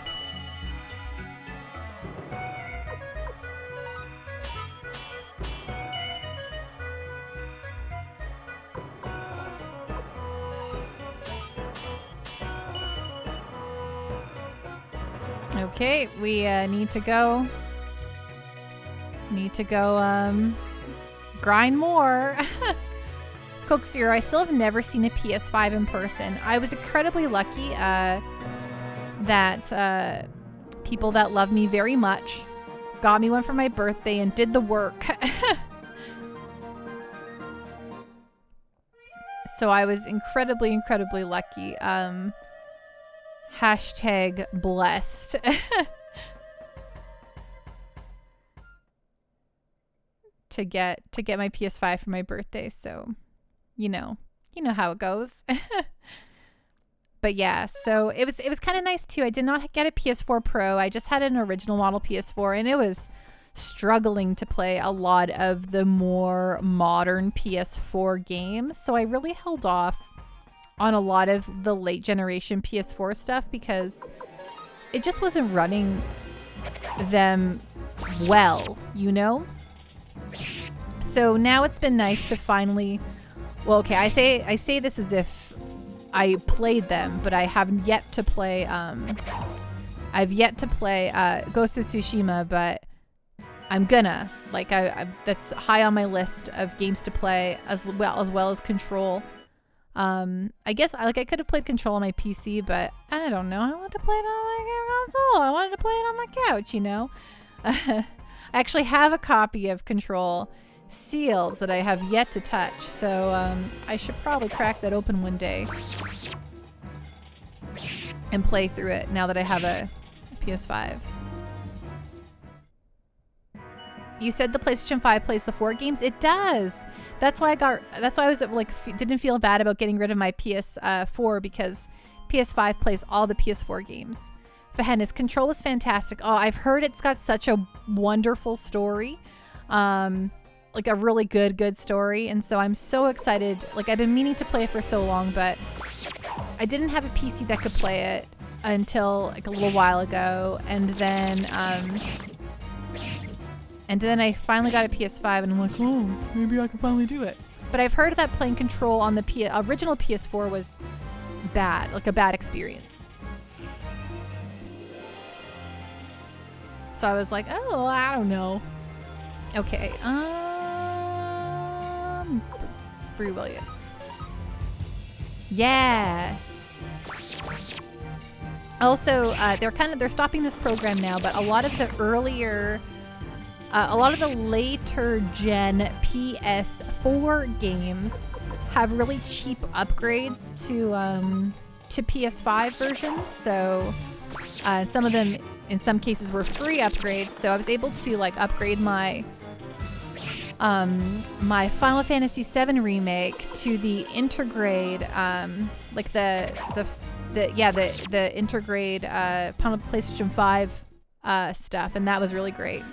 Okay, we need to go grind more. Coke Zero, I still have never seen a PS5 in person. I was incredibly lucky that people that love me very much got me one for my birthday and did the work. So I was incredibly, incredibly lucky. Hashtag blessed. to get my PS5 for my birthday. So, you know how it goes. But yeah, so it was kind of nice too. I did not get a PS4 Pro. I just had an original model PS4, and it was struggling to play a lot of the more modern PS4 games. So I really held off on a lot of the late generation PS4 stuff because it just wasn't running them well, So now it's been nice to finally, well, okay, I say this as if I played them, but I have yet to play Ghost of Tsushima, but I'm gonna, that's high on my list of games to play as well as Control. I guess I could have played Control on my PC, but I don't know. I want to play it on my console. I wanted to play it on my couch, I actually have a copy of Control sealed that I have yet to touch, so I should probably crack that open one day and play through it now that I have a PS5. You said the PlayStation 5 plays the 4 games. It does. That's why I was didn't feel bad about getting rid of my PS4 because PS5 plays all the PS4 games. Fahennis, Control is fantastic. Oh, I've heard it's got such a wonderful story. A really good story. And so I'm so excited. I've been meaning to play it for so long, but I didn't have a PC that could play it until a little while ago. And then I finally got a PS5 and I'm like, oh, maybe I can finally do it. But I've heard that playing Control on the original PS4 was bad, a bad experience. So I was like, oh, I don't know. Okay. Free Willius. Yeah. Also, they're stopping this program now, but a lot of the later gen PS4 games have really cheap upgrades to PS5 versions. So some of them, in some cases, were free upgrades. So I was able to like upgrade my my Final Fantasy VII remake to the intergrade, like the intergrade PlayStation 5 stuff, and that was really great.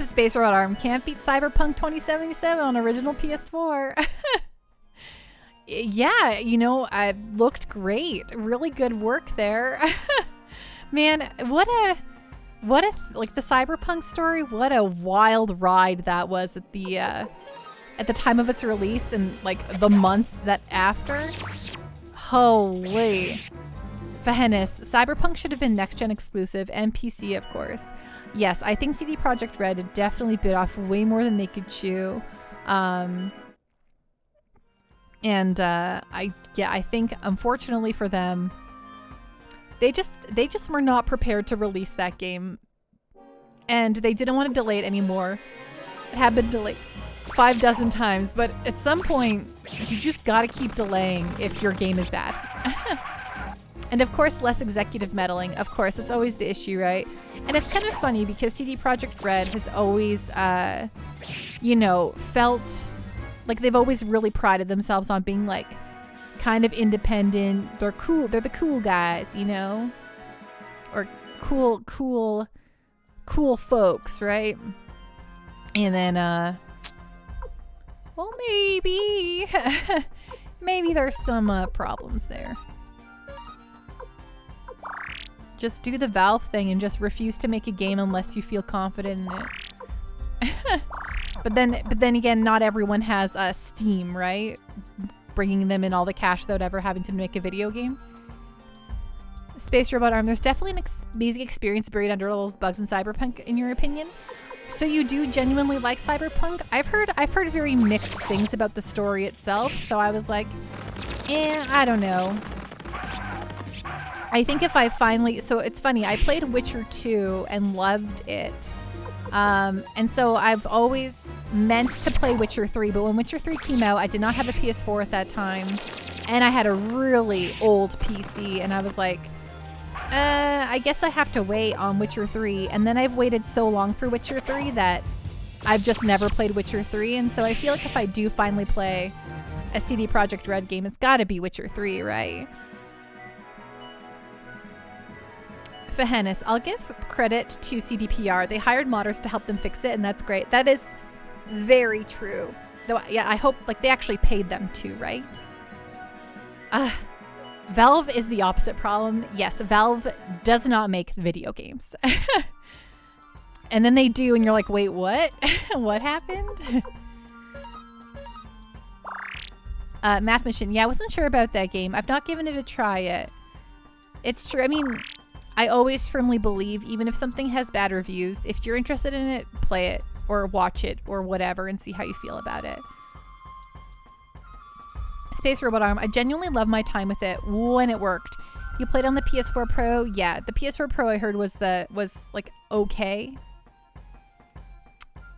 Space Robot Arm can't beat Cyberpunk 2077 on original PS4. Yeah, you know, I looked great. Really good work there. Man, what a like the Cyberpunk story, what a wild ride that was at the time of its release and like the months that after. Holy. Fahenis, Cyberpunk should have been next-gen exclusive and PC, of course. Yes, I think CD Projekt Red definitely bit off way more than they could chew. I think unfortunately for them, they just were not prepared to release that game, and they didn't want to delay it anymore. It had been delayed 5 dozen times, but at some point you just gotta keep delaying if your game is bad. And of course, less executive meddling. Of course, it's always the issue, right? And it's kind of funny because CD Projekt Red has always, felt like they've always really prided themselves on being like kind of independent. They're cool. They're the cool guys, you know? Or cool folks, right? And then, well, maybe there's some problems there. Just do the Valve thing and just refuse to make a game unless you feel confident in it. But then again, not everyone has Steam, right? Bringing them in all the cash without ever having to make a video game. Space Robot Arm, there's definitely an amazing experience buried under all those bugs in Cyberpunk, in your opinion. So you do genuinely like Cyberpunk? I've heard very mixed things about the story itself. So I was like, I don't know. I think if I finally... So it's funny, I played Witcher 2 and loved it. And so I've always meant to play Witcher 3, but when Witcher 3 came out, I did not have a PS4 at that time. And I had a really old PC, and I was like, I guess I have to wait on Witcher 3. And then I've waited so long for Witcher 3 that I've just never played Witcher 3. And so I feel like if I do finally play a CD Projekt Red game, it's gotta be Witcher 3, right? Fahenis, I'll give credit to CDPR. They hired modders to help them fix it, and that's great. That is very true. Though, yeah, I hope like they actually paid them too, right? Valve is the opposite problem. Yes, Valve does not make video games. And then they do, and you're like, wait, what? What happened? Math Machine. Yeah, I wasn't sure about that game. I've not given it a try yet. It's true. I mean, I always firmly believe, even if something has bad reviews, if you're interested in it, play it or watch it or whatever and see how you feel about it. Space Robot Arm, I genuinely love my time with it when it worked. You played on the PS4 Pro? Yeah, the PS4 Pro I heard was like okay.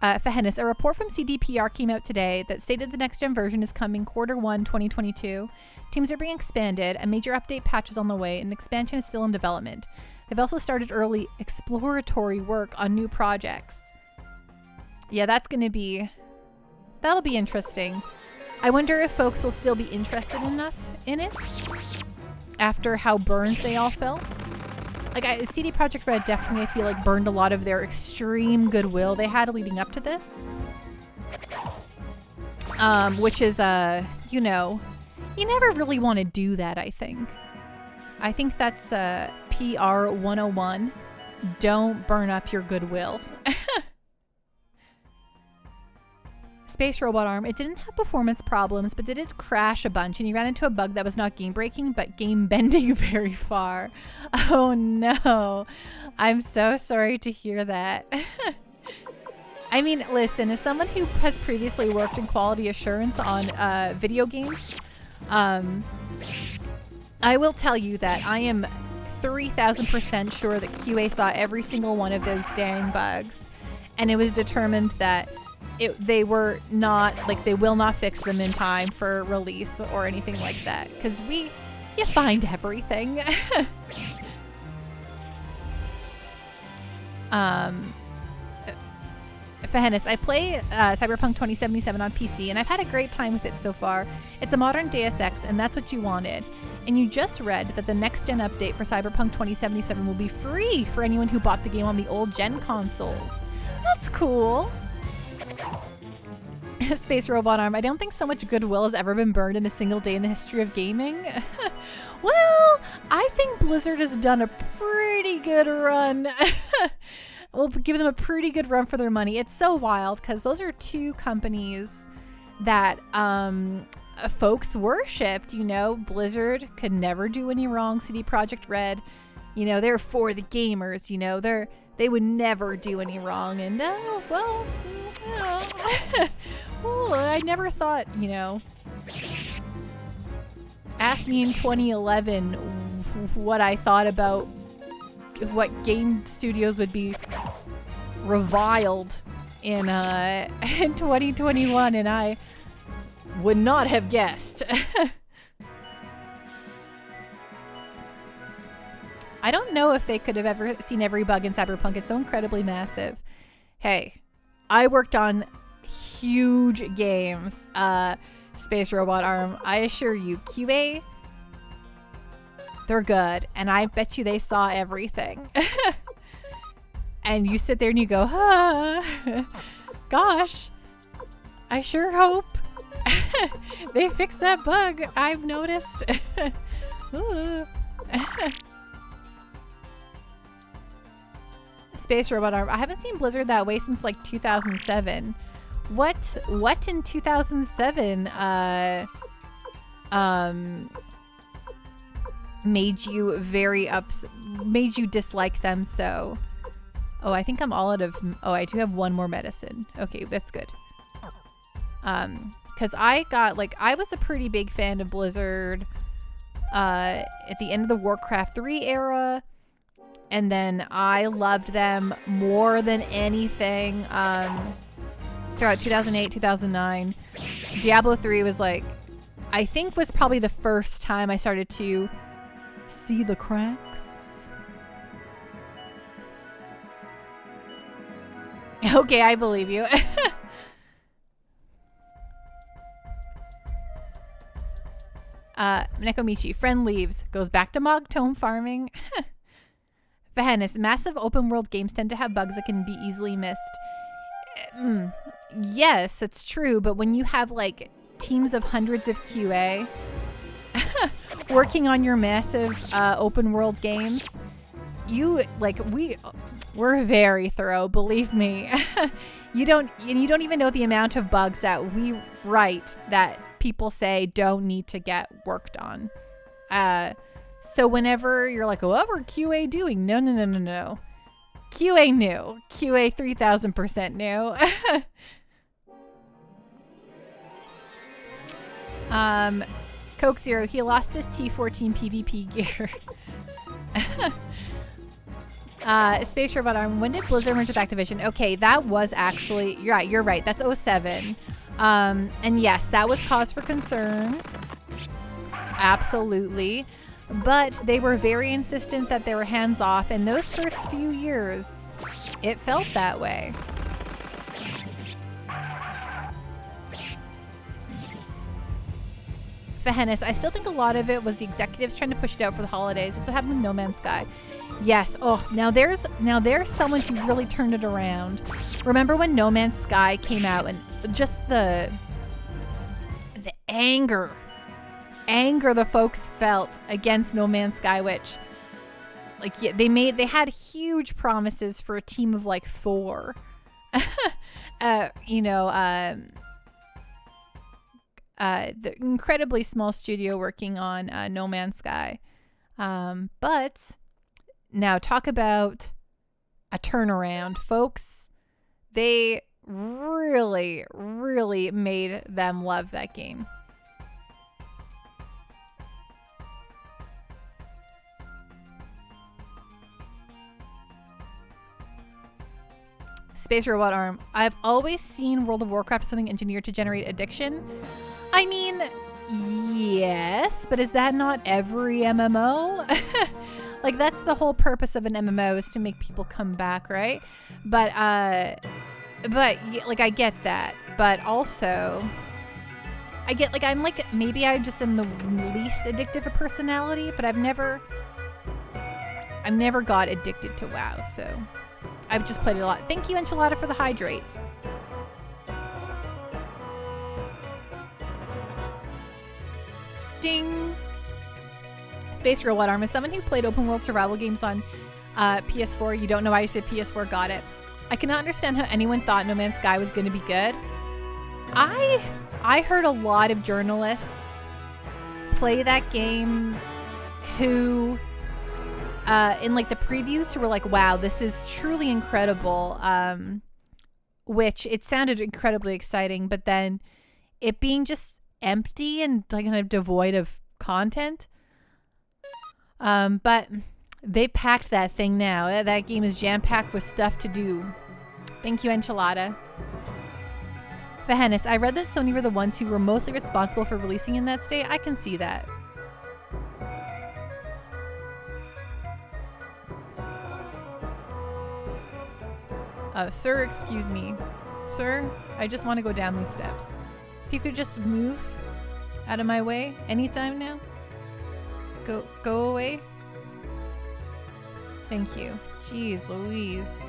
Fahenis, a report from CDPR came out today that stated the next gen version is coming Q1 2022. Teams are being expanded, a major update patch is on the way, and expansion is still in development. They've also started early exploratory work on new projects. Yeah, that'll be interesting. I wonder if folks will still be interested enough in it after how burned they all felt. Like, CD Projekt Red definitely, I feel like, burned a lot of their extreme goodwill they had leading up to this. Which is, you know, you never really want to do that, I think. I think that's PR 101. Don't burn up your goodwill. Space Robot Arm, it didn't have performance problems, but did it crash a bunch, and you ran into a bug that was not game breaking, but game bending very far. Oh no. I'm so sorry to hear that. I mean, listen, as someone who has previously worked in quality assurance on video games, I will tell you that I am 3,000% sure that QA saw every single one of those dang bugs, and it was determined that they were not, like, they will not fix them in time for release or anything like that, because you find everything. Fahenis, I play Cyberpunk 2077 on PC, and I've had a great time with it so far. It's a modern Deus Ex, and that's what you wanted. And you just read that the next-gen update for Cyberpunk 2077 will be free for anyone who bought the game on the old-gen consoles. That's cool. Space Robot Arm, I don't think so much goodwill has ever been burned in a single day in the history of gaming. Well, I think Blizzard has done a pretty good run. We'll give them a pretty good run for their money. It's so wild because those are two companies that folks worshipped. You know, Blizzard could never do any wrong. CD Projekt Red, you know, they're for the gamers. You know, they would never do any wrong. And well, well, I never thought, you know. Ask me in 2011 what I thought about what game studios would be reviled in 2021, and I would not have guessed. I don't know if they could have ever seen every bug in Cyberpunk. It's so incredibly massive. Hey, I worked on huge games. Space Robot Arm, I assure you, QA, they're good, and I bet you they saw everything. And you sit there and you go, gosh, I sure hope they fixed that bug. I've noticed. Space Robot Arm, I haven't seen Blizzard that way since like 2007. What in 2007 made you dislike them so? Oh, I think I'm all out of, oh, I do have one more medicine. Okay, that's good. Because I was a pretty big fan of Blizzard at the end of the Warcraft 3 era, and then I loved them more than anything throughout 2008, 2009. Diablo 3 was like, I think was probably the first time I started to see the cracks. Okay, I believe you. Nekomichi, friend leaves, goes back to Mogtome farming. Fahenis, massive open world games tend to have bugs that can be easily missed. Yes, it's true, but when you have like teams of hundreds of QA working on your massive open world games, we're very thorough, believe me. You don't even know the amount of bugs that we write that people say don't need to get worked on. So whenever you're like, oh, what were QA doing? No. QA knew. QA 3000% knew. Coke Zero, he lost his T14 PvP gear. Space Robot Arm, when did Blizzard merge with Activision? Okay, that was actually, you're right, that's 07. And yes, that was cause for concern. Absolutely. But they were very insistent that they were hands off, and those first few years, it felt that way. Fahenis, I still think a lot of it was the executives trying to push it out for the holidays. This is what happened with No Man's Sky. Yes. Oh, now there's someone who really turned it around. Remember when No Man's Sky came out, and just the anger the folks felt against No Man's Sky, which, like, yeah, they had huge promises for a team of like 4. the incredibly small studio working on No Man's Sky. But now talk about a turnaround, folks. They really, really made them love that game. Space Robot Arm. I've always seen World of Warcraft as something engineered to generate addiction. I mean, yes, but is that not every MMO? Like, that's the whole purpose of an MMO, is to make people come back, right? But like, I get that. But also, I get, like, I'm like, maybe I just am the least addictive of personality, but I've never got addicted to WoW, so I've just played it a lot. Thank you, Enchilada, for the hydrate. Ding! Space Robot Arm. As someone who played open world survival games on PS4, you don't know why I said PS4, got it. I cannot understand how anyone thought No Man's Sky was going to be good. I heard a lot of journalists play that game who, in like the previews, who were like, wow, this is truly incredible. Which it sounded incredibly exciting, but then it being just empty and like kind of devoid of content. But they packed that thing now. That game is jam-packed with stuff to do. Thank you, Enchilada. Fahenis, I read that Sony were the ones who were mostly responsible for releasing in that state. I can see that. Sir, excuse me. Sir, I just want to go down these steps. If you could just move out of my way anytime now. Go away. Thank you. Jeez Louise.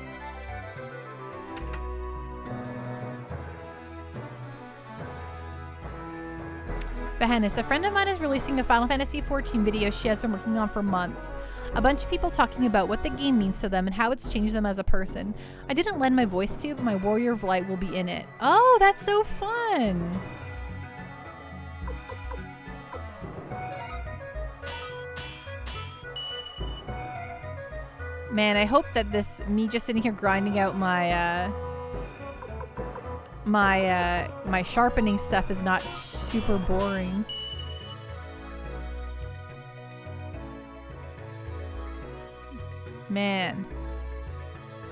Fahenis, a friend of mine is releasing a Final Fantasy XIV video she has been working on for months. A bunch of people talking about what the game means to them and how it's changed them as a person. I didn't lend my voice to, but my Warrior of Light will be in it. Oh, that's so fun! Man, I hope that me just sitting here grinding out my my sharpening stuff is not super boring. Man.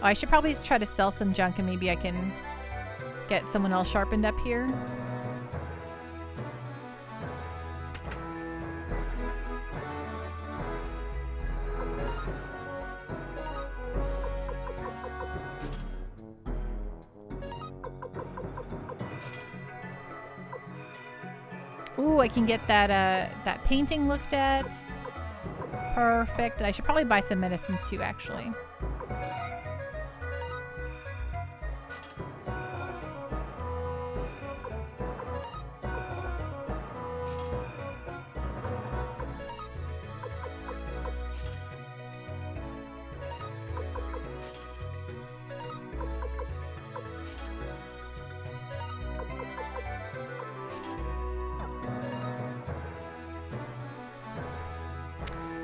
Oh, I should probably try to sell some junk and maybe I can get someone else sharpened up here. Ooh, I can get that painting looked at. Perfect. I should probably buy some medicines too, actually.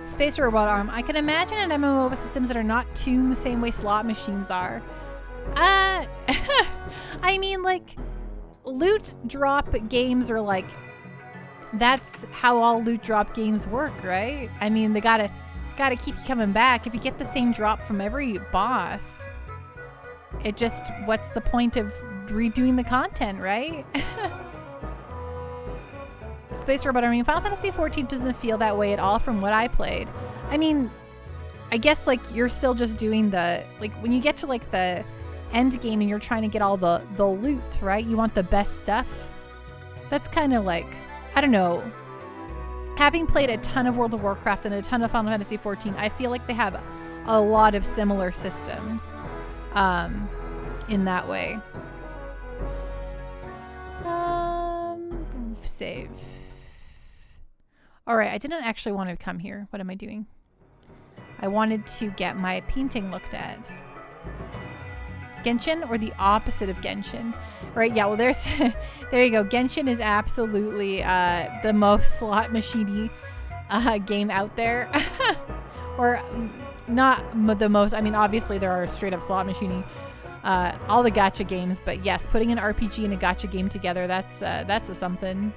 Space Robot Arm. I can imagine an MMO with systems that are not tuned the same way slot machines are. I mean, like, loot drop games are like, that's how all loot drop games work, right? I mean, they gotta keep you coming back. If you get the same drop from every boss, it just, what's the point of redoing the content, right? Space Robot, I mean, Final Fantasy XIV doesn't feel that way at all from what I played. I mean, I guess, like, you're still just doing the, like, when you get to, like, the end game and you're trying to get all the loot, right? You want the best stuff. That's kind of like, I don't know. Having played a ton of World of Warcraft and a ton of Final Fantasy XIV, I feel like they have a lot of similar systems in that way. Save. All right, I didn't actually want to come here. What am I doing? I wanted to get my painting looked at. Genshin or the opposite of Genshin? Right, yeah, well there's there you go. Genshin is absolutely the most slot machine-y game out there. Or not the most, I mean obviously there are straight up slot machine-y all the gacha games, but yes, putting an RPG and a gacha game together, that's a something.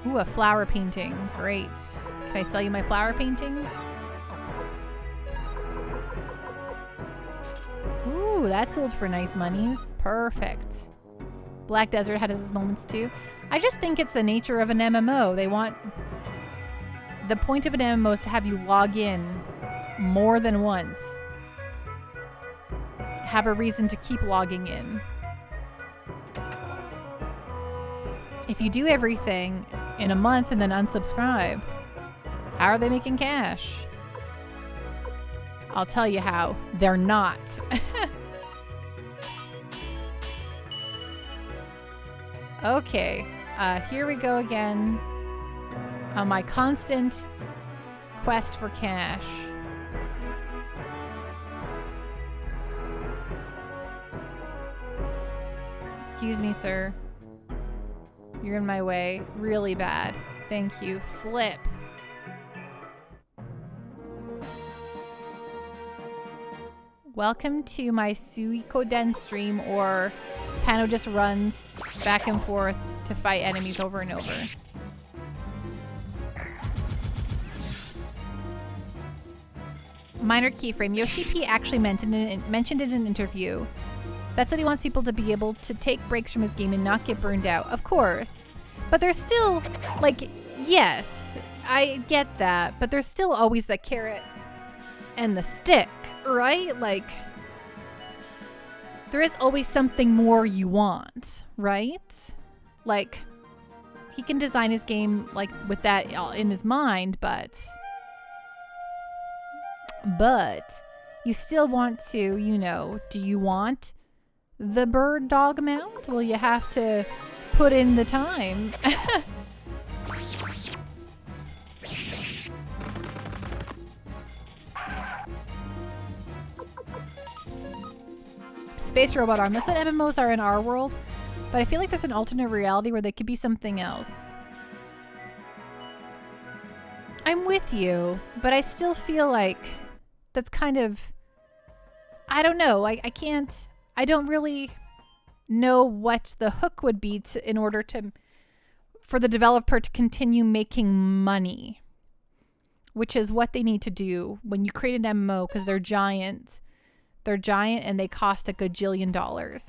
Ooh, a flower painting. Great. Can I sell you my flower painting? Ooh, that sold for nice monies. Perfect. Black Desert had its moments too. I just think it's the nature of an MMO. They want... The point of an MMO is to have you log in more than once. Have a reason to keep logging in. If you do everything in a month and then unsubscribe, how are they making cash? I'll tell you how. They're not. Okay, here we go again on my constant quest for cash. Excuse me, sir. You're in my way. Really bad. Thank you. Flip. Welcome to my Suikoden stream, or Pano just runs back and forth to fight enemies over and over. Minor keyframe. Yoshi P actually mentioned it in an interview. That's what he wants people to be able to take breaks from his game and not get burned out. Of course. But there's still, like, yes, I get that. But there's still always the carrot and the stick, right? Like, there is always something more you want, right? Like, he can design his game, like, with that in his mind, but you still want to, you know, do you want the bird dog mount? Well, you have to put in the time. Space robot arm. That's what MMOs are in our world. But I feel like there's an alternate reality where they could be something else. I'm with you, but I still feel like that's kind of... I don't know. I can't... I don't really know what the hook would be in order for the developer to continue making money, which is what they need to do when you create an MMO, because they're giant. They're giant and they cost a gajillion dollars.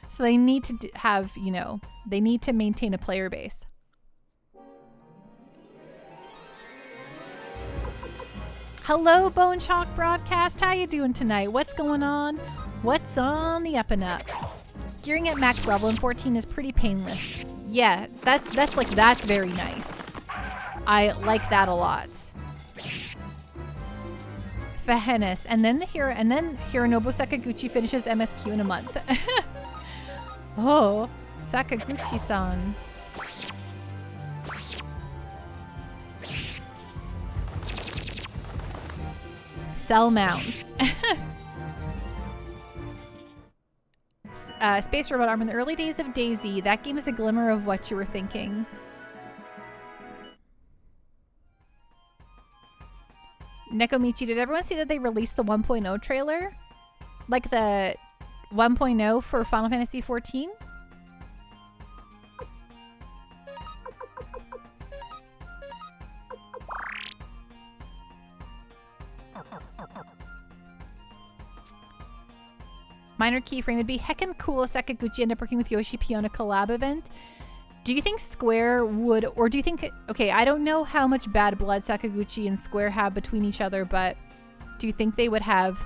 So they need to have, you know, they need to maintain a player base. Hello, Bone Chalk Broadcast. How you doing tonight? What's going on? What's on the up and up? Gearing at max level in 14 is pretty painless. Yeah, that's very nice. I like that a lot. Fahenis, and then Hironobu Sakaguchi finishes MSQ in a month. Oh, Sakaguchi-san. Cell mounts. Space Robot Arm. In the early days of DayZ, that game is a glimmer of what you were thinking. Nekomichi, did everyone see that they released the 1.0 trailer? Like the 1.0 for Final Fantasy XIV? Minor keyframe. It'd be heckin' cool if Sakaguchi ended up working with Yoshi P on a collab event. Do you think Square would, or do you think, okay, I don't know how much bad blood Sakaguchi and Square have between each other, but do you think they would have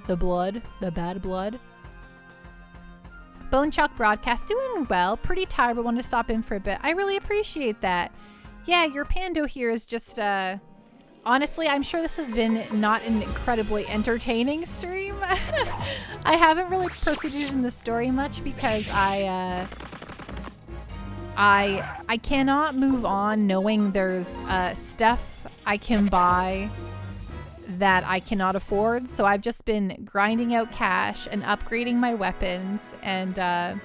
the bad blood? Bone Chalk Broadcast, doing well. Pretty tired, but wanted to stop in for a bit. I really appreciate that. Yeah, your Pando here is just, honestly, I'm sure this has been not an incredibly entertaining stream. I haven't really proceeded in the story much because I cannot move on knowing there's stuff I can buy that I cannot afford. So I've just been grinding out cash and upgrading my weapons, and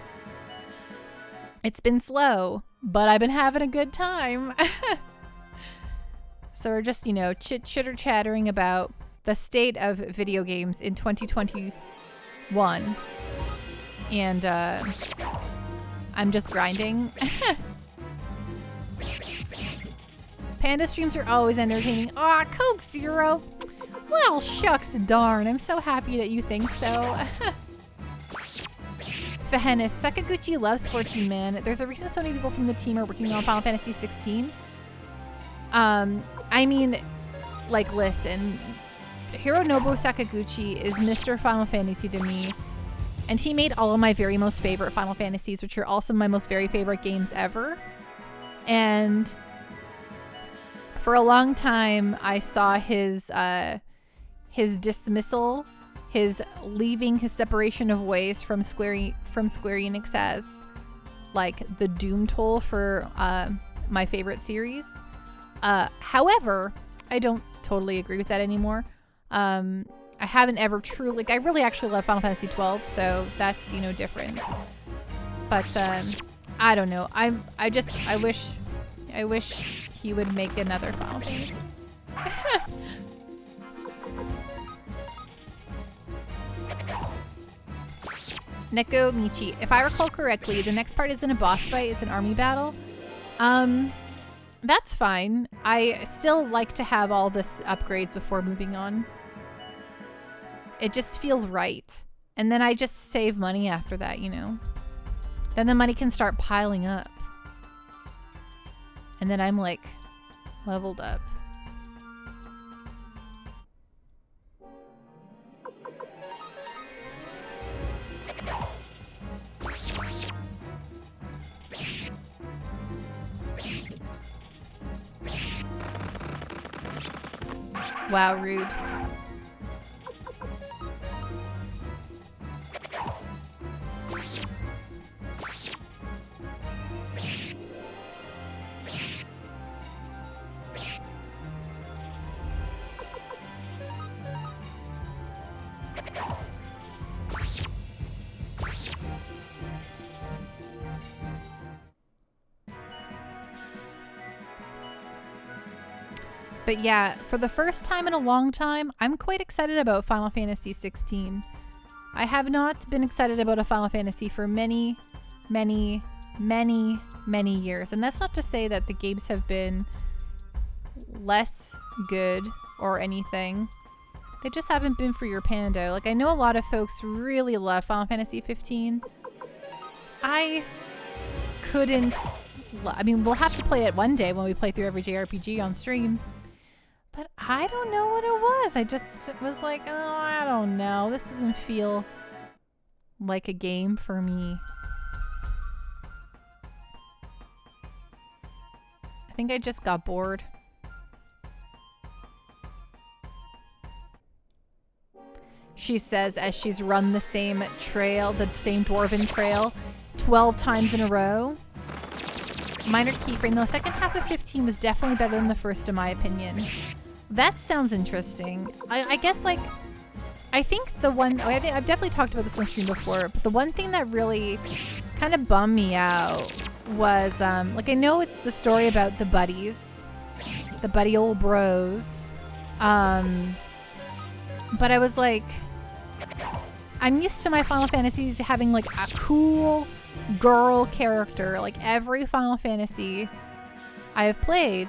it's been slow, but I've been having a good time. So we're just, chitter-chattering about the state of video games in 2021. And I'm just grinding. Panda streams are always entertaining. Aw, Coke Zero. Well, shucks darn. I'm so happy that you think so. Fahenis, Sakaguchi loves 14 Man. There's a reason so many people from the team are working on Final Fantasy 16. I mean, like, listen. Hironobu Sakaguchi is Mr. Final Fantasy to me. And he made all of my very most favorite Final Fantasies, which are also my most very favorite games ever. And for a long time, I saw his dismissal, his leaving, his separation of ways from Square Enix as like the doom toll for my favorite series. However, I don't totally agree with that anymore. I haven't ever truly, I really actually love Final Fantasy 12, so that's, different. But I don't know. I wish he would make another Final Fantasy. Neko Michi, if I recall correctly, the next part isn't a boss fight, it's an army battle. That's fine. I still like to have all this upgrades before moving on. It just feels right. And then I just save money after that, Then the money can start piling up. And then I'm like leveled up. Wow, rude. But yeah, for the first time in a long time, I'm quite excited about Final Fantasy 16. I have not been excited about a Final Fantasy for many, many, many, many years. And that's not to say that the games have been less good or anything. They just haven't been for your pando. Like, I know a lot of folks really love Final Fantasy 15. I couldn't. I mean, we'll have to play it one day when we play through every JRPG on stream. But I don't know what it was. I just was like, oh, I don't know. This doesn't feel like a game for me. I think I just got bored. She says as she's run the same trail, the same dwarven trail, 12 times in a row. Minor keyframe, though, the second half of 15 was definitely better than the first, in my opinion. That sounds interesting. I guess, like, I think the one, I've definitely talked about this on stream before, but the one thing that really kind of bummed me out was, like, I know it's the story about the buddies, the buddy old bros, but I was like, I'm used to my Final Fantasies having, like, a cool girl character. Like, every Final Fantasy I have played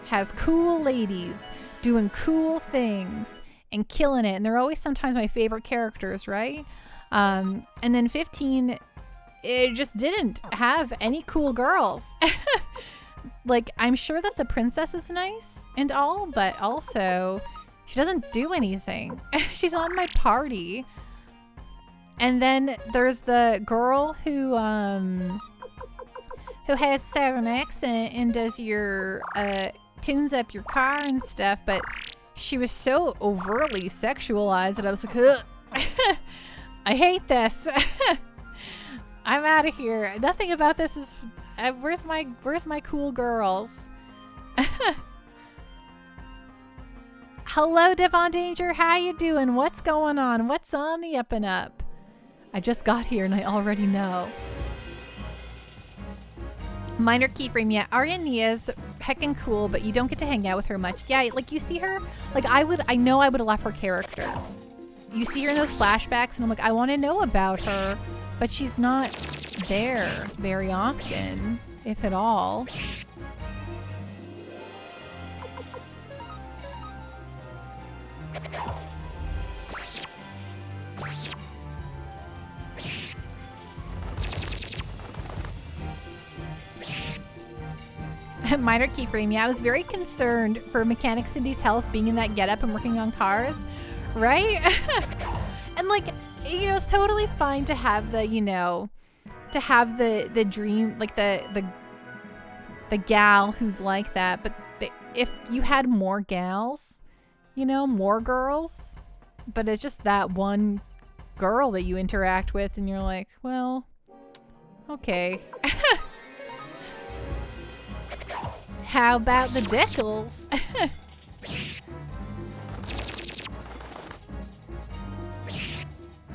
has cool ladies doing cool things and killing it, and they're always sometimes my favorite characters, right? And then 15, it just didn't have any cool girls. Like, I'm sure that the princess is nice and all, but also she doesn't do anything. She's on my party. And then there's the girl who has a southern accent and does your tunes up your car and stuff, but she was so overtly sexualized that I was like, ugh. I hate this. I'm out of here. Nothing about this is Where's my cool girls? Hello, Devon Danger. How you doing? What's going on? What's on the up and up? I just got here and I already know. Minor keyframe, yeah. Arya Nia's heckin' cool, but you don't get to hang out with her much. Yeah, like you see her, like I know I would have left her character. You see her in those flashbacks and I'm like, I want to know about her, but she's not there very often, if at all. Minor keyframe, yeah, I was very concerned for Mechanic Cindy's health being in that getup and working on cars, right? And like, you know, it's totally fine to have the, you know, to have the dream, like the gal who's like that, but if you had more gals, you know, more girls, but it's just that one girl that you interact with and you're like, well, okay. How about the Dickles?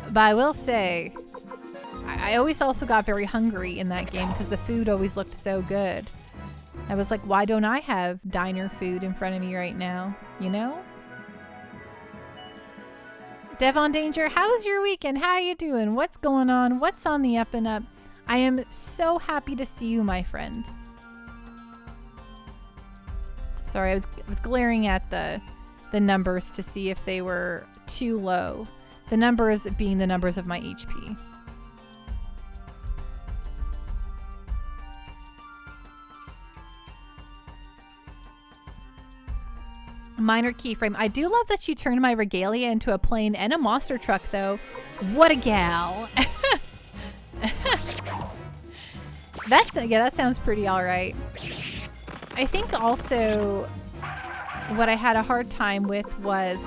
But I will say, I always also got very hungry in that game because the food always looked so good. I was like, why don't I have diner food in front of me right now? You know? Devon Danger, how's your weekend? How you doing? What's going on? What's on the up and up? I am so happy to see you, my friend. Sorry, I was glaring at the numbers to see if they were too low. The numbers being the numbers of my HP. Minor keyframe. I do love that she turned my regalia into a plane and a monster truck, though. What a gal. That sounds pretty all right. I think also what I had a hard time with was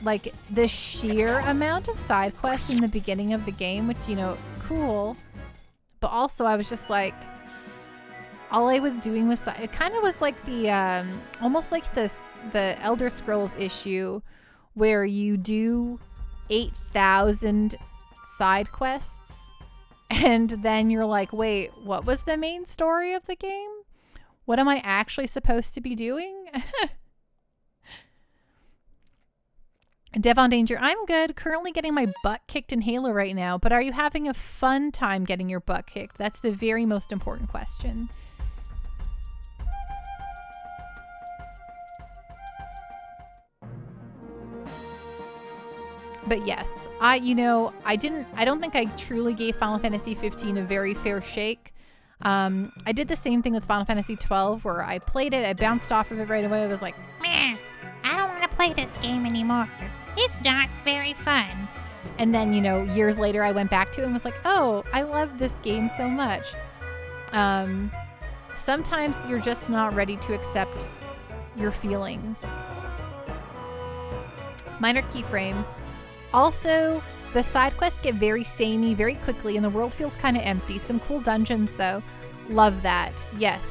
like the sheer amount of side quests in the beginning of the game, which, you know, cool. But also I was just like, all I was doing was, it kind of was like the, almost like the Elder Scrolls issue where you do 8,000 side quests and then you're like, wait, what was the main story of the game? What am I actually supposed to be doing? Devon Danger, I'm good. Currently getting my butt kicked in Halo right now, but are you having a fun time getting your butt kicked? That's the very most important question. But yes, I don't think I truly gave Final Fantasy 15 a very fair shake. I did the same thing with Final Fantasy 12 where I played it, I bounced off of it right away. I was like, Meh, I don't want to play this game anymore. It's not very fun. and then, you know, years later I went back to it and was like, oh, I love this game so much. Sometimes you're just not ready to accept your feelings. Minor keyframe. Also, the side quests get very samey very quickly and the world feels kind of empty. Some cool dungeons though. Love that. Yes.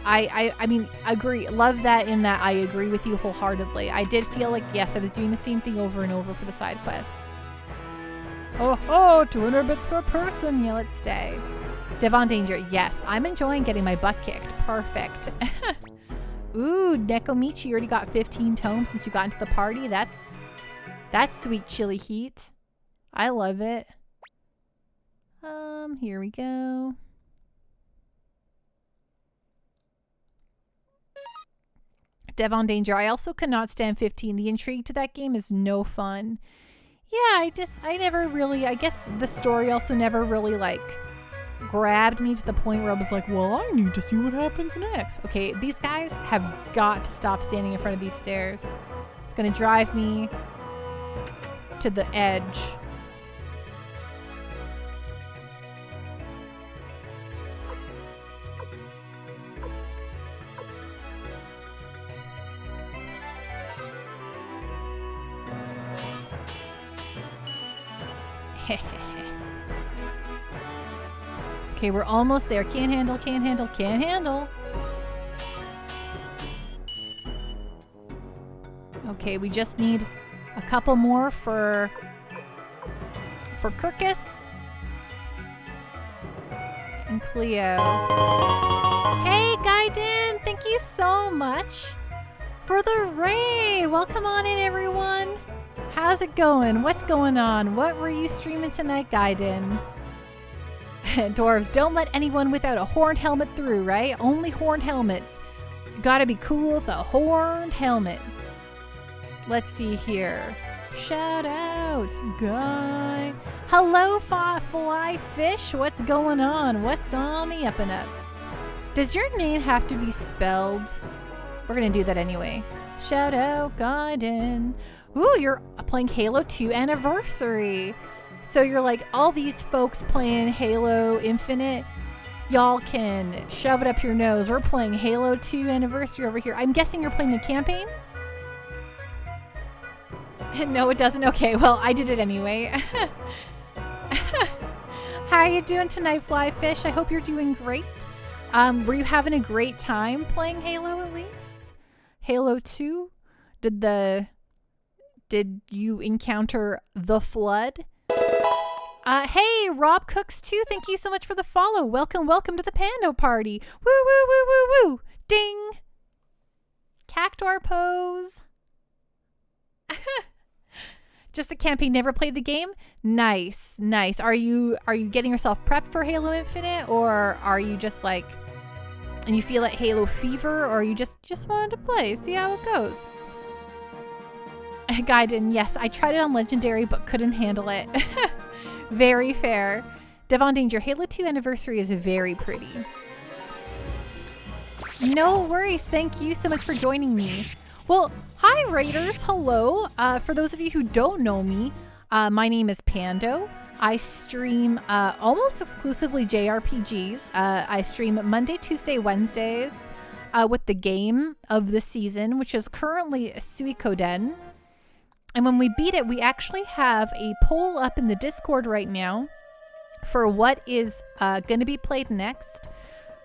I mean, agree. Love that in that I agree with you wholeheartedly. I did feel like, yes, I was doing the same thing over and over for the side quests. Oh, 200 bits per person. Yeah, let's stay. Devon Danger. Yes, I'm enjoying getting my butt kicked. Perfect. Ooh, Nekomichi, you already got 15 tomes since you got into the party. That's sweet chili heat. I love it. Here we go. Devon Danger. I also cannot stand 15. The intrigue to that game is no fun. Yeah, I never really, I guess the story also never really like grabbed me to the point where I was like, well, I need to see what happens next. Okay, these guys have got to stop standing in front of these stairs. It's gonna drive me to the edge. Okay, we're almost there. Can't handle, can't handle, can't handle. Okay, we just need a couple more for Kirkus and Cleo. Hey, Gaiden, thank you so much for the raid. Welcome on in, everyone. How's it going? What's going on? What were you streaming tonight, Gaiden? Dwarves, don't let anyone without a horned helmet through, right? Only horned helmets. You gotta be cool with a horned helmet. Let's see here. Shout out, guy. Hello, fly fish. What's going on? What's on the up and up? Does your name have to be spelled? We're gonna do that anyway. Shout out, Gaiden. Ooh, you're playing Halo 2 Anniversary. So you're like, all these folks playing Halo Infinite, y'all can shove it up your nose. We're playing Halo 2 Anniversary over here. I'm guessing you're playing the campaign? No, it doesn't. Okay, well, I did it anyway. How are you doing tonight, Flyfish? I hope you're doing great. Were you having a great time playing Halo at least? Halo 2? Did you encounter the flood? Hey, Rob Cooks too. Thank you so much for the follow. Welcome to the Pando Party. Woo, woo, woo, woo, woo. Ding. Cactuar pose. Just the campaign, never played the game? Nice. Are you getting yourself prepped for Halo Infinite, or are you just like, and you feel like Halo fever, or you just wanted to play, see how it goes? Gaiden, yes, I tried it on Legendary but couldn't handle it. Very fair. Devon Danger, Halo 2 Anniversary is very pretty. No worries. Thank you so much for joining me. Well, hi Raiders. Hello. For those of you who don't know me, my name is Pando. I stream almost exclusively JRPGs. I stream Monday, Tuesday, Wednesdays with the game of the season, which is currently Suikoden. And when we beat it, we actually have a poll up in the Discord right now for what is going to be played next.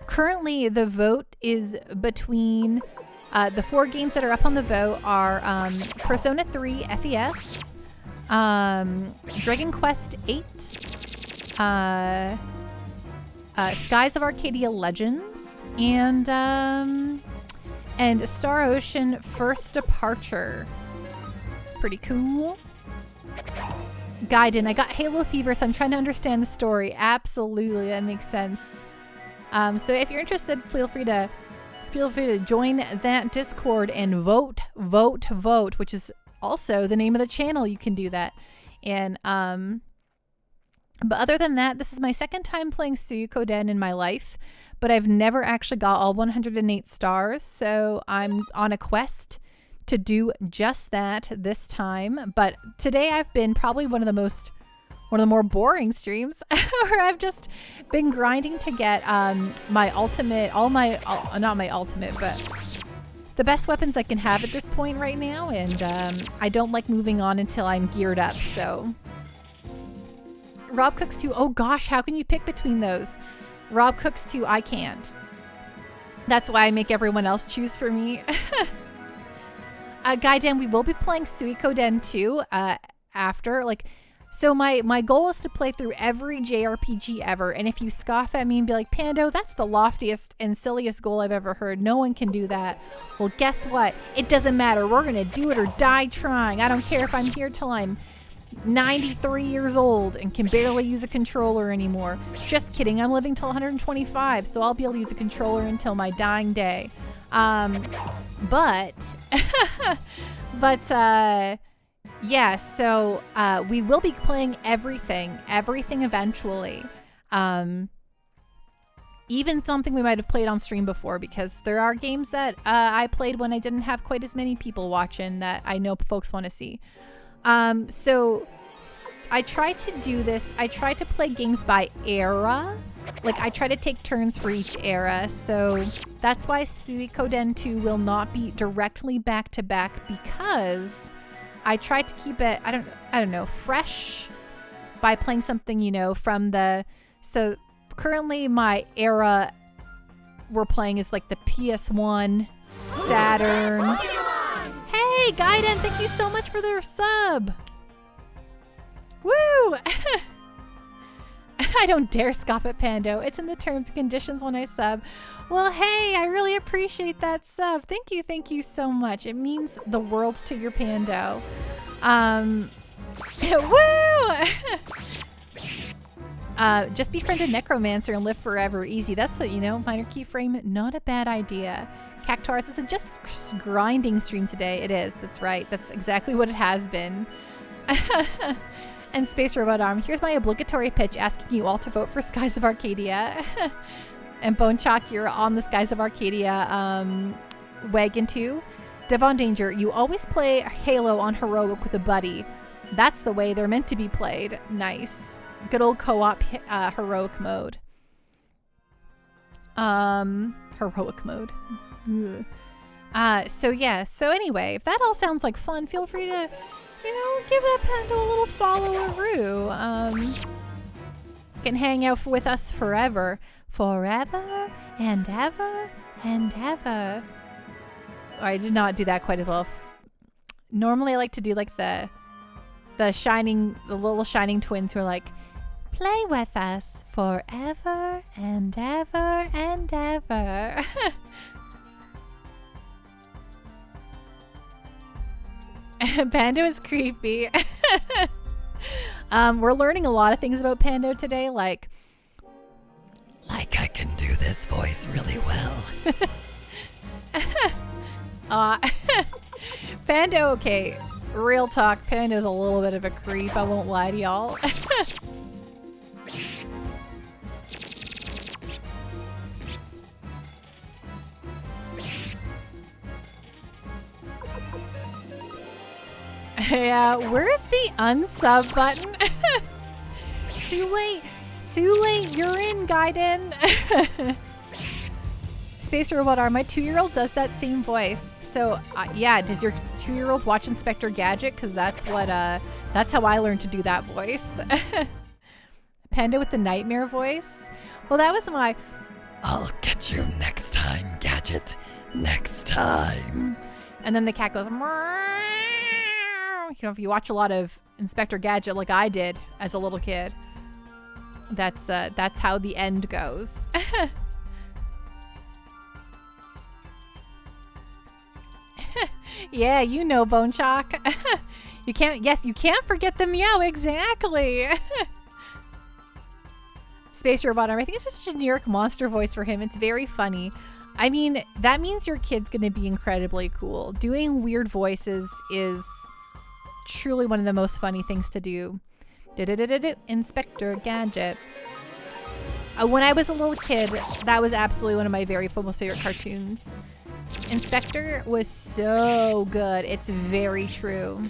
Currently, the vote is between the 4 games that are up on the vote are Persona 3 FES, Dragon Quest 8, Skies of Arcadia Legends, and Star Ocean First Departure. Pretty cool. Gaiden, I got Halo fever, so I'm trying to understand the story. Absolutely, that makes sense. So if you're interested, feel free to join that Discord and vote, which is also the name of the channel. You can do that. And but other than that, this is my second time playing Suikoden in my life, but I've never actually got all 108 stars, so I'm on a quest to do just that this time. But today I've been probably one of the more boring streams where I've just been grinding to get my ultimate, not my ultimate, but the best weapons I can have at this point right now, and I don't like moving on until I'm geared up. So Rob Cooks 2, oh gosh, how can you pick between those? Rob Cooks 2, I can't. That's why I make everyone else choose for me. Gaiden, we will be playing Suikoden 2 after. So my goal is to play through every JRPG ever. And if you scoff at me and be like, Pando, that's the loftiest and silliest goal I've ever heard. No one can do that. Well, guess what? It doesn't matter. We're going to do it or die trying. I don't care if I'm here till I'm 93 years old and can barely use a controller anymore. Just kidding. I'm living till 125, so I'll be able to use a controller until my dying day. Yeah, so we will be playing everything eventually. Even something we might have played on stream before, because there are games that I played when I didn't have quite as many people watching that I know folks want to see. So I try to do this. I try to play games by era. I try to take turns for each era. So that's why Suikoden 2 will not be directly back to back, because I try to keep it, I don't know, fresh by playing something, from the, so currently my era we're playing is like the PS1, Saturn. Hey, Gaiden, thank you so much for their sub. Woo! I don't dare scoff at Pando. It's in the terms and conditions when I sub. Well, hey, I really appreciate that sub. Thank you so much. It means the world to your Pando. Woo! Just befriend a necromancer and live forever. Easy. That's what, minor keyframe, not a bad idea. Cactuars, it's a just grinding stream today. It is. That's right. That's exactly what it has been. And Space Robot Arm, here's my obligatory pitch asking you all to vote for Skies of Arcadia. And Bone Chalk, you're on the Skies of Arcadia wagon too. Devon Danger, you always play Halo on Heroic with a buddy. That's the way they're meant to be played. Nice. Good old co-op Heroic mode. Heroic mode. So anyway, if that all sounds like fun, feel free to, give that Pando a little follow-a-roo. Can hang out with us forever. Forever and ever and ever. Oh, I did not do that quite as well. Normally I like to do like the little shining twins who are like, play with us forever and ever and ever. Pando is creepy. We're learning a lot of things about Pando today, like I can do this voice really well. Pando, okay, real talk, Pando's a little bit of a creep, I won't lie to y'all. Yeah, where's the unsub button? Too late, you're in, Gaiden. Space Robot R, my 2-year-old does that same voice. So, yeah, does your 2-year-old watch Inspector Gadget? Because that's how I learned to do that voice. Panda with the nightmare voice. Well, that was my... I'll get you next time, Gadget. Next time. And then the cat goes... if you watch a lot of Inspector Gadget like I did as a little kid, that's how the end goes. Yeah, Bone Chalk. You can't forget the meow, exactly. Space Robot Arm, I think it's just a generic monster voice for him. It's very funny. I mean, that means your kid's gonna be incredibly cool. Doing weird voices is truly one of the most funny things to do. Inspector Gadget. When I was a little kid, that was absolutely one of my most favorite cartoons. Inspector was so good. It's very true.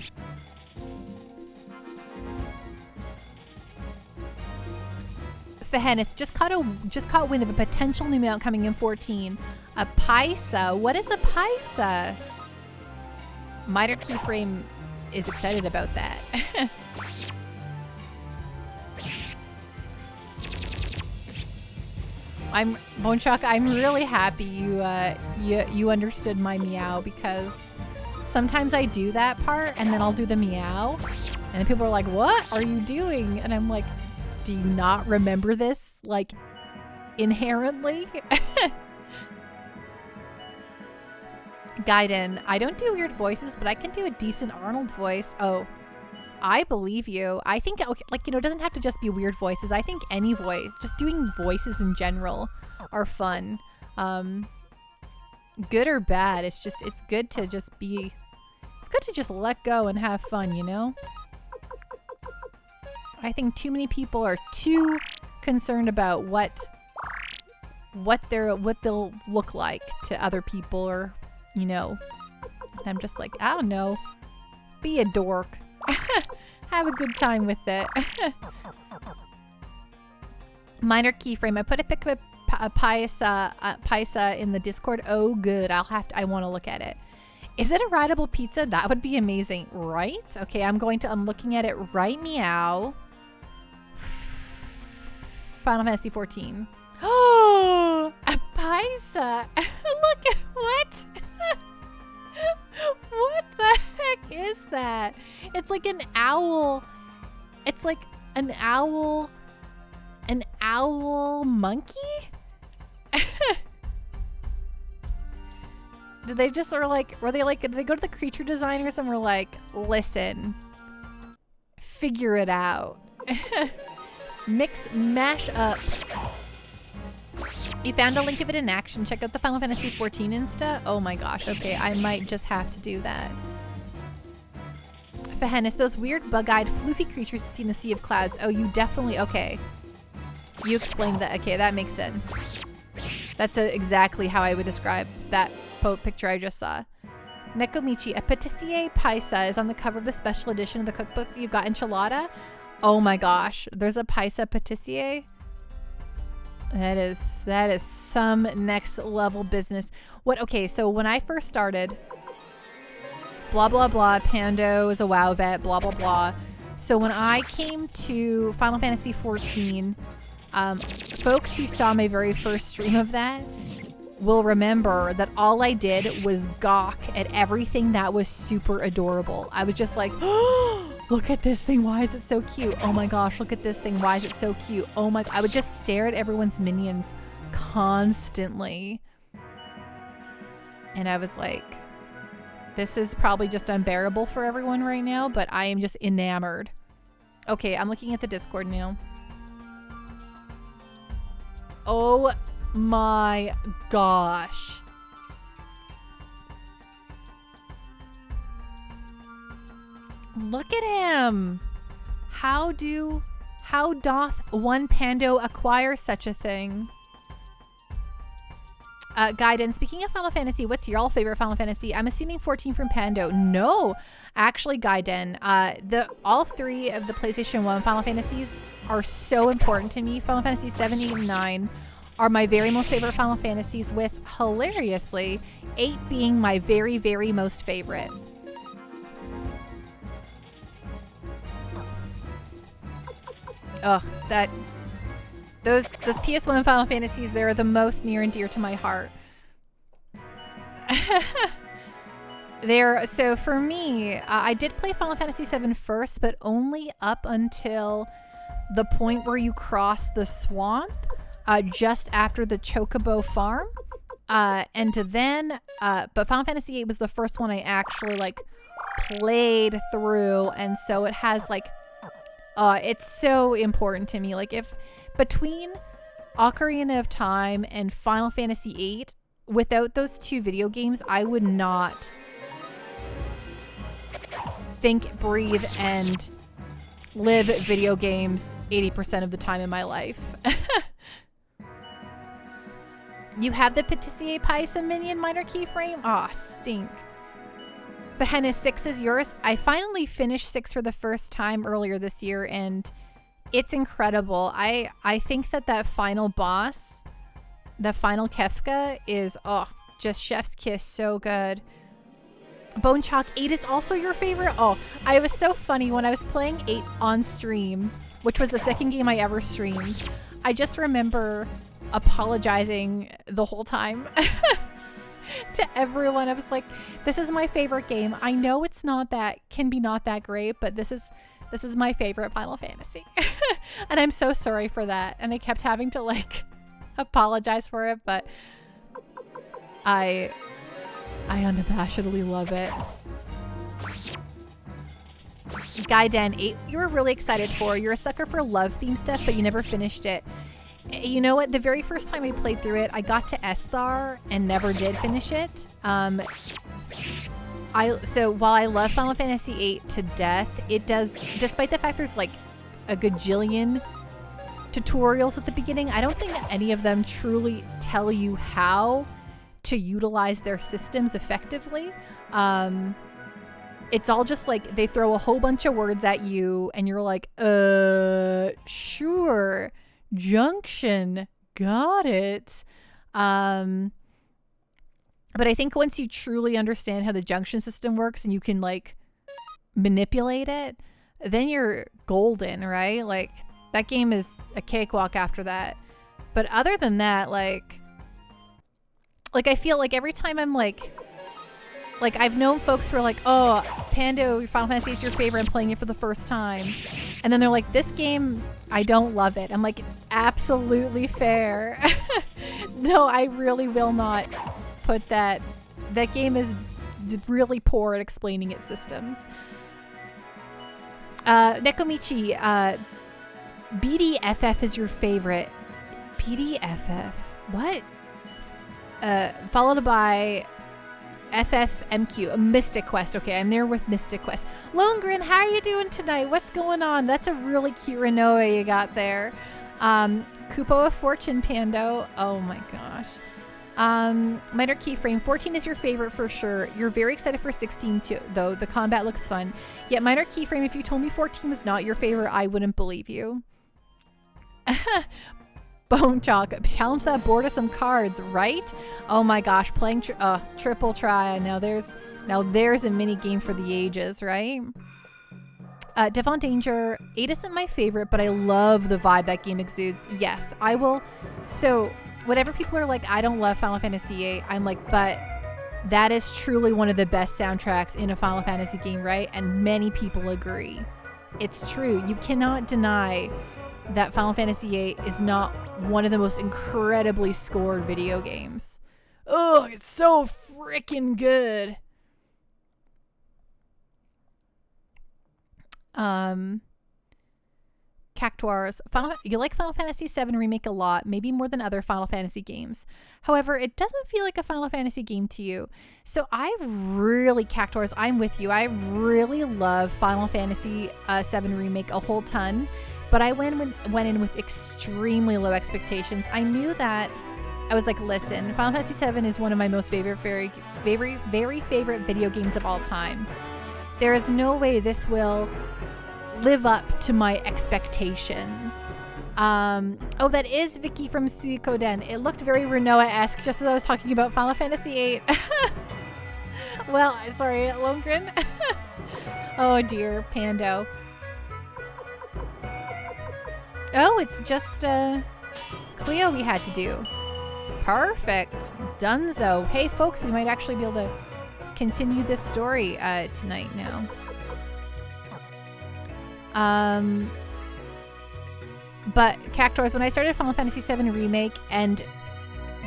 Fahenis just caught wind of a potential new mount coming in 14. A Paisa. What is a Paisa? Miter Keyframe is excited about that. Bone Chalk, I'm really happy you understood my meow, because sometimes I do that part and then I'll do the meow and then people are like, what are you doing? And I'm like, do you not remember this, like, inherently? Gaiden, I don't do weird voices, but I can do a decent Arnold voice. Oh, I believe you. I think, okay, like, it doesn't have to just be weird voices. I think any voice, just doing voices in general are fun. Good or bad, it's good to just let go and have fun, I think too many people are too concerned about what they'll look like to other people, or and I'm just like, I don't know, be a dork. Have a good time with it. Minor Keyframe, I put a pic of a Paisa in the Discord. Oh good, I want to look at it. Is it a rideable pizza? That would be amazing, right? Okay, I'm looking at it right meow. Final Fantasy 14? Oh, a paisa. Look at what? What the heck is that? It's like an owl. It's like an owl monkey? Did they just sort of like, did they go to the creature designers and were like, listen, figure it out. Mash up. You found a link of it in action. Check out the Final Fantasy 14 Insta. Oh my gosh, okay, I might just have to do that. Fahennis, those weird bug-eyed floofy creatures you see in the Sea of Clouds. Oh, you definitely, okay. You explained that, okay, that makes sense. That's exactly how I would describe that picture I just saw. Nekomichi, a patissier paisa is on the cover of the special edition of the cookbook you got enchilada. Oh my gosh, there's a paisa patissier. That is some next level business. What? Okay, so when I first started, blah blah blah, Pando is a WoW vet, blah blah blah. So when I came to Final Fantasy 14, folks who saw my very first stream of that will remember that all I did was gawk at everything that was super adorable. I was just like, oh, look at this thing. Why is it so cute? Oh my gosh, look at this thing. Why is it so cute? Oh my, I would just stare at everyone's minions constantly. And I was like, this is probably just unbearable for everyone right now, but I am just enamored. Okay, I'm looking at the Discord now. Oh my gosh. Look at him. How doth one Pando acquire such a thing? Gaiden, speaking of Final Fantasy, what's your all favorite Final Fantasy? I'm assuming 14 from Pando. No, actually, Gaiden, all three of the PlayStation 1 Final Fantasies are so important to me. Final Fantasy 7, 8, and 9 are my very most favorite Final Fantasies, with, hilariously, 8 being my very, very most favorite. Ugh, those PS1 Final Fantasies, they're the most near and dear to my heart. So for me, I did play Final Fantasy 7 first, but only up until the point where you cross the swamp, just after the Chocobo farm. And then, but Final Fantasy 8 was the first one I actually like played through, and so it has like, it's so important to me. Like, if between Ocarina of Time and Final Fantasy 8, without those two video games, I would not think, breathe, and live video games 80% of the time in my life. You have the Patissier Paisa minion minor keyframe? Aw, stink. The Henna 6 is yours. I finally finished 6 for the first time earlier this year, and it's incredible. I think that final boss, the final Kefka, is, just chef's kiss, so good. Bone Chalk 8 is also your favorite? Oh, I was so funny when I was playing 8 on stream, which was the second game I ever streamed. I just remember apologizing the whole time to everyone. I was like, this is my favorite game. I know it's not that great, but this is my favorite Final Fantasy. And I'm so sorry for that. And I kept having to like apologize for it, but I unabashedly love it. Gaiden 8, you were really excited for. You're a sucker for love theme stuff, but you never finished it. You know what? The very first time I played through it, I got to Esthar and never did finish it. So while I love Final Fantasy 8 to death, it does, despite the fact there's like a gajillion tutorials at the beginning, I don't think any of them truly tell you how to utilize their systems effectively. It's all just like they throw a whole bunch of words at you and you're like, sure, junction, got it. But I think once you truly understand how the junction system works and you can like manipulate it, then you're golden, right? Like That game is a cakewalk after that. But other than that, like I feel like every time I'm like I've known folks who are like, oh, Pando, Final Fantasy is your favorite. I'm playing it for the first time. And then they're like, this game, I don't love it. I'm like, absolutely fair. No, I really will not put that. That game is really poor at explaining its systems. Nekomichi, BDFF is your favorite. BDFF? What? Followed by FFMQ, Mystic Quest. Okay, I'm there with Mystic Quest. Longren, how are you doing tonight? What's going on? That's a really cute Renoa you got there. Kupo of Fortune, Pando. Oh my gosh. Minor Keyframe, 14 is your favorite for sure. You're very excited for 16 too, though. The combat looks fun. Yet Minor Keyframe, if you told me 14 was not your favorite, I wouldn't believe you. Bone Chalk, challenge that board of some cards, right? Oh my gosh, playing triple try. Now there's a mini game for the ages, right? Devon Danger, 8 isn't my favorite, but I love the vibe that game exudes. Yes, I will. So whatever people are like, I don't love Final Fantasy VIII, I'm like, but that is truly one of the best soundtracks in a Final Fantasy game, right? And many people agree. It's true. You cannot deny that Final Fantasy VIII is not one of the most incredibly scored video games. Oh, it's so freaking good. Cactuars, you like Final Fantasy VII Remake a lot, maybe more than other Final Fantasy games. However, it doesn't feel like a Final Fantasy game to you. So Cactuars, I'm with you. I really love Final Fantasy VII Remake a whole ton. But I went in with extremely low expectations. I knew that I was like, listen, Final Fantasy VII is one of my most favorite, very, very, very favorite video games of all time. There is no way this will live up to my expectations. Oh, that is Vicky from Suikoden. It looked very Renoa-esque, just as I was talking about Final Fantasy VIII. Well, sorry, Longren. Oh dear, Pando. Oh, it's just Cleo we had to do. Perfect. Dunzo. Hey, folks, we might actually be able to continue this story tonight now. But Cactuars, when I started Final Fantasy VII Remake and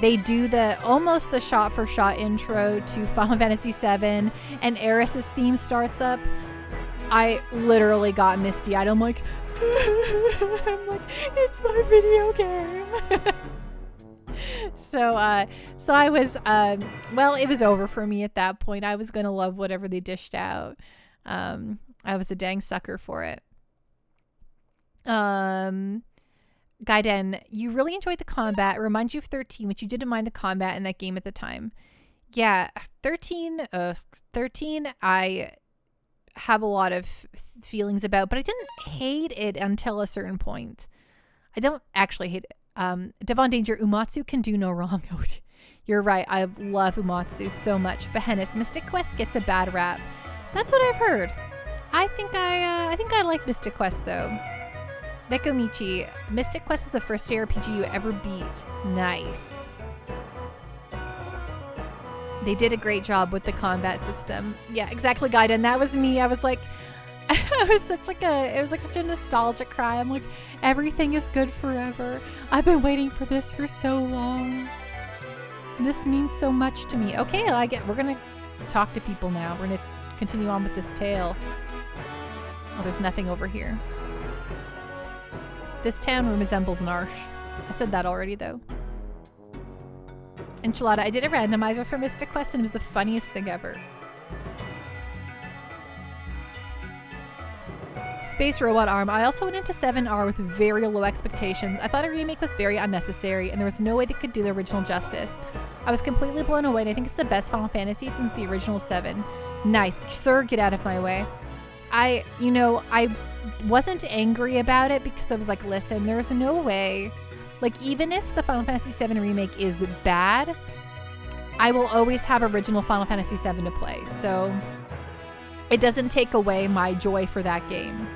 they do almost the shot-for-shot intro to Final Fantasy VII and Eris's theme starts up, I literally got misty-eyed. I'm like, it's my video game. So I was, well, it was over for me at that point. I was going to love whatever they dished out. I was a dang sucker for it. Gaiden, you really enjoyed the combat. It reminds you of 13, which you didn't mind the combat in that game at the time. Yeah, 13, I have a lot of feelings about, but I didn't hate it until a certain point. I don't actually hate it. Devon Danger, Umatsu can do no wrong. You're right. I love Umatsu so much. Vahenis, Mystic Quest gets a bad rap. That's what I've heard. I think I like Mystic Quest though. Nekomichi, Mystic Quest is the first JRPG you ever beat. Nice. They did a great job with the combat system. Yeah, exactly, Gaiden. That was me. I was like, it was such a nostalgic cry. I'm like, everything is good forever. I've been waiting for this for so long. This means so much to me. Okay, we're gonna talk to people now. We're gonna continue on with this tale. Oh, there's nothing over here. This town room resembles an arch. I said that already though. Enchilada, I did a randomizer for Mystic Quest and it was the funniest thing ever. Space Robot Arm. I also went into 7R with very low expectations. I thought a remake was very unnecessary and there was no way they could do the original justice. I was completely blown away and I think it's the best Final Fantasy since the original 7. Nice. Sir, get out of my way. I wasn't angry about it because I was like, listen, there's no way. Like, even if the Final Fantasy VII Remake is bad, I will always have original Final Fantasy VII to play. So it doesn't take away my joy for that game.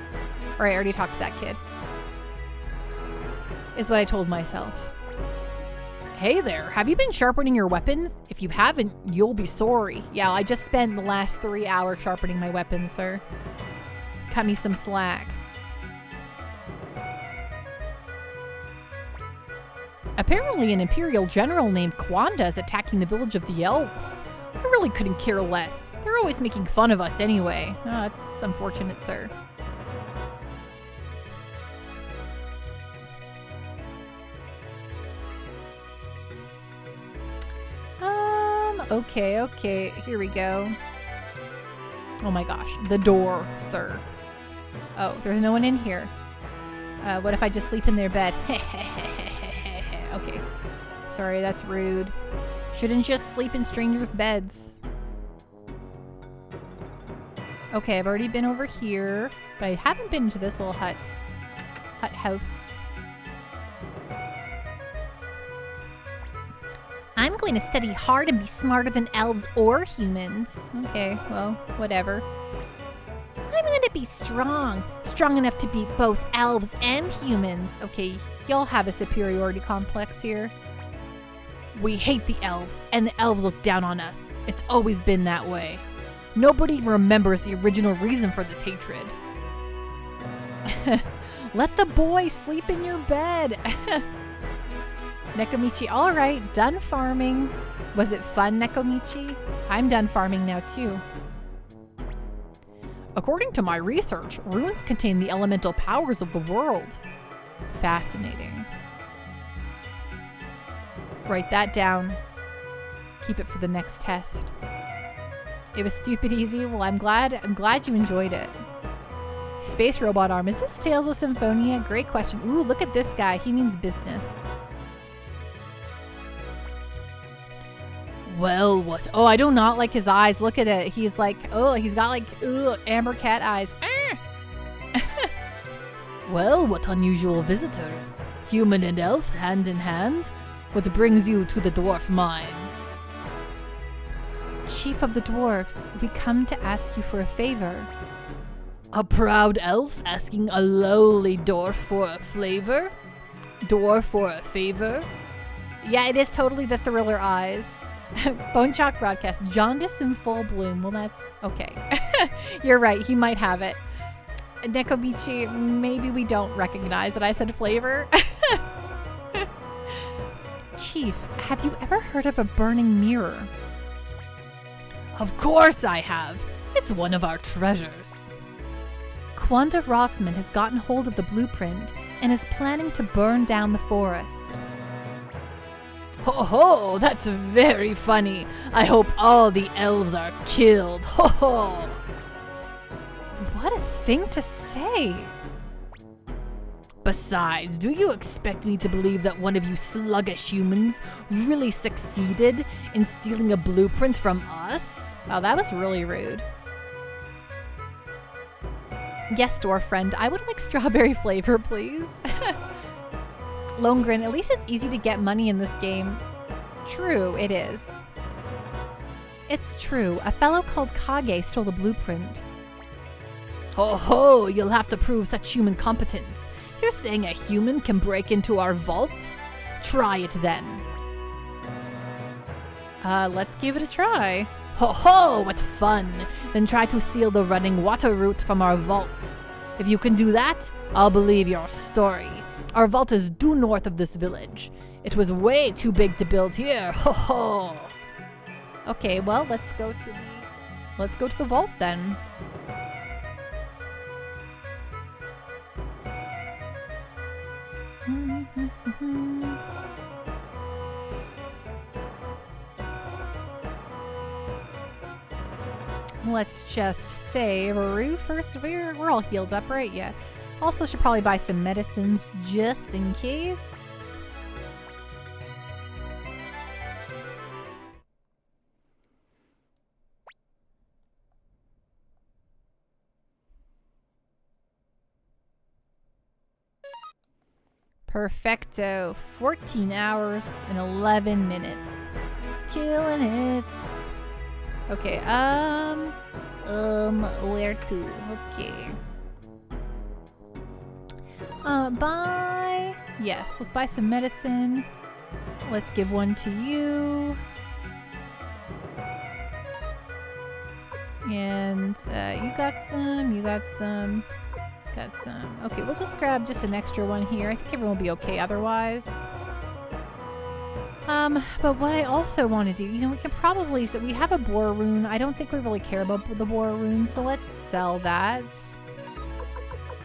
Or I already talked to that kid. is what I told myself. Hey there, have you been sharpening your weapons? If you haven't, you'll be sorry. Yeah, I just spent the last 3 hours sharpening my weapons, sir. Cut me some slack. Apparently an Imperial general named Kwanda is attacking the village of the elves. I really couldn't care less. They're always making fun of us anyway. Oh, it's unfortunate, sir. Okay, here we go. Oh my gosh, the door, sir. Oh, there's no one in here. What if I just sleep in their bed? Okay. Sorry, that's rude. Shouldn't just sleep in strangers' beds. Okay, I've already been over here, but I haven't been to this little hut house. I'm going to study hard and be smarter than elves or humans. Okay, well, whatever. I'm going to be strong. Strong enough to beat both elves and humans. Okay, y'all have a superiority complex here. We hate the elves, and the elves look down on us. It's always been that way. Nobody remembers the original reason for this hatred. Let the boy sleep in your bed. Nekomichi, all right, done farming. Was it fun, Nekomichi? I'm done farming now, too. According to my research, runes contain the elemental powers of the world. Fascinating. Write that down. Keep it for the next test. It was stupid easy. Well, I'm glad you enjoyed it. Space robot arm. Is this Tales of Symphonia? Great question. Ooh, look at this guy. He means business. Well, what? Oh, I do not like his eyes. Look at it. He's like, oh, he's got like, amber cat eyes. Well, what unusual visitors. Human and elf, hand in hand. What brings you to the dwarf mines? Chief of the dwarves, we come to ask you for a favor. A proud elf asking a lowly dwarf for a flavor? Dwarf for a favor? Yeah, it is totally the thriller eyes. Bone Chalk broadcast. Jaundice in full bloom. Well, that's okay. You're right. He might have it. Nekomichi, maybe we don't recognize that I said flavor. Chief, have you ever heard of a burning mirror? Of course I have. It's one of our treasures. Kwanda Rossman has gotten hold of the blueprint and is planning to burn down the forest. Ho ho, that's very funny. I hope all the elves are killed. Ho ho. What a thing to say. Besides, do you expect me to believe that one of you sluggish humans really succeeded in stealing a blueprint from us? Oh, that was really rude. Yes, dwarf friend, I would like strawberry flavor, please. Longren, at least it's easy to get money in this game. True, it is. It's true. A fellow called Kage stole the blueprint. Ho ho, you'll have to prove such human competence. You're saying a human can break into our vault? Try it then. Let's give it a try. Ho ho, what fun! Then try to steal the running water route from our vault. If you can do that, I'll believe your story. Our vault is due north of this village. It was way too big to build here. Ho ho. Okay, well, let's go to the vault then. Let's just save Rue first. We're all healed up, right? Yeah. Also should probably buy some medicines just in case. Perfecto. 14 hours and 11 minutes. Killing it. Okay, where to? Okay. Bye. Yes, let's buy some medicine. Let's give one to you. And you got some, you got some, got some. Okay, we'll just grab just an extra one here. I think everyone will be okay otherwise. But what I also want to do, you know, we can probably, so we have a boar rune. I don't think we really care about the boar rune, so let's sell that.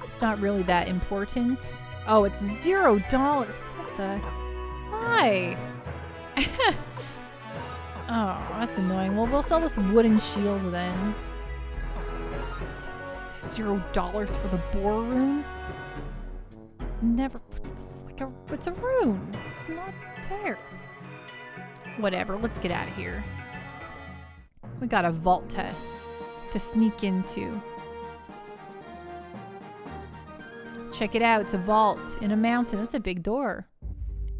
It's not really that important. Oh, it's $0. What the? Why? Oh, that's annoying. Well, we'll sell this wooden shield then. It's $0 for the boar rune? Never. It's like it's a rune. It's not fair. Whatever. Let's get out of here. We got a vault to sneak into. Check it out. It's a vault in a mountain. That's a big door.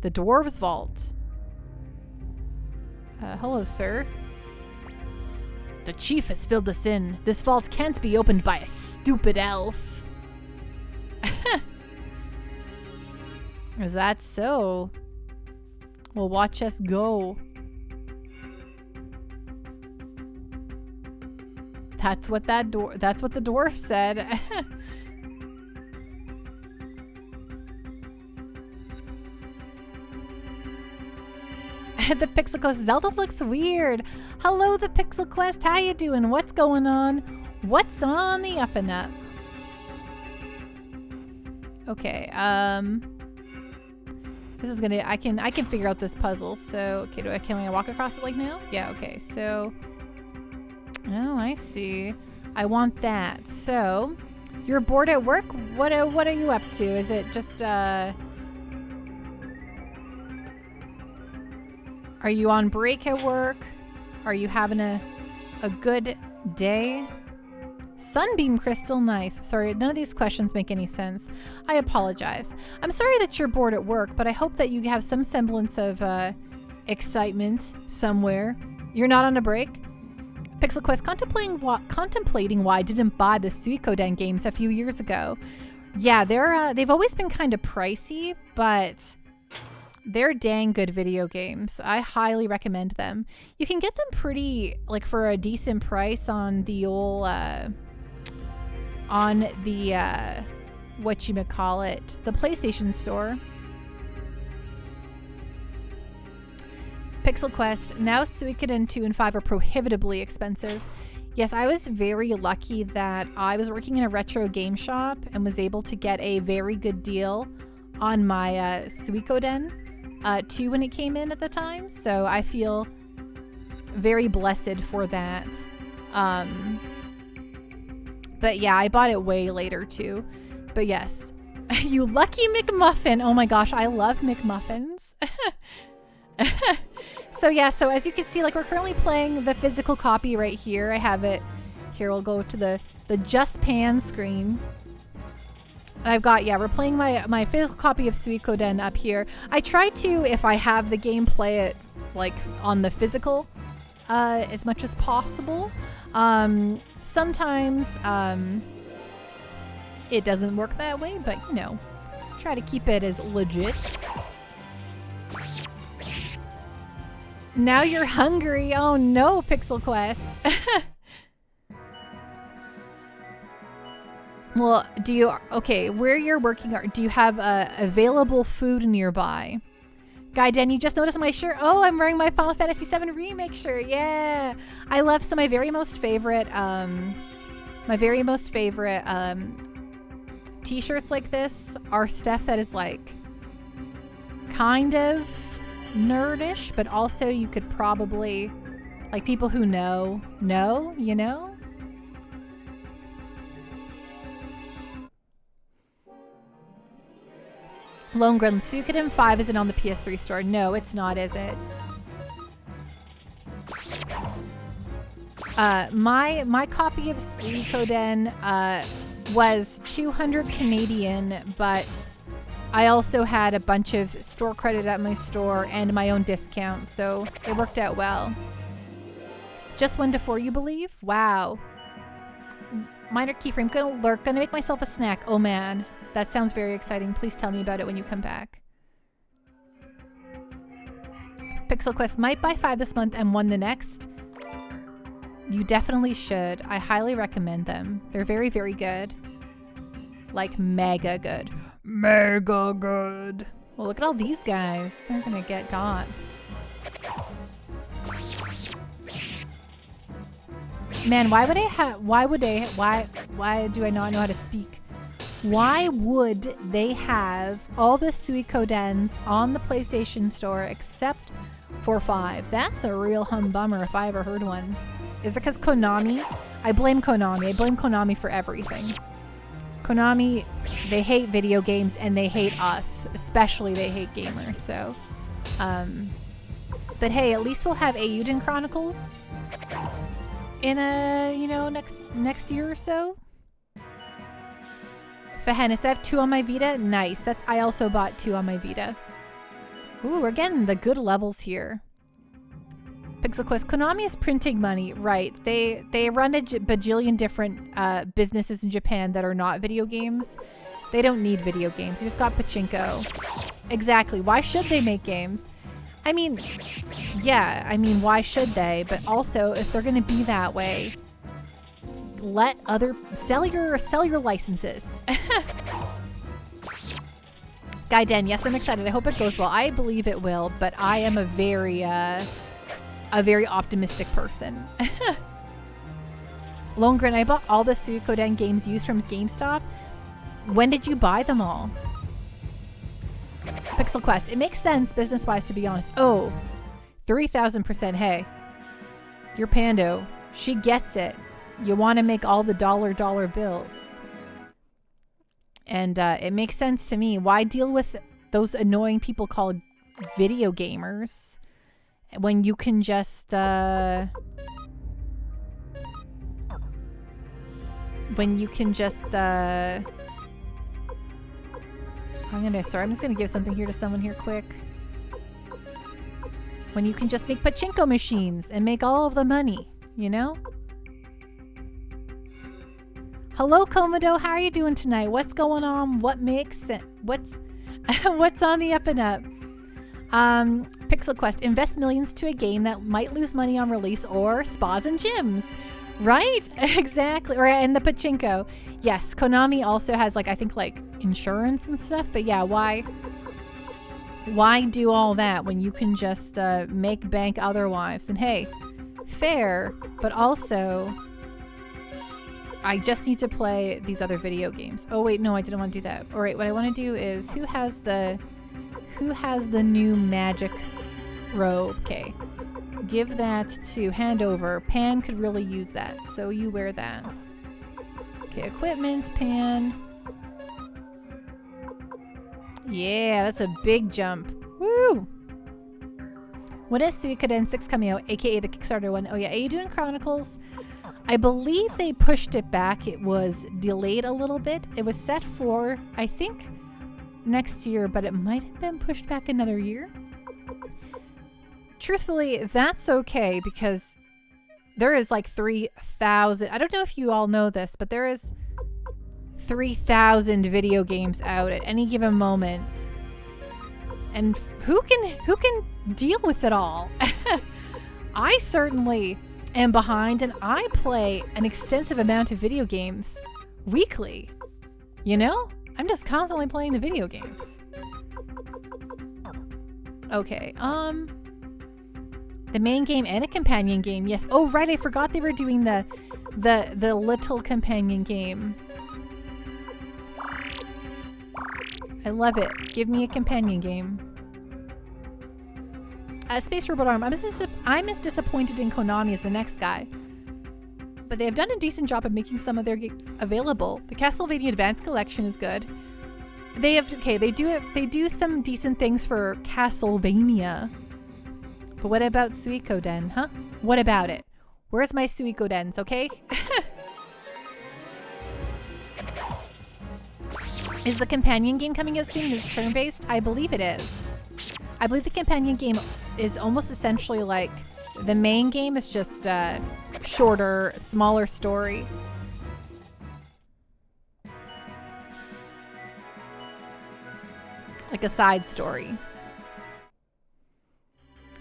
The Dwarves vault. Hello, sir. The chief has filled us in. This vault can't be opened by a stupid elf. Is that so? Well, watch us go. That's what the dwarf said. The Pixel Quest Zelda looks weird. Hello, the Pixel Quest. How you doing? What's going on? What's on the up and up? Okay. This is gonna. I can figure out this puzzle. So okay. Can I walk across it like now? Yeah. Okay. So. Oh, I see. I want that. So, you're bored at work? What are you up to? Is it just Are you on break at work? Are you having a good day? Sunbeam crystal, nice. Sorry, none of these questions make any sense. I apologize. I'm sorry that you're bored at work, but I hope that you have some semblance of excitement somewhere. You're not on a break? Pixel Quest, contemplating why I didn't buy the Suikoden games a few years ago. Yeah, they've always been kind of pricey, but they're dang good video games. I highly recommend them. You can get them pretty, like, for a decent price on the old, whatchamacallit, the PlayStation Store. Pixel Quest, now Suikoden 2 and 5 are prohibitively expensive. Yes, I was very lucky that I was working in a retro game shop and was able to get a very good deal on my Suikoden 2 when it came in at the time. So I feel very blessed for that. But yeah, I bought it way later too. But yes, you lucky McMuffin. Oh my gosh, I love McMuffins. So yeah, so as you can see, like, we're currently playing the physical copy right here. I have it here. We'll go to the Just Pan screen. And I've got, yeah, we're playing my physical copy of Suikoden up here. I try to, if I have the game, play it like on the physical as much as possible. Sometimes it doesn't work that way, but you know, try to keep it as legit. Now you're hungry. Oh no, Pixel Quest. Well, okay, where you're working, do you have available food nearby? Guy Den, you just noticed my shirt. Oh, I'm wearing my Final Fantasy VII Remake shirt. Yeah. I love, so my very most favorite t-shirts like this are stuff that is like kind of nerdish, but also you could probably, like, people who know, you know? Lone Gun Suikoden 5 isn't on the PS3 store. No, it's not, is it? My copy of Suikoden was 200 Canadian, but I also had a bunch of store credit at my store and my own discount, so it worked out well. Just 1 to 4, you believe? Wow. Minor keyframe, gonna lurk, gonna make myself a snack. Oh man, that sounds very exciting. Please tell me about it when you come back. Pixel Quest might buy 5 this month and 1 the next. You definitely should. I highly recommend them. They're very, very good. Like mega good. Mega good. Well, look at all these guys. They're gonna get got. Man, why do I not know how to speak? Why would they have all the Suikodens on the PlayStation Store except for 5? That's a real humbummer if I ever heard one. Is it because Konami? I blame Konami. I blame Konami for everything. Konami, they hate video games and they hate us. Especially they hate gamers, so. But hey, at least we'll have Eiyuden Chronicles in a, next year or so. Fahenis, I have 2 on my Vita. Nice. I also bought 2 on my Vita. Ooh, we're getting the good levels here. Pixel Quest. Konami is printing money, right? They run a bajillion different businesses in Japan that are not video games. They don't need video games. You just got pachinko. Exactly. Why should they make games? I mean, yeah. I mean, why should they? But also, if they're going to be that way, let sell your licenses. Guy Den, yes, I'm excited. I hope it goes well. I believe it will, but I am a very optimistic person. Longren, I bought all the Suikoden games used from GameStop. When did you buy them all? Pixel Quest. It makes sense business-wise, to be honest. Oh, 3,000%. Hey, your Pando. She gets it. You want to make all the dollar bills. And it makes sense to me. Why deal with those annoying people called video gamers when you can just I'm just gonna give something here to someone here quick. When you can just make pachinko machines and make all of the money, you know? Hello, Komodo. How are you doing tonight? What's going on? What makes sense? What's on the up and up? Pixel Quest. Invest millions to a game that might lose money on release, or spas and gyms. Right? Exactly. Or and the pachinko. Yes, Konami also has I think insurance and stuff. But yeah, why do all that when you can just make bank otherwise? And hey, fair, but also I just need to play these other video games. Oh wait, no, I didn't want to do that. All right, what I want to do is who has the new magic robe? Okay. Give that to Handover. Pan could really use that, so you wear that. Okay, equipment, Pan. Yeah, that's a big jump. Woo! When is Suikoden 6 coming out, aka the Kickstarter one? Oh yeah, Eiyuden Chronicles. I believe they pushed it back. It was delayed a little bit. It was set for, I think, next year, but it might have been pushed back another year. Truthfully, that's okay because there is 3,000. I don't know if you all know this, but there is 3,000 video games out at any given moment. And who can deal with it all? I certainly am behind, and I play an extensive amount of video games weekly. You know? I'm just constantly playing the video games. Okay, the main game and a companion game. Yes. Oh, right. I forgot they were doing the little companion game. I love it. Give me a companion game. Space Robot Arm. I'm as disappointed in Konami as the next guy. But they have done a decent job of making some of their games available. The Castlevania Advance Collection is good. They do some decent things for Castlevania. But what about Suikoden, huh? What about it? Where's my Suikodens, okay? Is the companion game coming out soon? Is turn-based? I believe it is. I believe the companion game is almost essentially like the main game is just a shorter, smaller story. Like a side story.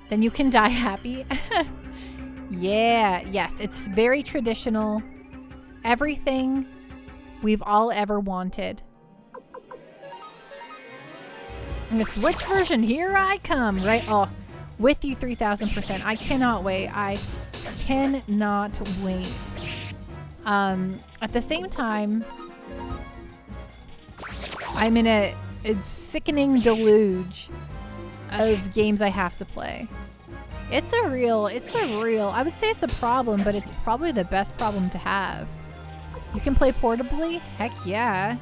then you can die happy. Yeah, yes, it's very traditional. Everything we've all ever wanted. And the Switch version, here I come, right? Oh, with you 3000%. I cannot wait. I cannot wait. At the same time, I'm in a sickening deluge of games I have to play. It's a real, I would say it's a problem, but it's probably the best problem to have. You can play portably? Heck yeah.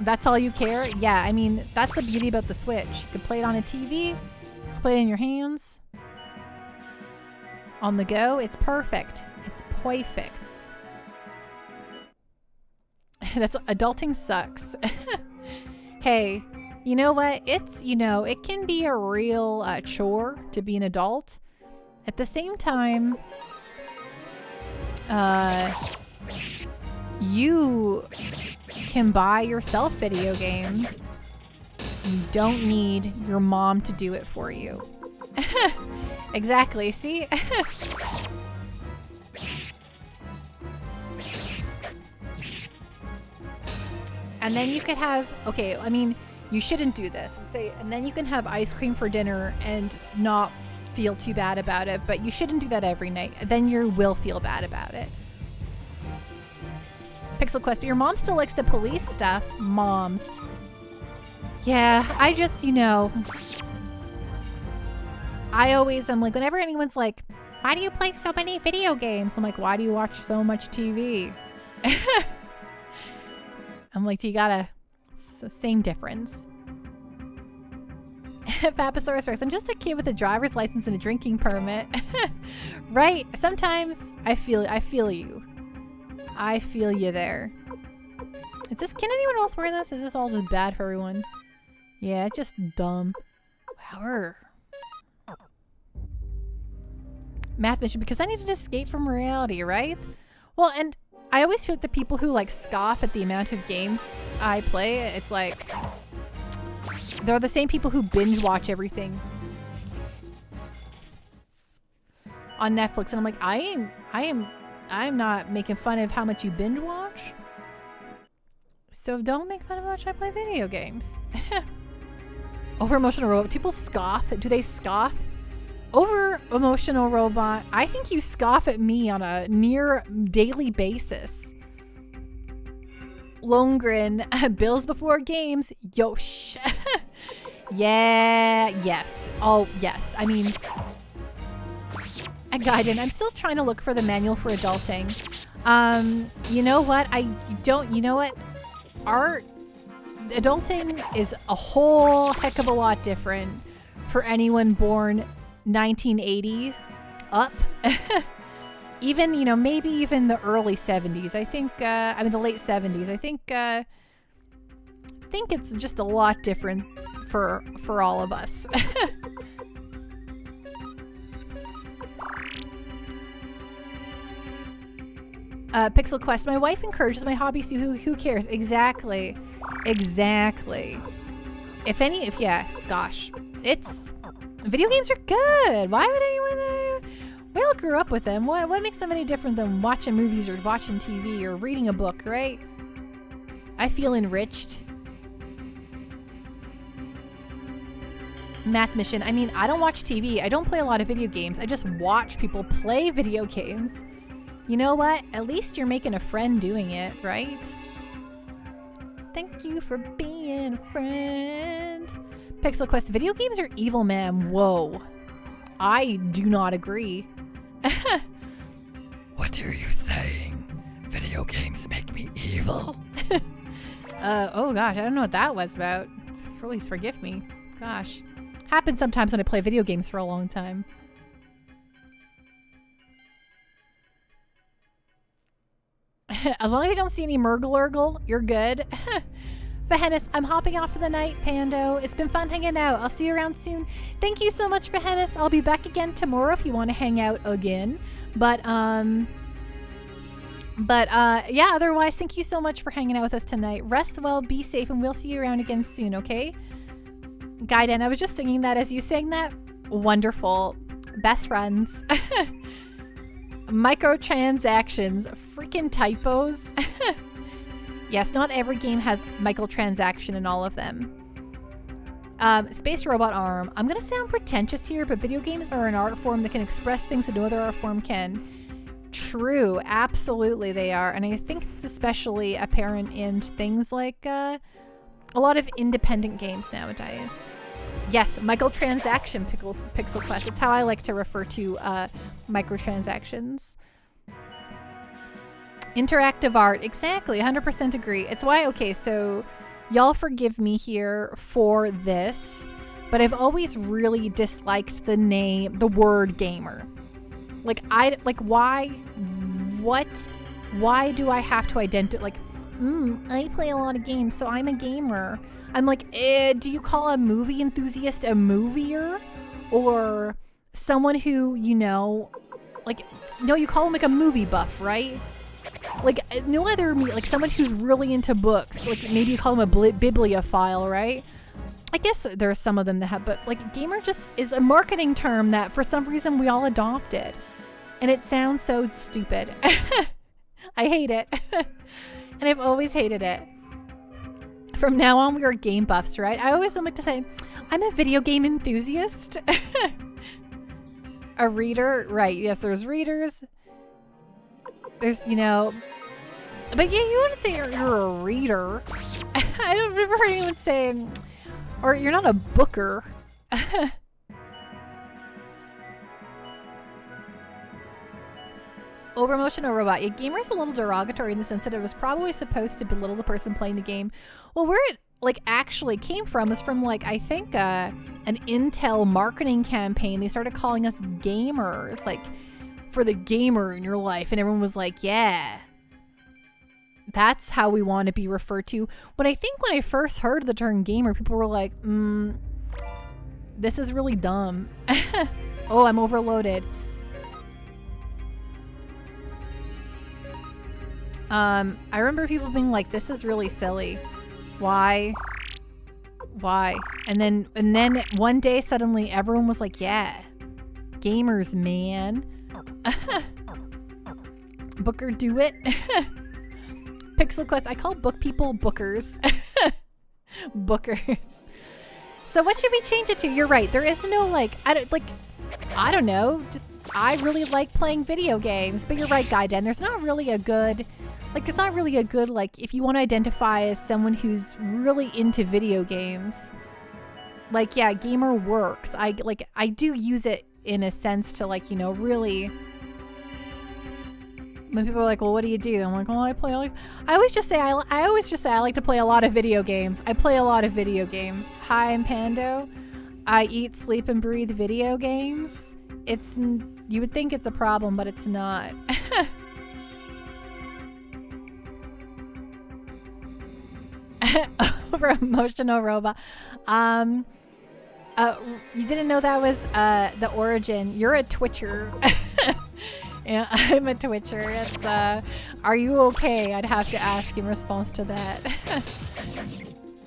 That's all you care? Yeah, I mean, that's the beauty about the Switch. You can play it on a TV, play it in your hands. On the go, it's perfect. It's perfect. That's adulting sucks. Hey, you know what? It's, it can be a real chore to be an adult. At the same time, you can buy yourself video games. You don't need your mom to do it for you. Exactly, see? And then you could have, okay, I mean, you shouldn't do this. Say, and then you can have ice cream for dinner and not feel too bad about it, but you shouldn't do that every night. Then you will feel bad about it. Pixel Quest, but your mom still likes the police stuff. Moms. Yeah, I just, I'm like, whenever anyone's like, why do you play so many video games? I'm like, why do you watch so much TV? I'm like, it's the same difference. Papasaurus Rex, I'm just a kid with a driver's license and a drinking permit. Right? Sometimes I feel you. I feel you there. Can anyone else wear this? Is this all just bad for everyone? Yeah, it's just dumb. Wow. Math mission, because I need to escape from reality, right? Well, and I always feel like the people who scoff at the amount of games I play, it's like they're the same people who binge watch everything on Netflix, and I'm like, I'm not making fun of how much you binge watch. So don't make fun of how much I play video games. Over emotional robot. People scoff. Do they scoff? Over emotional robot. I think you scoff at me on a near daily basis. Longren. Bills before games. Yosh. Yeah. Yes. Oh, yes. I mean, a guidance. I'm still trying to look for the manual for adulting. You know what? You know what? Our adulting is a whole heck of a lot different for anyone born 1980 up. Even, maybe even the early 70s. I think, the late 70s. I think it's just a lot different for all of us. Pixel Quest, my wife encourages my hobbies, so who cares? Exactly. Gosh. Video games are good. Why would anyone, we all grew up with them. What makes them any different than watching movies or watching TV or reading a book, right? I feel enriched. Math mission, I don't watch TV. I don't play a lot of video games. I just watch people play video games. You know what? At least you're making a friend doing it, right? Thank you for being a friend. Pixel Quest, video games are evil, ma'am. Whoa. I do not agree. What are you saying? Video games make me evil? Oh gosh, I don't know what that was about. Please forgive me. Gosh. Happens sometimes when I play video games for a long time. As long as you don't see any Murloc, you're good. Vahennis, I'm hopping off for the night, Pando. It's been fun hanging out. I'll see you around soon. Thank you so much, Vahennis. I'll be back again tomorrow if you want to hang out again. But yeah, otherwise, thank you so much for hanging out with us tonight. Rest well, be safe, and we'll see you around again soon, okay? Gaiden, I was just singing that as you sang that. wonderful. Best friends. Microtransactions. Freaking typos. Yes, not every game has microtransaction in all of them. Space robot arm. I'm gonna sound pretentious here, but video games are an art form that can express things that no other art form can. True, absolutely they are, and I think it's especially apparent in things like a lot of independent games nowadays. Yes, microtransaction pixel quest. It's how I like to refer to microtransactions. Interactive art, exactly, 100% agree. It's why, okay, so y'all forgive me here for this, but I've always really disliked the word gamer. Why do I have to identify, I play a lot of games, so I'm a gamer. I'm like, do you call a movie enthusiast a movier? Or someone who, no, you call them like a movie buff, right? No other, someone who's really into books, maybe you call them a bibliophile, right? I guess there are some of them that have, but gamer just is a marketing term that for some reason we all adopted. And it sounds so stupid. I hate it. And I've always hated it. From now on, we are game buffs, right? I always like to say, I'm a video game enthusiast. A reader, right? Yes, there's readers. There's, but yeah, you wouldn't say you're a reader. I don't ever heard anyone say, or you're not a booker. Over-emotional robot. Yeah, gamer is a little derogatory in the sense that it was probably supposed to belittle the person playing the game. Well, where it actually came from is from I think an Intel marketing campaign. They started calling us gamers, for the gamer in your life, and everyone was like, yeah, that's how we want to be referred to. But I think when I first heard the term gamer, people were like, this is really dumb. Oh, I'm overloaded. I remember people being like, this is really silly. Why? And then one day suddenly everyone was like, yeah, gamers, man. Booker, do it. Pixel Quest. I call book people bookers. Bookers. So what should we change it to? You're right. There is no I don't know. Just I really like playing video games. But you're right, Gaiden. There's not really a good if you want to identify as someone who's really into video games. Yeah, gamer works. I do use it in a sense to really. When people are like, well, what do you do? I'm like, well, I always just say I like to play a lot of video games. I play a lot of video games. Hi, I'm Pando. I eat, sleep, and breathe video games. You would think it's a problem, but it's not. Over emotional robot. You didn't know that was the origin. You're a Twitcher. Yeah, I'm a Twitcher. It's are you okay? I'd have to ask in response to that.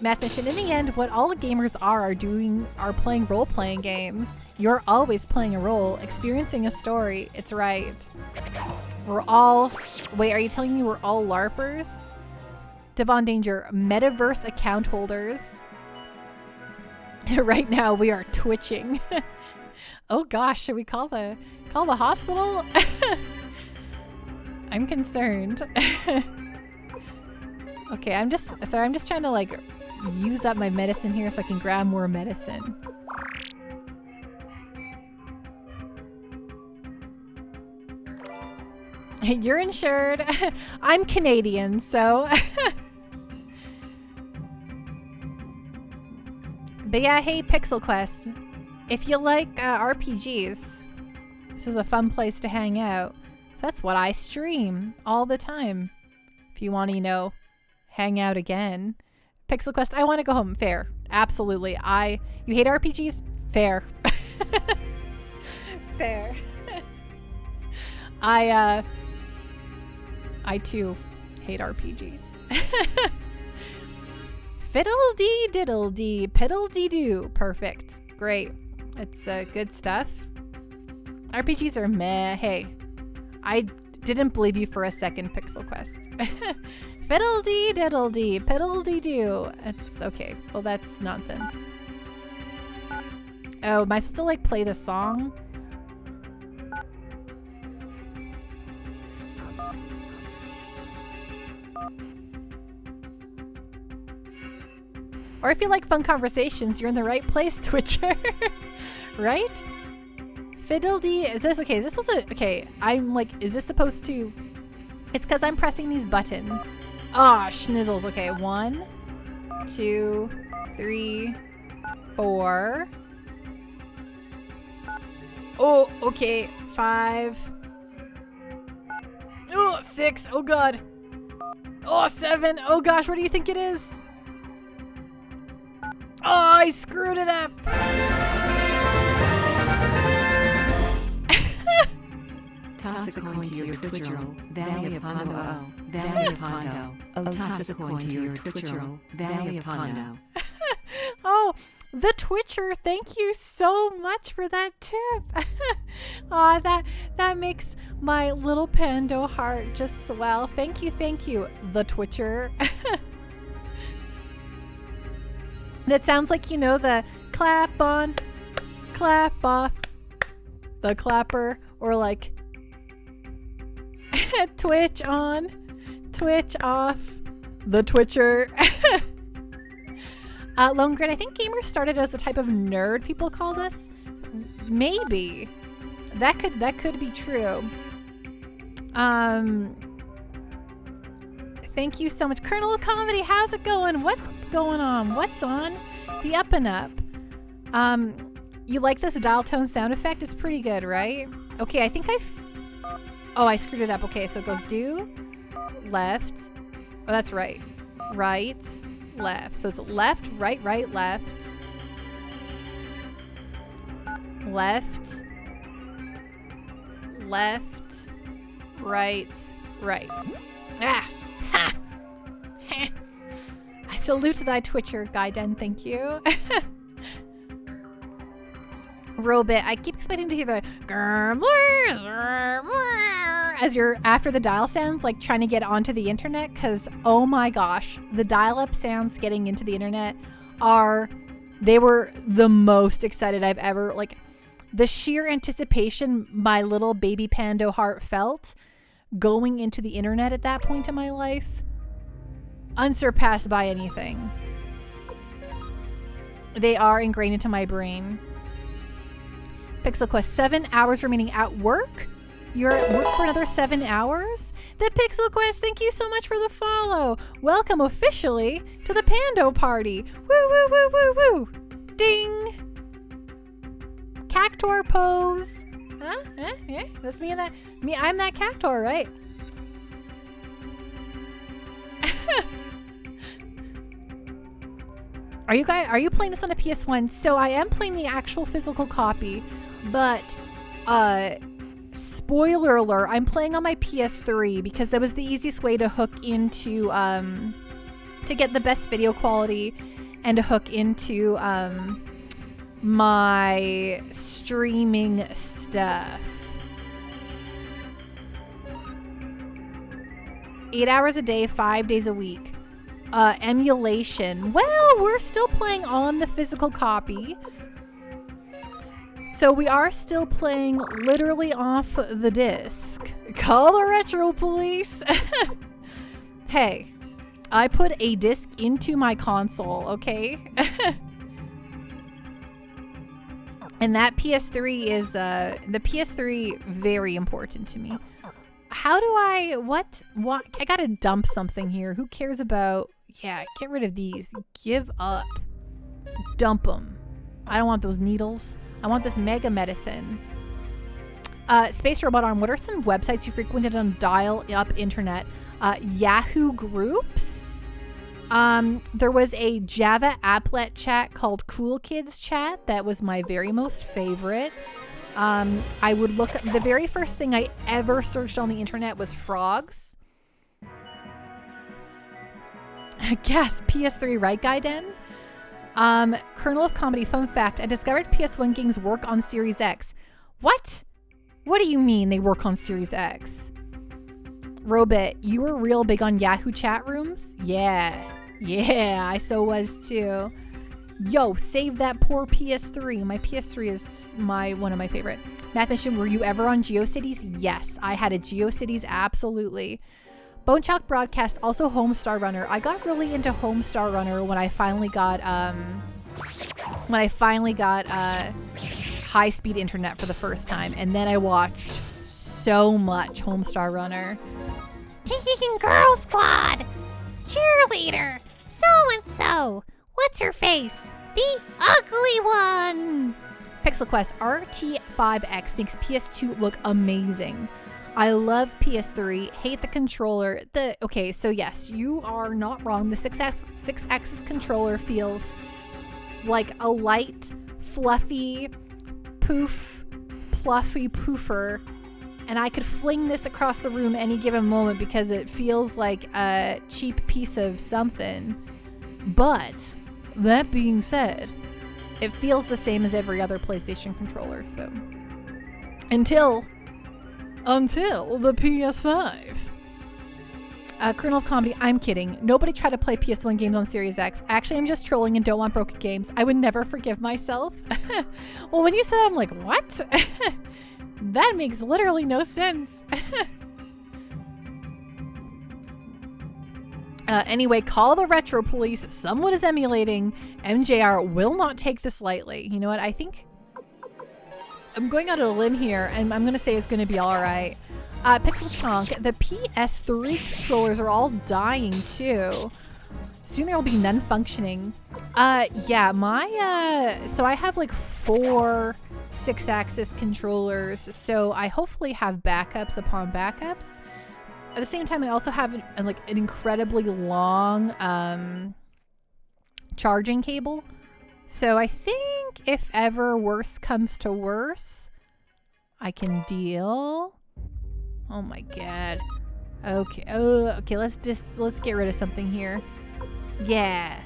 Math mission. In the end, what all gamers are playing role-playing games. You're always playing a role, experiencing a story. It's right. We're all. Wait, are you telling me we're all LARPers? Devon Danger, metaverse account holders. Right now we are twitching. Oh gosh, should we call the hospital? I'm concerned. Okay, I'm just trying to use up my medicine here so I can grab more medicine. You're insured. I'm Canadian, so. But yeah, hey, Pixel Quest. If you like RPGs, this is a fun place to hang out. That's what I stream all the time. If you want to, hang out again. Pixel Quest, I want to go home. Fair. Absolutely. You hate RPGs? Fair. Fair. I too hate RPGs. Fiddle-dee-diddle-dee, piddle-dee-doo. Perfect. Great. It's good stuff. RPGs are meh. Hey, I didn't believe you for a second, Pixel Quest. Fiddle-dee diddle-dee, piddle-dee-doo. It's okay. Well, that's nonsense. Oh, am I supposed to like play the song? Or if you like fun conversations, you're in the right place, Twitcher. Right? Fiddle-dee, is this okay? Is this supposed to, okay, I'm like, is this supposed to, it's because I'm pressing these buttons. Ah, schnizzles. Okay, 1, 2, 3, 4. Oh, okay, 5. Oh, 6. Oh, God. Oh, 7. Oh, gosh, what do you think it is? Oh, I screwed it up. Toss a coin to your Twitch roll, Valley of Hondo, Valley of Hondo. Oh, toss a coin to your Twitch roll, Valley of Hondo. Oh, the Twitcher, thank you so much for that tip. Aw, that makes my little pando heart just swell. Thank you, the Twitcher. That sounds like, you know, the clap on, clap off, the clapper, or like Twitch on, Twitch off, the Twitcher. Lone Grin, I think gamers started as a type of nerd people called us. Maybe. That could be true. Thank you so much. Colonel of Comedy, how's it going? What's going on? What's on the up and up? You like this dial tone sound effect? It's pretty good, right? Okay, I think oh, I screwed it up. Okay, so it goes do, left. Oh, that's right. Right, left. So it's left, right, left. Left, left, right. Ah! Ha! I salute thy Twitcher, Gaiden. Thank you. Robit, I keep expecting to hear the as you're after the dial sounds, like trying to get onto the internet, because oh my gosh, the dial-up sounds getting into the internet they were the most excited I've ever, like the sheer anticipation my little baby pando heart felt going into the internet at that point in my life, unsurpassed by anything. They are ingrained into my brain. Pixel Quest, 7 hours remaining at work? You're at work for another 7 hours? The Pixel Quest, thank you so much for the follow. Welcome officially to the Pando Party. Woo, woo, woo, woo, woo. Ding. Cactor pose. Huh? Yeah, that's me and that. I'm that cactor, right? Are you playing this on a PS1? So I am playing the actual physical copy, but spoiler alert, I'm playing on my PS3 because that was the easiest way to hook into to get the best video quality and to hook into my streaming stuff. 8 hours a day, 5 days a week. Emulation. Well, we're still playing on the physical copy. So we are still playing literally off the disc. Call the Retro Police. Hey, I put a disc into my console, okay? And that PS3 is, the PS3, very important to me. How do I, what, I gotta dump something here. Who cares about, yeah, get rid of these. Give up. Dump them. I don't want those needles. I want this mega medicine. Space Robot Arm, what are some websites you frequented on dial-up internet? Yahoo Groups. There was a Java applet chat called Cool Kids Chat. That was my very most favorite. I would look up, the very first thing I ever searched on the internet was frogs. Yes, PS3, right, Gaiden? Kernel of Comedy, fun fact. I discovered PS1 games work on Series X. What? What do you mean they work on Series X? Robit, you were real big on Yahoo chat rooms? Yeah, I so was too. Yo, save that poor PS3. My PS3 is one of my favorite. Math Mission, were you ever on GeoCities? Yes, I had a GeoCities, absolutely. Bone Chalk Broadcast, also Homestar Runner. I got really into Homestar Runner when I finally got high-speed internet for the first time, and then I watched so much Homestar Runner. Teen Girl Squad! Cheerleader! So-and-so! What's her face? The ugly one! Pixel Quest RT5X makes PS2 look amazing. I love PS3, hate the controller. Okay, so yes, you are not wrong. The 6-axis controller feels like a light, fluffy poofer, and I could fling this across the room any given moment because it feels like a cheap piece of something. But that being said, it feels the same as every other PlayStation controller. So until the PS5. Kernel of Comedy, I'm kidding. Nobody tried to play PS1 games on Series X. Actually, I'm just trolling and don't want broken games. I would never forgive myself. Well, when you said that, I'm like, what? That makes literally no sense. Anyway, call the retro police. Someone is emulating. MJR will not take this lightly. You know what? I think I'm going out on a limb here, and I'm going to say it's going to be all right. Pixel Chonk, the PS3 controllers are all dying too. Soon there will be none functioning. Yeah, so I have like 4 6-axis controllers, so I hopefully have backups upon backups. At the same time, I also have an incredibly long charging cable. So I think if ever worse comes to worse, I can deal. Oh my god. Okay. Okay. Let's get rid of something here. Yeah.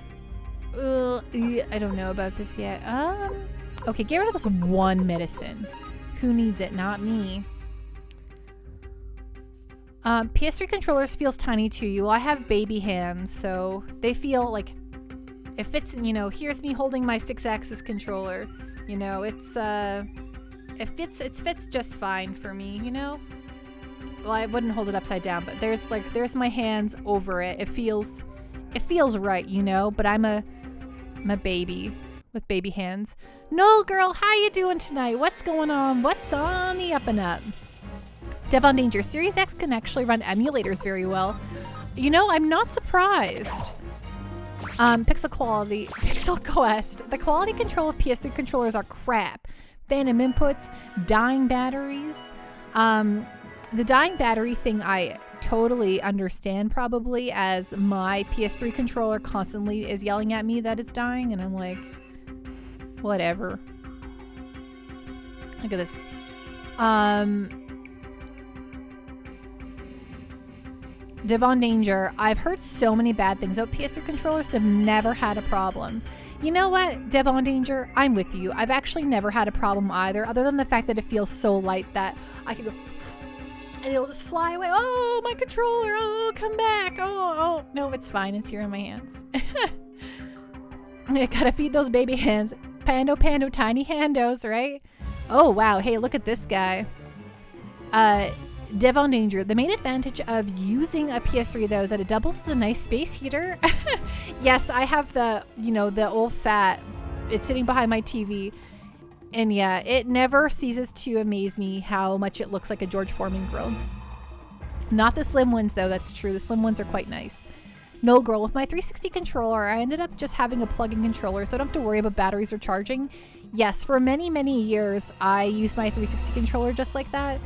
I don't know about this yet. Okay. Get rid of this one medicine. Who needs it? Not me. PS3 controllers feels tiny to you. Well, I have baby hands, so they feel like it fits. You know, here's me holding my 6-axis controller. You know, it fits just fine for me. You know. Well, I wouldn't hold it upside down, but there's my hands over it. It feels right, you know. But I'm a baby with baby hands. No, girl, how you doing tonight? What's going on? What's on the up and up? Devon Danger, Series X can actually run emulators very well. You know, I'm not surprised. Pixel Quest, the quality control of PS3 controllers are crap. Phantom inputs, dying batteries. The dying battery thing I totally understand, probably, as my PS3 controller constantly is yelling at me that it's dying, and I'm like, whatever. Look at this. Devon Danger, I've heard so many bad things about PS3 controllers and have never had a problem. You know what, Devon Danger, I'm with you. I've actually never had a problem either, other than the fact that it feels so light that I can go and it'll just fly away. Oh, my controller. Oh, come back. Oh, no, it's fine. It's here in my hands. I gotta feed those baby hands. Pando, tiny handos, right? Oh, wow. Hey, look at this guy. Devon Danger. The main advantage of using a PS3, though, is that it doubles as a nice space heater. Yes, I have the old fat. It's sitting behind my TV. And yeah, it never ceases to amaze me how much it looks like a George Foreman grill. Not the slim ones, though. That's true. The slim ones are quite nice. No, girl. With my 360 controller, I ended up just having a plug-in controller, so I don't have to worry about batteries or charging. Yes, for many, many years, I used my 360 controller just like that.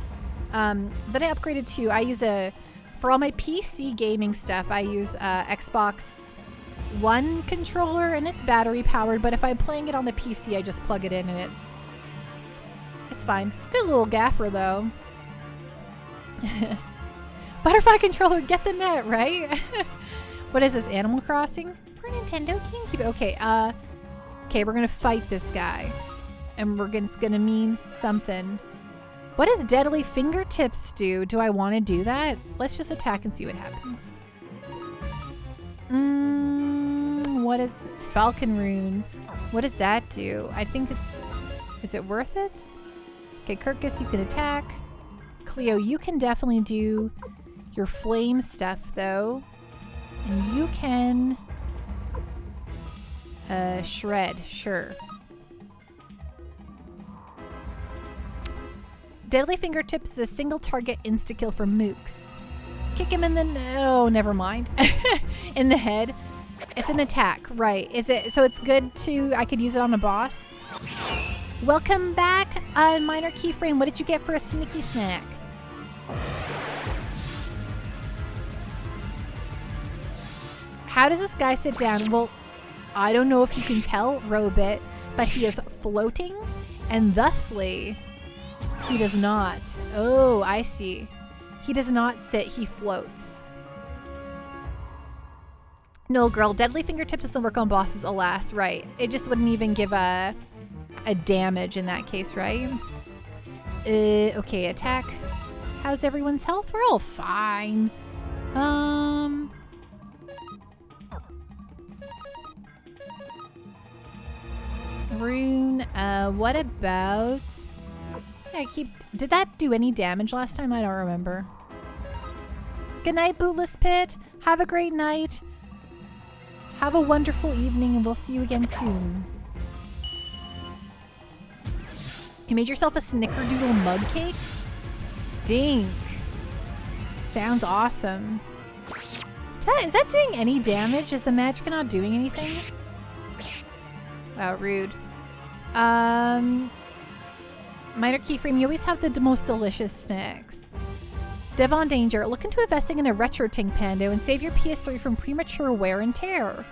Then I upgraded to, for all my PC gaming stuff, I use Xbox One controller, and it's battery powered, but if I'm playing it on the PC, I just plug it in and it's fine. Good little gaffer, though. Butterfly controller, get the net, right? What is this, Animal Crossing? For Nintendo GameCube? Okay, Okay, we're gonna fight this guy. And it's gonna mean something. What does Deadly Fingertips do? Do I want to do that? Let's just attack and see what happens. What is Falcon Rune? What does that do? I think it's... Is it worth it? Okay, Kirkus, you can attack. Cleo, you can definitely do your flame stuff, though. And you can... shred, sure. Deadly Fingertips is a single target insta-kill for mooks. Kick him in the... Oh, never mind. In the head. It's an attack, right. Is it... So it's good to... I could use it on a boss? Welcome back, Minor Keyframe. What did you get for a sneaky snack? How does this guy sit down? Well, I don't know if you can tell, Robit, but he is floating, and thusly... He does not. Oh, I see. He does not sit, he floats. No, girl, Deadly Fingertips doesn't work on bosses, alas, right. It just wouldn't even give a damage in that case, right? Okay, attack. How's everyone's health? We're all fine. Rune, what about... Did that do any damage last time? I don't remember. Good night, Bootless Pit. Have a great night. Have a wonderful evening, and we'll see you again soon. You made yourself a snickerdoodle mug cake? Stink. Sounds awesome. Is that doing any damage? Is the magic not doing anything? Wow, rude. Minor Keyframe, you always have the most delicious snacks. Devon Danger, look into investing in a retro Tink Pando and save your PS3 from premature wear and tear.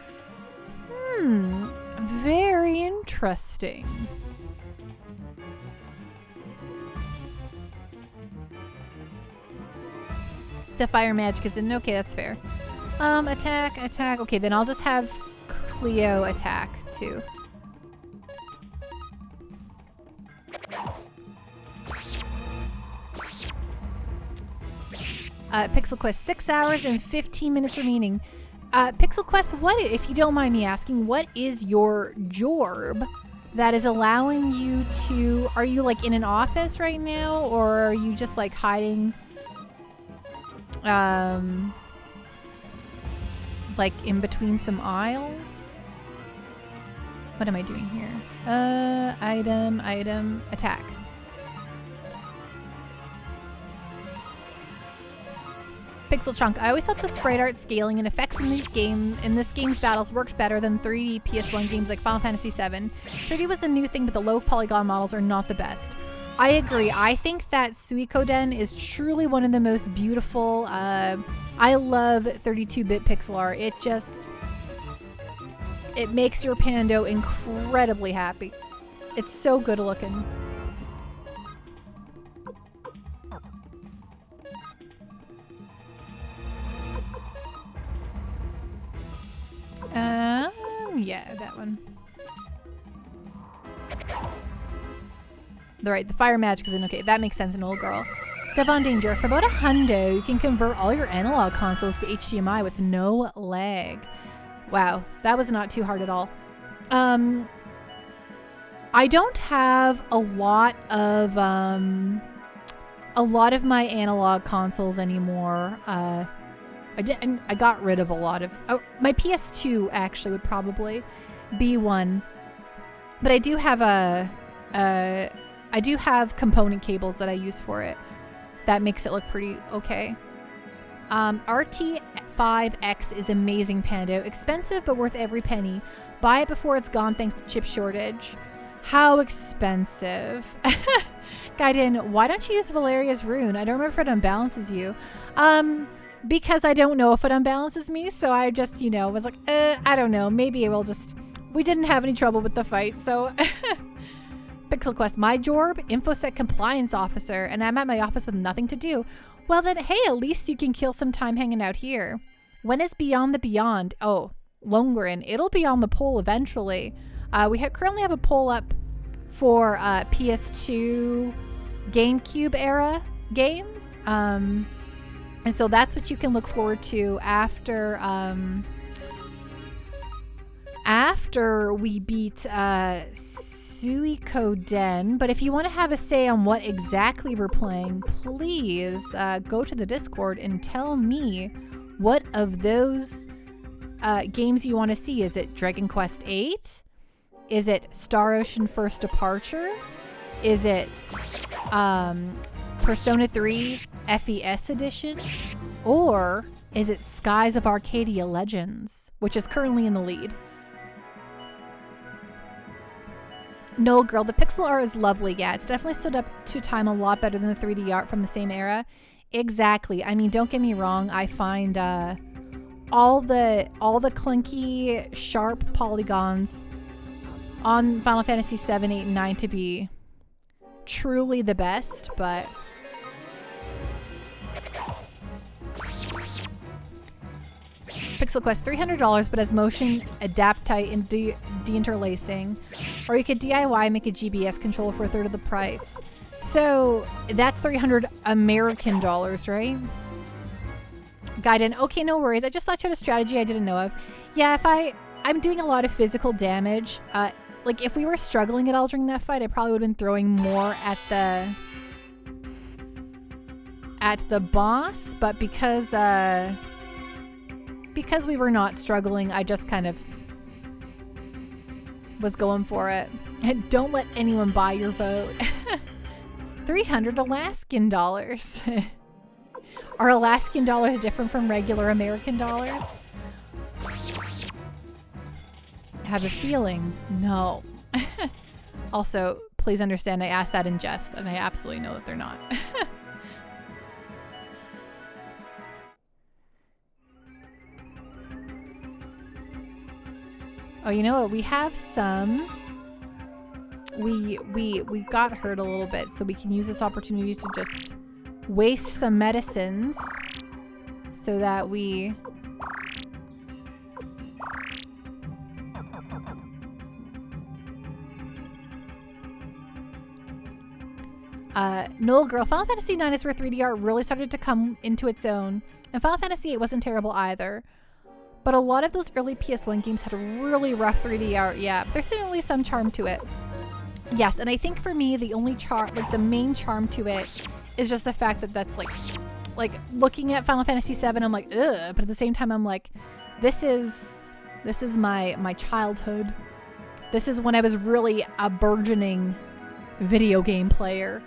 Very interesting. The fire magic is in. Okay, that's fair. Attack. Okay, then I'll just have Cleo attack too. Pixel Quest, 6 hours and 15 minutes remaining. Pixel Quest, what, if you don't mind me asking, what is your jorb that is allowing you to... Are you like in an office right now, or are you just like hiding... like in between some aisles? What am I doing here? Item, attack. Pixel Chunk, I always thought the sprite art scaling and effects in this game's battles worked better than 3D PS1 games like Final Fantasy VII. 3D was a new thing, but the low polygon models are not the best. I agree. I think that Suikoden is truly one of the most beautiful. I love 32-bit pixel art. It makes your Pando incredibly happy. It's so good looking. Yeah, that one. Right, the fire magic is in. Okay, that makes sense, an old girl. Devon Danger, for about $100, you can convert all your analog consoles to HDMI with no lag. Wow, that was not too hard at all. I don't have a lot of my analog consoles anymore. I got rid of a lot of... Oh, my PS2 actually would probably be one. But I do have I do have component cables that I use for it. That makes it look pretty okay. RT5X is amazing Pando. Expensive, but worth every penny. Buy it before it's gone thanks to chip shortage. How expensive. Gaiden, why don't you use Valeria's rune? I don't remember if it unbalances you. Because I don't know if it unbalances me, so I just, was like, I don't know. Maybe it will just... We didn't have any trouble with the fight, so... Pixel Quest, my jorb, InfoSec compliance officer, and I'm at my office with nothing to do. Well then, hey, at least you can kill some time hanging out here. When is Beyond the Beyond? Oh, Longren. It'll be on the poll eventually. We currently have a poll up for PS2 GameCube era games. And so that's what you can look forward to after we beat Suikoden. But if you want to have a say on what exactly we're playing, please go to the Discord and tell me what of those games you want to see. Is it Dragon Quest VIII? Is it Star Ocean First Departure? Is it Persona 3 FES Edition? Or is it Skies of Arcadia Legends, which is currently in the lead? No, girl, the pixel art is lovely. Yeah, it's definitely stood up to time a lot better than the 3D art from the same era. Exactly. I mean, don't get me wrong. I find all the clunky, sharp polygons on Final Fantasy 7, 8, and 9 to be truly the best, but Pixel Quest $300, but has motion adaptite and deinterlacing, or you could DIY make a GBS controller for a third of the price. So that's $300 American dollars, right? Gaiden, okay, no worries. I just thought you had a strategy I didn't know of. Yeah, if I'm doing a lot of physical damage. Like if we were struggling at all during that fight, I probably would have been throwing more at the boss, but because we were not struggling, I just kind of was going for it. And don't let anyone buy your vote. 300 Alaskan dollars. Are Alaskan dollars different from regular American dollars? I have a feeling no. Also, please understand I asked that in jest, and I absolutely know that they're not. Oh, you know what? We have some. We got hurt a little bit, so we can use this opportunity to just waste some medicines so that we Null Girl, Final Fantasy IX is where 3D art really started to come into its own, and Final Fantasy VIII wasn't terrible either. But a lot of those early PS1 games had a really rough 3D art, yeah. But there's certainly some charm to it. Yes, and I think for me, the only charm, like the main charm to it is just the fact that that's like looking at Final Fantasy VII, I'm like, ugh. But at the same time, I'm like, this is my childhood. This is when I was really a burgeoning video game player.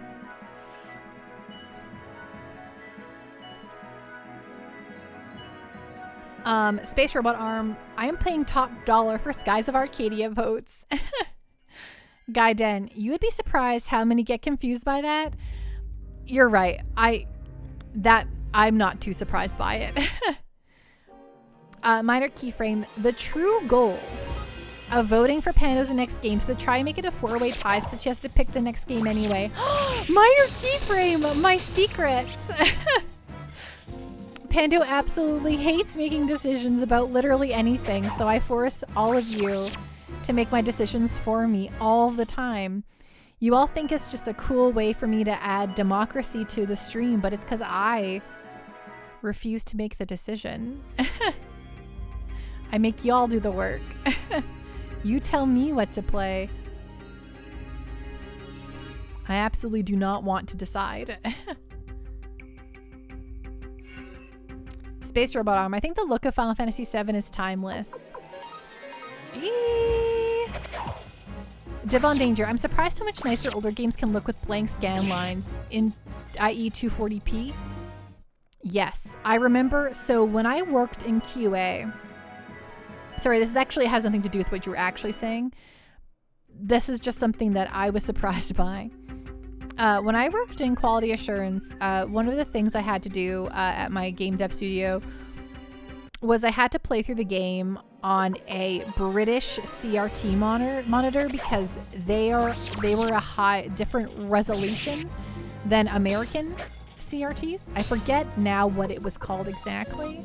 Space Robot Arm, I am paying top dollar for Skies of Arcadia votes. Gaiden, you would be surprised how many get confused by that. You're right. I'm not too surprised by it. Minor Keyframe, the true goal of voting for Pando's next game is to try and make it a 4-way tie so that she has to pick the next game anyway. Minor Keyframe, my secrets. Pando absolutely hates making decisions about literally anything, so I force all of you to make my decisions for me all the time. You all think it's just a cool way for me to add democracy to the stream, but it's because I refuse to make the decision. I make y'all do the work. You tell me what to play. I absolutely do not want to decide. Space Robot Arm. I think the look of Final Fantasy VII is timeless. Devon Danger. I'm surprised how much nicer older games can look with blank scan lines in i.e. 240p. Yes, I remember. So when I worked in QA, sorry, this actually has nothing to do with what you were actually saying. This is just something that I was surprised by. When I worked in quality assurance, one of the things I had to do at my game dev studio was I had to play through the game on a British CRT monitor because they were a different resolution than American CRTs. I forget now what it was called exactly.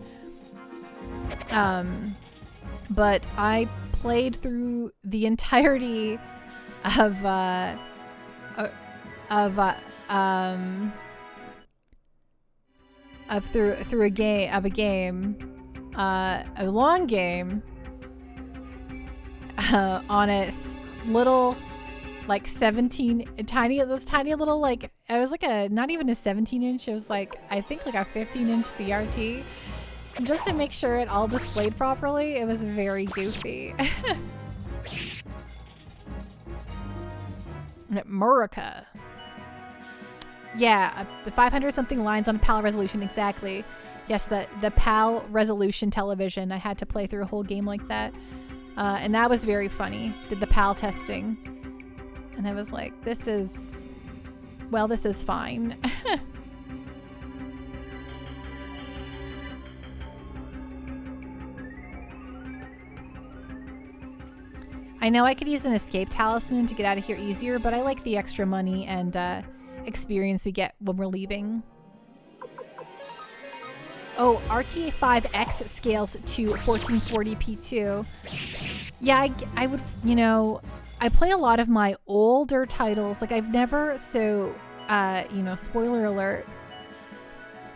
But I played through the entirety of a long game on a little like 17 tiny little like it was like a not even a 17-inch, it was like I think like a 15-inch CRT just to make sure it all displayed properly. It was very goofy. Murica. Yeah, the 500 something lines on PAL resolution, exactly. Yes, the PAL resolution television. I had to play through a whole game like that. And that was very funny. Did the PAL testing. And I was like, this is fine. I know I could use an escape talisman to get out of here easier, but I like the extra money and experience we get when we're leaving. Oh, RTA 5X scales to 1440p too. Yeah, I would, you know, I play a lot of my older titles. Like I've never, so, you know, spoiler alert.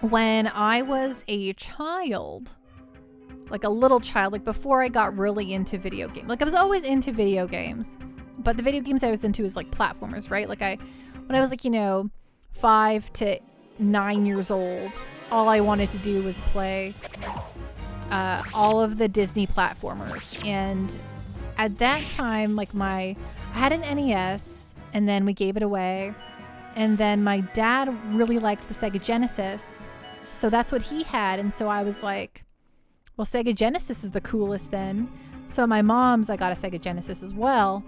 When I was a child, like a little child, like before I got really into video games, like I was always into video games, but the video games I was into was like platformers, right? Like when I was like, you know, 5 to 9 years old, all I wanted to do was play all of the Disney platformers. And at that time, like I had an NES and then we gave it away. And then my dad really liked the Sega Genesis. So that's what he had. And so I was like, well, Sega Genesis is the coolest then. So my mom's, I got a Sega Genesis as well.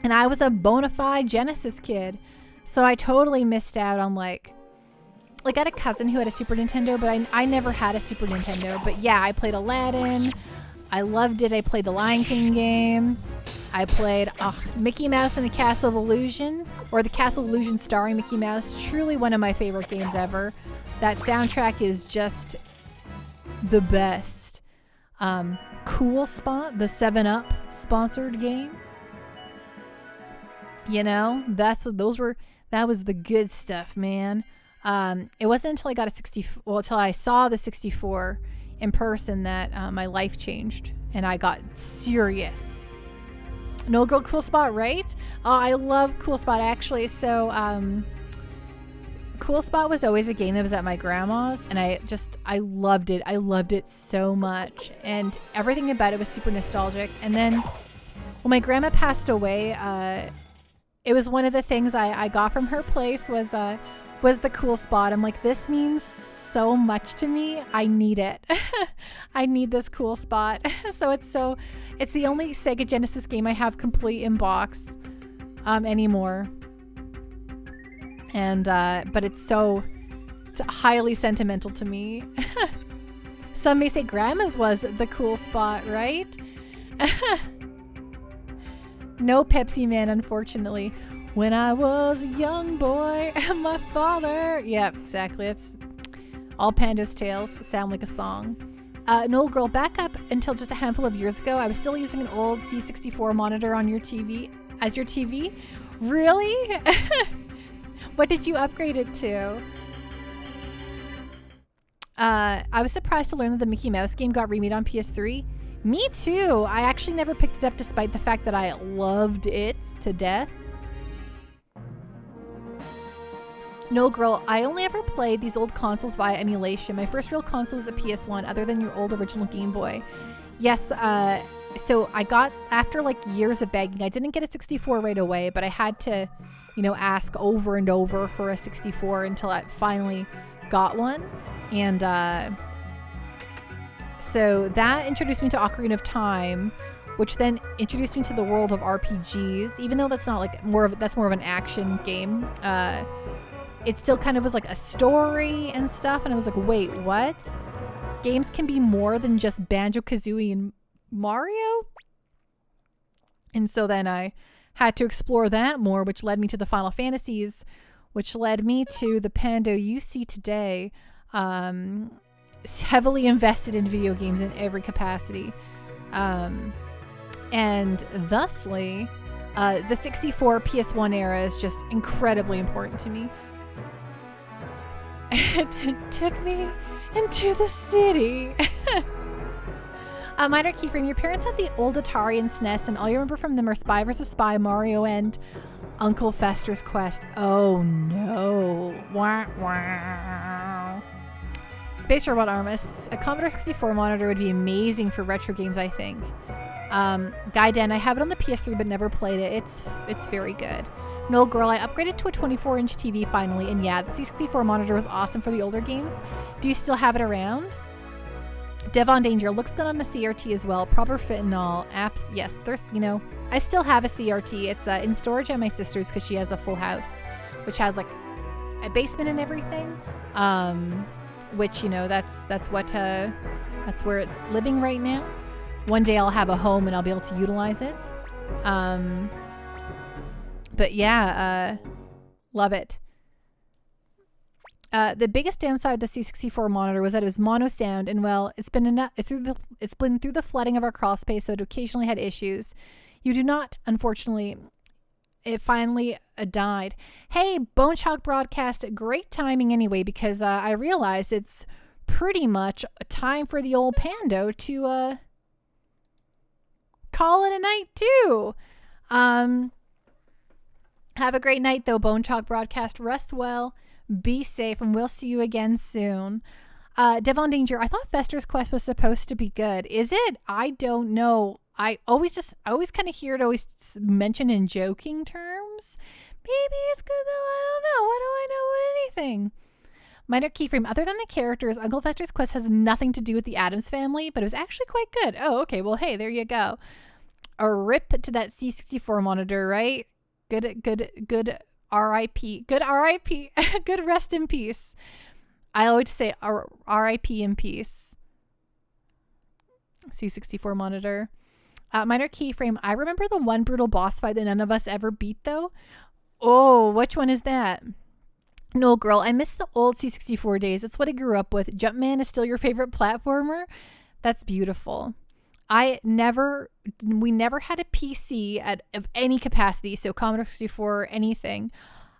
And I was a bona fide Genesis kid. So I totally missed out on like I had a cousin who had a Super Nintendo, but I never had a Super Nintendo. But yeah, I played Aladdin. I loved it. I played the Lion King game. I played Mickey Mouse and the Castle of Illusion, or the Castle of Illusion starring Mickey Mouse. Truly one of my favorite games ever. That soundtrack is just the best. Cool Spot, the 7-Up sponsored game. You know, that was the good stuff, man. It wasn't until I got until I saw the 64 in person that my life changed and I got serious. No Girl, Cool Spot, right? Oh, I love Cool Spot actually. So, Cool Spot was always a game that was at my grandma's and I loved it. I loved it so much and everything about it was super nostalgic. And then when my grandma passed away, it was one of the things I got from her place was the Cool Spot. I'm like, this means so much to me. I need it. I need this Cool Spot. So it's the only Sega Genesis game I have complete in box anymore. And but it's highly sentimental to me. Some may say grandma's was the Cool Spot, right? No Pepsi Man, unfortunately. When I was a young boy and my father. Yep, exactly. It's all Pando's tales sound like a song. No, girl, back up until just a handful of years ago. I was still using an old C64 monitor on your TV as your TV. Really? What did you upgrade it to? I was surprised to learn that the Mickey Mouse game got remade on PS3. Me too. I actually never picked it up despite the fact that I loved it to death. No, girl, I only ever played these old consoles via emulation. My first real console was the PS1, other than your old original Game Boy. Yes, so I got, after like years of begging, I didn't get a 64 right away, but I had to, you know, ask over and over for a 64 until I finally got one. And so that introduced me to Ocarina of Time, which then introduced me to the world of RPGs, even though that's not like that's more of an action game. It still kind of was like a story and stuff. And I was like, wait, what? Games can be more than just Banjo-Kazooie and Mario? And so then I had to explore that more, which led me to the Final Fantasies, which led me to the Pando you see today. Heavily invested in video games in every capacity. And thusly, the 64 PS1 era is just incredibly important to me. It took me into the city. Minor keyframe, your parents had the old Atari and SNES, and all you remember from them are Spy vs. Spy, Mario, and Uncle Fester's Quest. Oh no. Wah, wah. Space Robot Armus. A Commodore 64 monitor would be amazing for retro games, I think. Gaiden, I have it on the PS3 but never played it. It's very good. No Girl, I upgraded to a 24-inch TV finally, and yeah, the C64 monitor was awesome for the older games. Do you still have it around? Devon Danger, looks good on a CRT as well. Proper fit and all. Apps, yes, there's, I still have a CRT. It's in storage at my sister's because she has a full house, which has like a basement and everything. Which, that's where it's living right now. One day I'll have a home and I'll be able to utilize it. But yeah, love it. The biggest downside of the C64 monitor was that it was mono sound, and well, it's been through the flooding of our crawl space, so it occasionally had issues. You do not, unfortunately. It finally died. Hey, Bone Chalk broadcast, great timing anyway, because I realized it's pretty much time for the old Pando to call it a night too. Have a great night though, Bone Chalk broadcast. Rest well. Be safe, and we'll see you again soon. Devon Danger, I thought Fester's Quest was supposed to be good. Is it? I don't know. I always kind of hear it always mentioned in joking terms. Maybe it's good though. I don't know. What do I know about anything? Minor keyframe, other than the characters, Uncle Fester's Quest has nothing to do with the Addams family, but it was actually quite good. Oh, okay. Well, hey, there you go. A rip to that C64 monitor, right? Good R.I.P. Good R.I.P. Good rest in peace. I always say R.I.P. in peace. C64 monitor. Minor keyframe. I remember the one brutal boss fight that none of us ever beat, though. Oh, which one is that? No, girl. I miss the old C64 days. That's what I grew up with. Jumpman is still your favorite platformer? That's beautiful. We never had a PC of any capacity, so Commodore 64 or anything,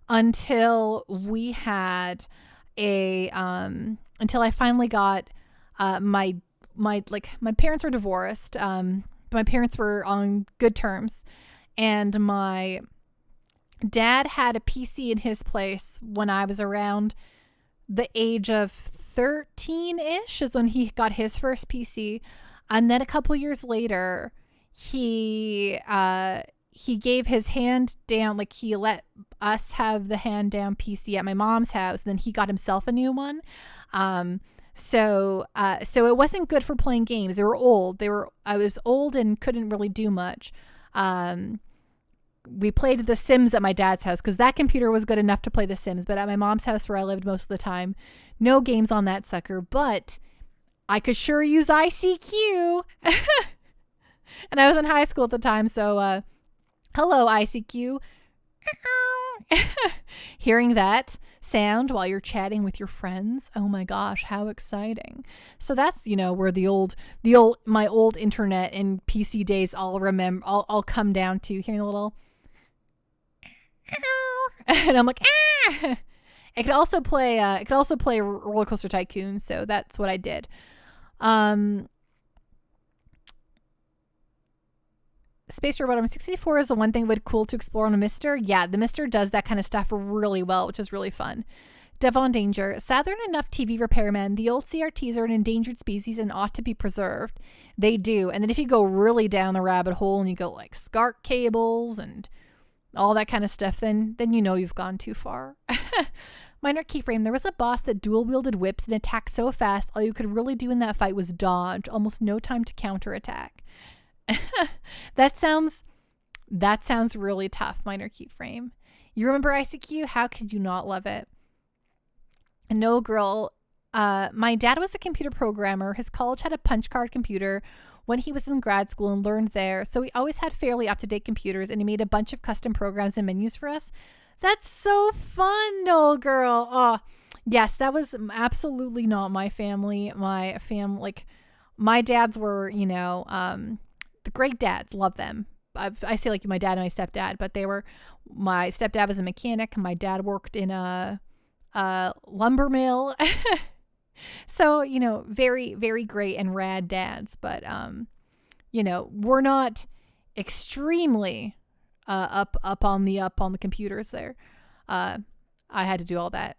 until we had until I finally got my parents were divorced. My parents were on good terms, and my dad had a PC in his place when I was around the age of 13-ish is when he got his first PC. And then a couple years later, he gave his hand down, like he let us have the hand down PC at my mom's house. And then he got himself a new one. So it wasn't good for playing games. They were old. I was old and couldn't really do much. We played The Sims at my dad's house because that computer was good enough to play The Sims. But at my mom's house, where I lived most of the time, no games on that sucker. But I could sure use ICQ. And I was in high school at the time, so hello, ICQ. Hearing that sound while you're chatting with your friends, oh my gosh, how exciting. So that's, where my old internet and PC days all come down to hearing a little and I'm like, ah! It could also play Roller Coaster Tycoon, so that's what I did. Space Robot 64 is the one thing that would be cool to explore on a Mister. Yeah, the Mister does that kind of stuff really well, which is really fun. Devon Danger. Southern enough TV repairman. The old CRTs are an endangered species and ought to be preserved. They do. And then if you go really down the rabbit hole and you go like SCART cables and all that kind of stuff, then you've gone too far. Minor keyframe. There was a boss that dual-wielded whips and attacked so fast, all you could really do in that fight was dodge. Almost no time to counterattack. That sounds really tough, Minor keyframe. You remember ICQ? How could you not love it? No, girl. My dad was a computer programmer. His college had a punch card computer when he was in grad school and learned there, so he always had fairly up-to-date computers, and he made a bunch of custom programs and menus for us. That's so fun, no girl. Oh, yes, that was absolutely not my family. My dads were, the great dads, love them. I say like my dad and my stepdad, but my stepdad was a mechanic. My dad worked in a lumber mill. So, very, very great and rad dads. But, we're not extremely up on the computers there. I had to do all that.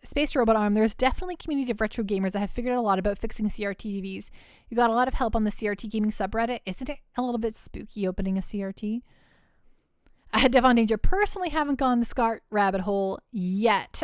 Space Robot Arm, there's definitely a community of retro gamers that have figured out a lot about fixing CRT TVs. You got a lot of help on the CRT gaming subreddit. Isn't it a little bit spooky opening a CRT? Devon Danger, personally haven't gone the SCART rabbit hole yet.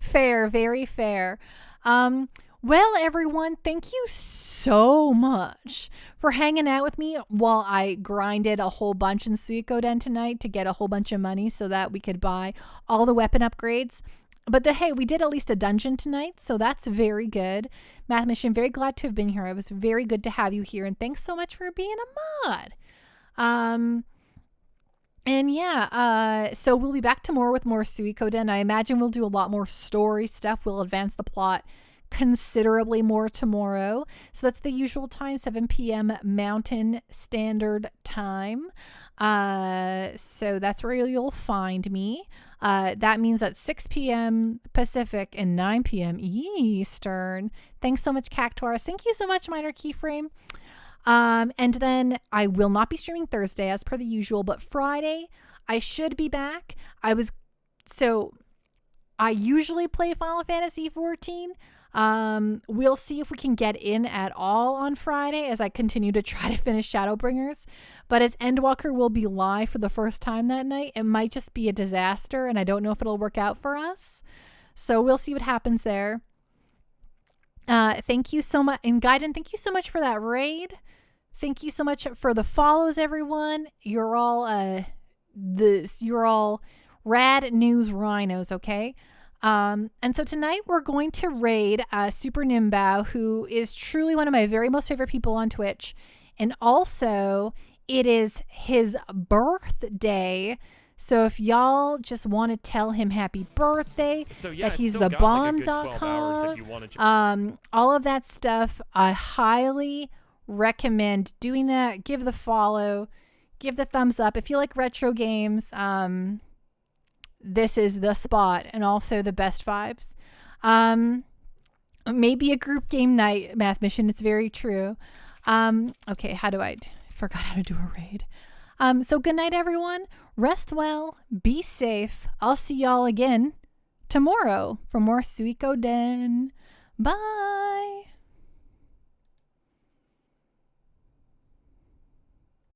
Fair, very fair. Well, everyone, thank you so much for hanging out with me while I grinded a whole bunch in Suikoden tonight to get a whole bunch of money so that we could buy all the weapon upgrades. But hey, we did at least a dungeon tonight, so that's very good. Math Mission, very glad to have been here. It was very good to have you here, and thanks so much for being a mod. And yeah, so we'll be back tomorrow with more Suikoden. I imagine we'll do a lot more story stuff. We'll advance the plot considerably more tomorrow. So that's the usual time, 7 p.m. Mountain Standard Time. So that's where you'll find me. That means at 6 p.m. Pacific and 9 p.m. Eastern. Thanks so much, Cactuars. Thank you so much, Minor Keyframe. And then I will not be streaming Thursday as per the usual, but Friday I should be back. I usually play Final Fantasy XIV. We'll see if we can get in at all on Friday as I continue to try to finish Shadowbringers. But as Endwalker will be live for the first time that night, it might just be a disaster, and I don't know if it'll work out for us. So we'll see what happens there. Thank you so much. And Gaiden, thank you so much for that raid. Thank you so much for the follows, everyone. You're all rad news rhinos, okay? And so tonight we're going to raid Super Nimbao, who is truly one of my very most favorite people on Twitch. And also, it is his birthday. So if y'all just want to tell him happy birthday, that he's the bomb.com, all of that stuff, I highly recommend doing that. Give the follow, give the thumbs up. If you like retro games, this is the spot, and also the best vibes. Maybe a group game night, Math Mission. It's very true. Okay, forgot how to do a raid. So good night, everyone. Rest well. Be safe. I'll see y'all again tomorrow for more Suikoden. Bye.